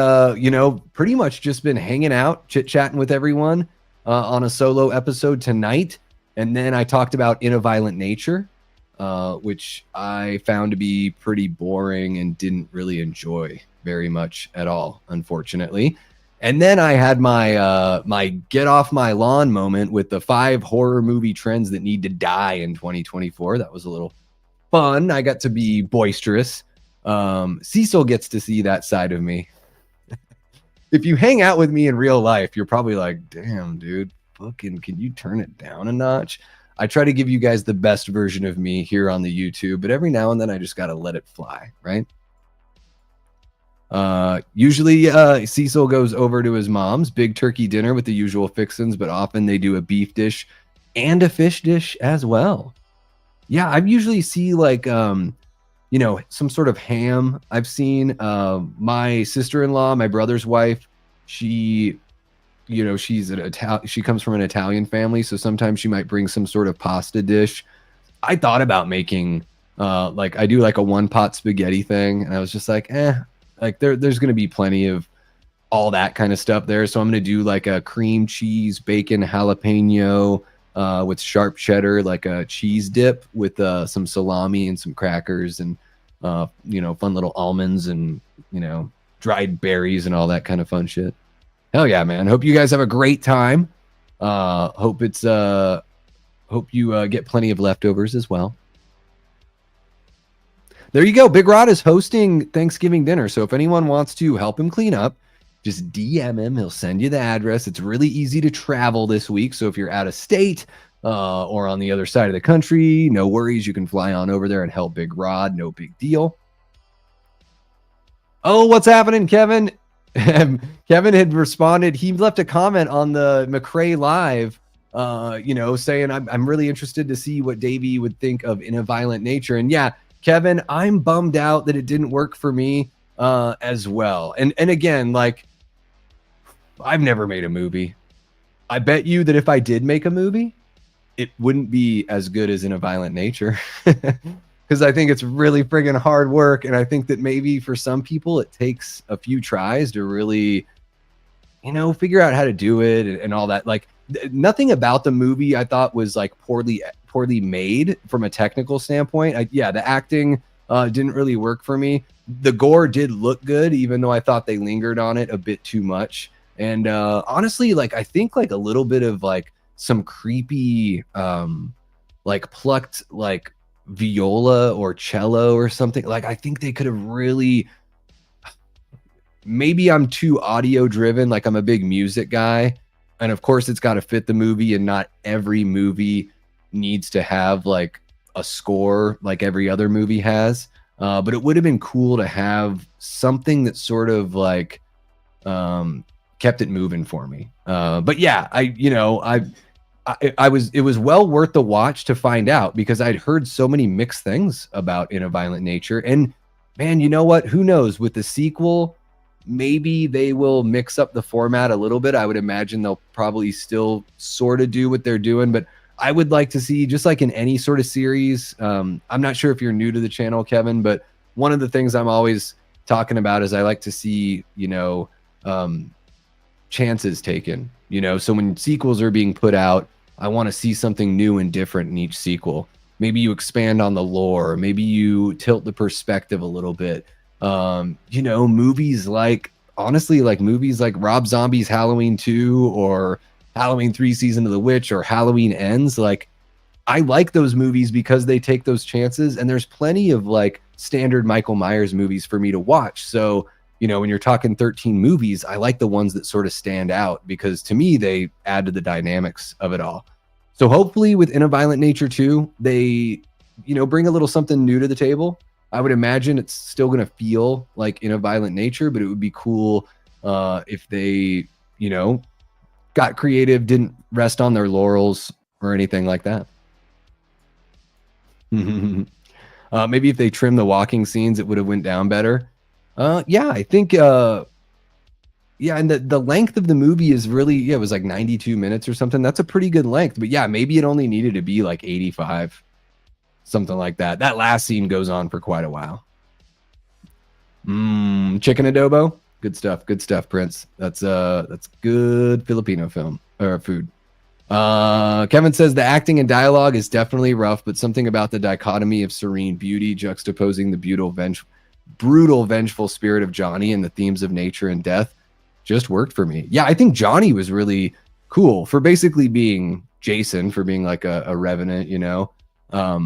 pretty much just been hanging out, chit-chatting with everyone on a solo episode tonight. And then I talked about In a Violent Nature, which I found to be pretty boring and didn't really enjoy very much at all, unfortunately. And then I had my my get off my lawn moment with the 5 horror movie trends that need to die in 2024. That was a little fun. I got to be boisterous. Cecil gets to see that side of me. If you hang out with me in real life, you're probably like, damn, dude, fucking, can you turn it down a notch? I try to give you guys the best version of me here on the YouTube, but every now and then I just got to let it fly, right? Usually Cecil goes over to his mom's big turkey dinner with the usual fixins, but often they do a beef dish and a fish dish as well. Yeah, I usually see like some sort of ham. I've seen my sister-in-law, my brother's wife, she comes from an Italian family, so sometimes she might bring some sort of pasta dish. I thought about making like I do like a one pot spaghetti thing, and I was just like, like there's going to be plenty of all that kind of stuff there. So I'm going to do like a cream cheese, bacon, jalapeno with sharp cheddar, like a cheese dip with some salami and some crackers and, fun little almonds and, dried berries and all that kind of fun shit. Hell yeah, man. Hope you guys have a great time. Hope you get plenty of leftovers as well. There you go. Big Rod is hosting Thanksgiving dinner. So if anyone wants to help him clean up, just DM him. He'll send you the address. It's really easy to travel this week. So if you're out of state or on the other side of the country, no worries. You can fly on over there and help Big Rod. No big deal. Oh, what's happening, Kevin? Kevin had responded. He left a comment on the McRae Live, saying, I'm really interested to see what Davey would think of In a Violent Nature. And yeah, Kevin, I'm bummed out that it didn't work for me as well. And again, like, I've never made a movie. I bet you that if I did make a movie, it wouldn't be as good as In a Violent Nature. Because I think it's really friggin' hard work. And I think that maybe for some people, it takes a few tries to really, figure out how to do it and all that. Like, nothing about the movie I thought was like poorly made from a technical standpoint. The acting didn't really work for me. The gore did look good, even though I thought they lingered on it a bit too much. And honestly, like, I think like a little bit of like some creepy, like plucked like viola or cello or something. Like, I think they could have really, maybe I'm too audio driven. Like, I'm a big music guy. And of course it's got to fit the movie, and not every movie needs to have like a score like every other movie has. But it would have been cool to have something that sort of like kept it moving for me. But yeah, it was well worth the watch to find out, because I'd heard so many mixed things about In a Violent Nature. And man, you know what? Who knows? With the sequel, maybe they will mix up the format a little bit. I would imagine they'll probably still sort of do what they're doing, but I would like to see, just like in any sort of series, I'm not sure if you're new to the channel, Kevin, but one of the things I'm always talking about is I like to see, um, chances taken, so when sequels are being put out, I want to see something new and different in each sequel. Maybe you expand on the lore, maybe you tilt the perspective a little bit. Movies like, honestly, like movies like Rob Zombie's Halloween 2 or Halloween 3 Season of the Witch or Halloween Ends, like I like those movies because they take those chances, and there's plenty of like standard Michael Myers movies for me to watch. So, when you're talking 13 movies, I like the ones that sort of stand out because to me, they add to the dynamics of it all. So hopefully with In a Violent Nature 2, they, bring a little something new to the table. I would imagine it's still going to feel like In a Violent Nature, but it would be cool if they, got creative, didn't rest on their laurels or anything like that. Maybe if they trim the walking scenes, it would have went down better. Yeah, I think. Yeah, and the length of the movie is really, yeah, it was like 92 minutes or something. That's a pretty good length. But yeah, maybe it only needed to be like 85, something like that. That last scene goes on for quite a while. Chicken adobo, good stuff. Good stuff, Prince. That's good Filipino film or food. Kevin says the acting and dialogue is definitely rough, but something about the dichotomy of serene beauty juxtaposing the brutal, vengeful spirit of Johnny and the themes of nature and death just worked for me. Yeah, I think Johnny was really cool for basically being Jason, for being like a revenant, I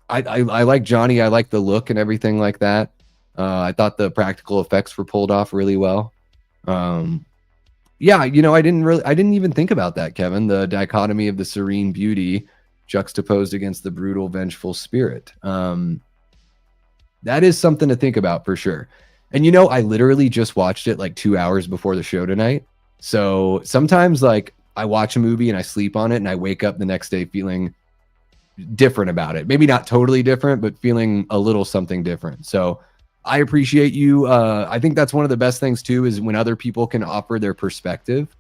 like Johnny. I like the look and everything like that. I thought the practical effects were pulled off really well. Yeah, I didn't even think about that, Kevin. The dichotomy of the serene beauty juxtaposed against the brutal, vengeful spirit. That is something to think about for sure. And I literally just watched it like 2 hours before the show tonight. So sometimes like I watch a movie and I sleep on it and I wake up the next day feeling different about it. Maybe not totally different, but feeling a little something different. So I appreciate you. I think that's one of the best things too, is when other people can offer their perspective,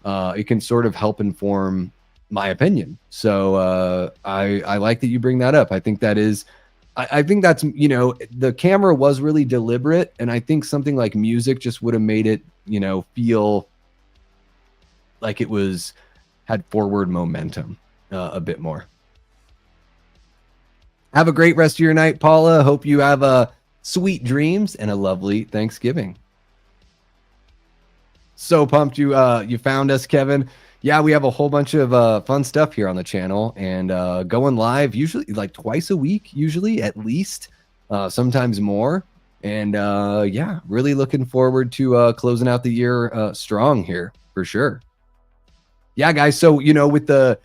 it can sort of help inform my opinion. So I like that you bring that up. I think that is, I think that's, the camera was really deliberate. And I think something like music just would have made it, feel like it had forward momentum a bit more. Have a great rest of your night, Paula. Hope you have sweet dreams and a lovely Thanksgiving. So pumped you found us, Kevin. Yeah, we have a whole bunch of fun stuff here on the channel, and going live usually like twice a week, usually at least, sometimes more. And yeah, really looking forward to closing out the year strong here for sure. Yeah, guys. So with the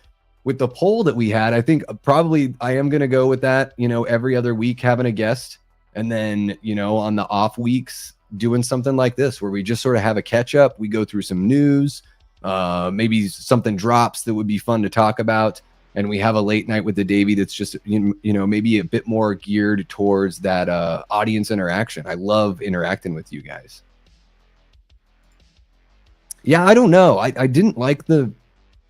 poll that we had, I think probably I am gonna go with that. Every other week having a guest, and then on the off weeks doing something like this where we just sort of have a catch up. We go through some news. Maybe something drops that would be fun to talk about, and we have a late night with the Davey that's just maybe a bit more geared towards that audience interaction. I love interacting with you guys. Yeah, I don't know. I didn't like the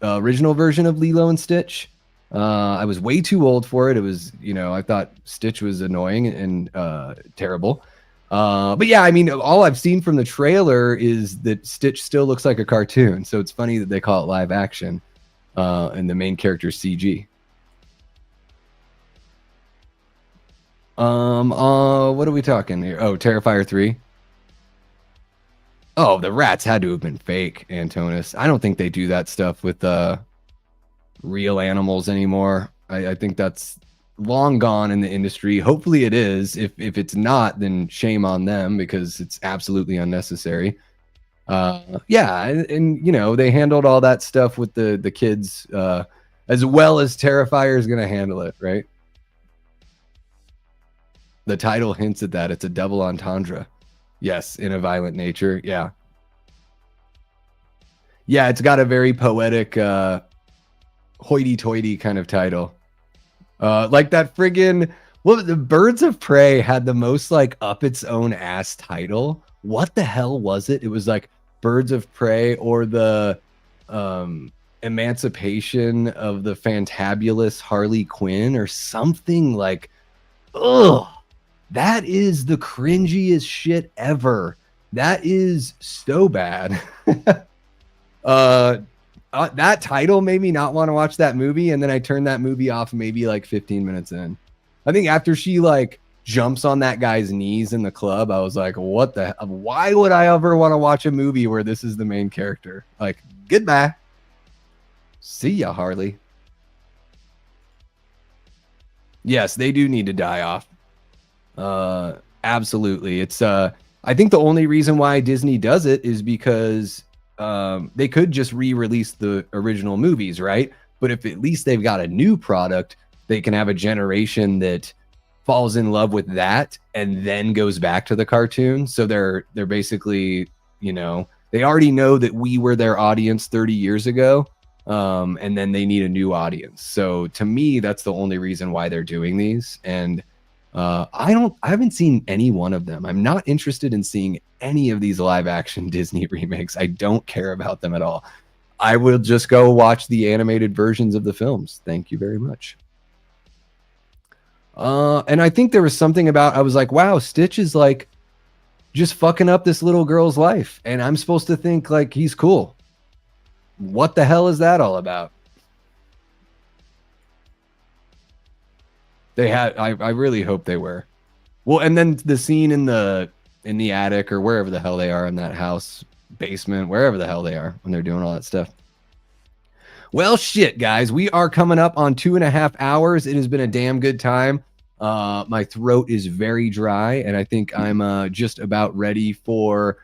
original version of Lilo and Stitch. I was way too old for it. It was, I thought Stitch was annoying and terrible. But yeah, I mean, all I've seen from the trailer is that Stitch still looks like a cartoon. So it's funny that they call it live action, and the main character is CG. What are we talking here? Oh, Terrifier 3. Oh, the rats had to have been fake, Antonis. I don't think they do that stuff with real animals anymore. I think that's long gone in the industry. Hopefully it is. If it's not, then shame on them because it's absolutely unnecessary. Yeah, and they handled all that stuff with the kids as well as Terrifier is going to handle it, right? The title hints at that. It's a double entendre. Yes, In a Violent Nature. Yeah. Yeah, it's got a very poetic hoity-toity kind of title. Like that friggin' the Birds of Prey had the most like up its own ass title. What the hell was it? It was like Birds of Prey or the Emancipation of the Fantabulous Harley Quinn or something like, ugh. That is the cringiest shit ever. That is so bad. uh, that title made me not want to watch that movie, and then I turned that movie off maybe like 15 minutes in. I think after she like jumps on that guy's knees in the club, I was like, what the hell? Why would I ever want to watch a movie where this is the main character? Like, goodbye. See ya, Harley. Yes, they do need to die off. Absolutely. It's I think the only reason why Disney does it is because they could just re-release the original movies, right? But if at least they've got a new product, they can have a generation that falls in love with that and then goes back to the cartoon. So they're basically, you know, they already know that we were their audience 30 years ago. And then they need a new audience. So to me, that's the only reason why they're doing these. And I haven't seen any one of them. I'm not interested in seeing any of these live action Disney remakes. I don't care about them at all. I will just go watch the animated versions of the films. Thank you very much. And I think there was something about, I was like, wow, Stitch is like just fucking up this little girl's life. And I'm supposed to think like he's cool. What the hell is that all about? They had, I really hope they were. Well, and then the scene in the attic or wherever the hell they are in that house, basement, wherever the hell they are when they're doing all that stuff. Well, shit, guys, we are coming up on 2.5 hours. It has been a damn good time. My throat is very dry, and I think I'm just about ready for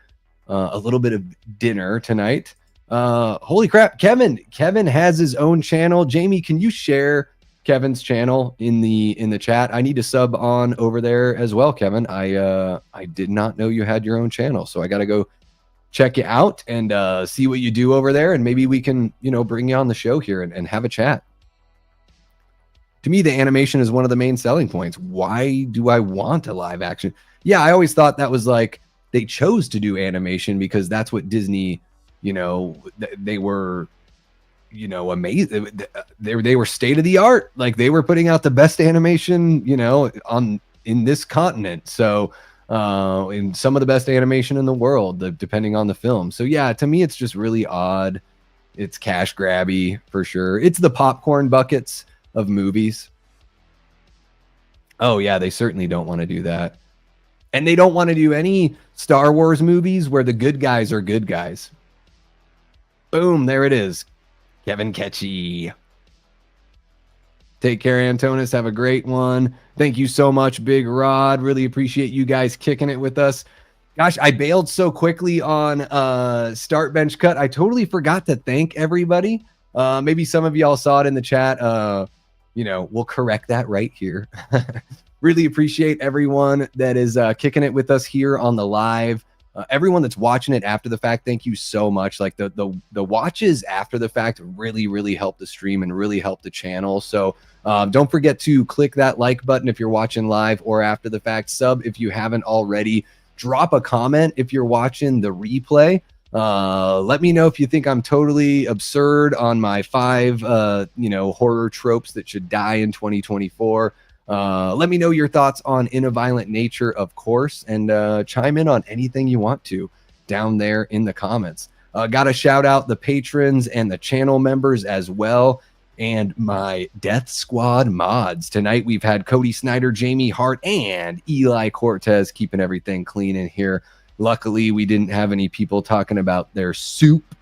a little bit of dinner tonight. Holy crap, Kevin has his own channel. Jamie, can you share Kevin's channel in the chat? I need to sub on over there as well, Kevin. I did not know you had your own channel, so I got to go check you out and see what you do over there, and maybe we can, you know, bring you on the show here and have a chat. To me, the animation is one of the main selling points. Why do I want a live action? Yeah, I always thought that was like they chose to do animation because that's what Disney, you know, they were, you know, amazing. They were state of the art. Like they were putting out the best animation, you know, in this continent. So in some of the best animation in the world, depending on the film. So yeah, to me, it's just really odd. It's cash grabby for sure. It's the popcorn buckets of movies. Oh yeah, they certainly don't want to do that. And they don't want to do any Star Wars movies where the good guys are good guys. Boom, there it is. Kevin Ketchy. Take care, Antonis. Have a great one. Thank you so much, Big Rod. Really appreciate you guys kicking it with us. Gosh, I bailed so quickly on Start Bench Cut. I totally forgot to thank everybody. Maybe some of y'all saw it in the chat. You know, we'll correct that right here. Really appreciate everyone that is kicking it with us here on the live. Everyone that's watching it after the fact, thank you so much. Like the watches after the fact really help the stream and really help the channel. So don't forget to click that like button if you're watching live or after the fact. Sub if you haven't already. Drop a comment if you're watching the replay. Let me know if you think I'm totally absurd on my 5 horror tropes that should die in 2024. Let me know your thoughts on In a Violent Nature, of course, and chime in on anything you want to down there in the comments. Got to shout out the patrons and the channel members as well, and my Death Squad mods. Tonight we've had Cody Snyder, Jamie Hart, and Eli Cortez keeping everything clean in here. Luckily, we didn't have any people talking about their soup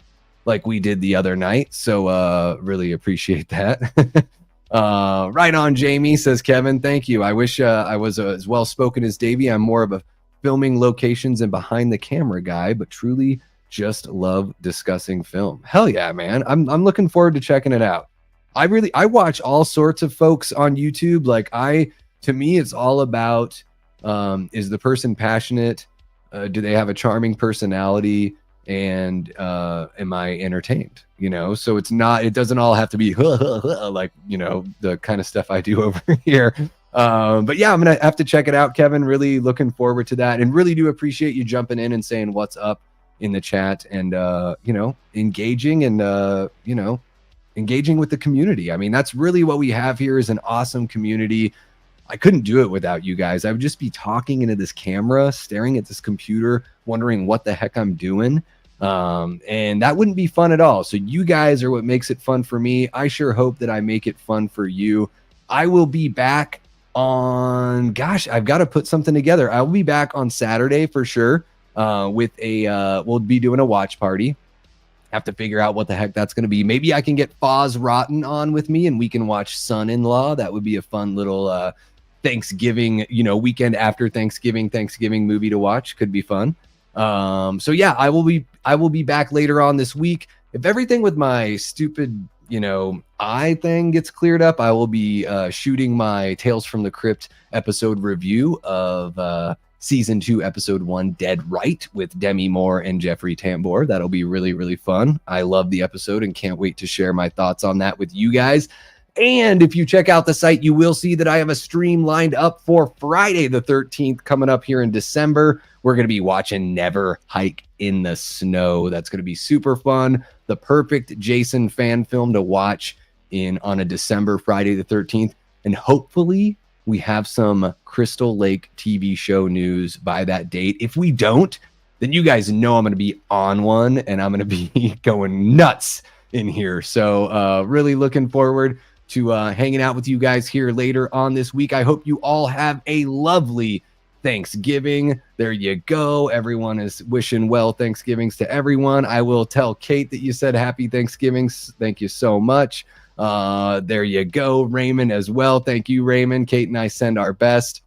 like we did the other night, so really appreciate that. Right on, Jamie, says Kevin. Thank you. I wish I was as well spoken as Davey. I'm more of a filming locations and behind the camera guy, but truly just love discussing film. Hell yeah, man. I'm looking forward to checking it out. I watch all sorts of folks on YouTube. Like to me, it's all about is the person passionate? Do they have a charming personality? And am I entertained? You know, so it doesn't all have to be like, you know, the kind of stuff I do over here. But yeah, I'm gonna have to check it out, Kevin. Really looking forward to that, and really do appreciate you jumping in and saying what's up in the chat, and you know, engaging and you know, engaging with the community. I mean, that's really what we have here, is an awesome community. I couldn't do it without you guys. I would just be talking into this camera, staring at this computer, wondering what the heck I'm doing. And that wouldn't be fun at all. So you guys are what makes it fun for me. I sure hope that I make it fun for you. I will be back on, gosh, I've got to put something together. I'll be back on Saturday for sure. With we'll be doing a watch party. Have to figure out what the heck that's going to be. Maybe I can get Foz Rotten on with me and we can watch Son-in-Law. That would be a fun little Thanksgiving, weekend after Thanksgiving movie to watch. Could be fun. So yeah, I will be back later on this week. If everything with my stupid, eye thing gets cleared up, I will be shooting my Tales from the Crypt episode review of season 2, episode 1, Dead Right, with Demi Moore and Jeffrey Tambor. That'll be really, really fun. I love the episode and can't wait to share my thoughts on that with you guys. And if you check out the site, you will see that I have a stream lined up for Friday the 13th coming up here in December. We're going to be watching Never Hike in the Snow. That's going to be super fun. The perfect Jason fan film to watch on a December Friday the 13th. And hopefully we have some Crystal Lake TV show news by that date. If we don't, then you guys know I'm going to be on one and I'm going to be going nuts in here. So really looking forward to hanging out with you guys here later on this week. I hope you all have a lovely Thanksgiving. There you go. Everyone is wishing well Thanksgivings to everyone. I will tell Kate that you said happy Thanksgivings. Thank you so much. There you go. Raymond as well. Thank you, Raymond. Kate and I send our best.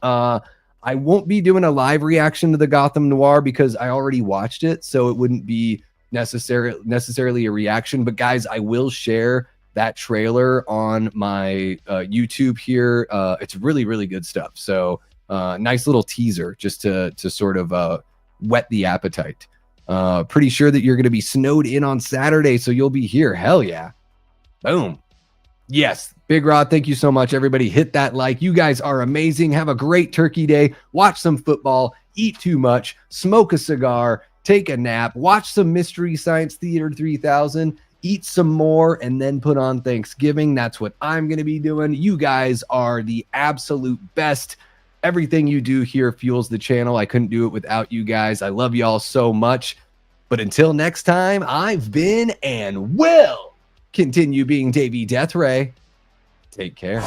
I won't be doing a live reaction to the Gotham Noir because I already watched it, so it wouldn't be necessarily a reaction. But guys, I will share that trailer on my YouTube here. It's really, really good stuff. So nice little teaser just to sort of whet the appetite. Pretty sure that you're going to be snowed in on Saturday, so you'll be here. Hell yeah. Boom. Yes. Big Rod, thank you so much. Everybody hit that like. You guys are amazing. Have a great turkey day. Watch some football. Eat too much. Smoke a cigar. Take a nap. Watch some Mystery Science Theater 3000. Eat some more and then put on Thanksgiving. That's what I'm going to be doing. You guys are the absolute best. Everything you do here fuels the channel. I couldn't do it without you guys. I love y'all so much. But until next time, I've been and will continue being Davey Deathray. Take care.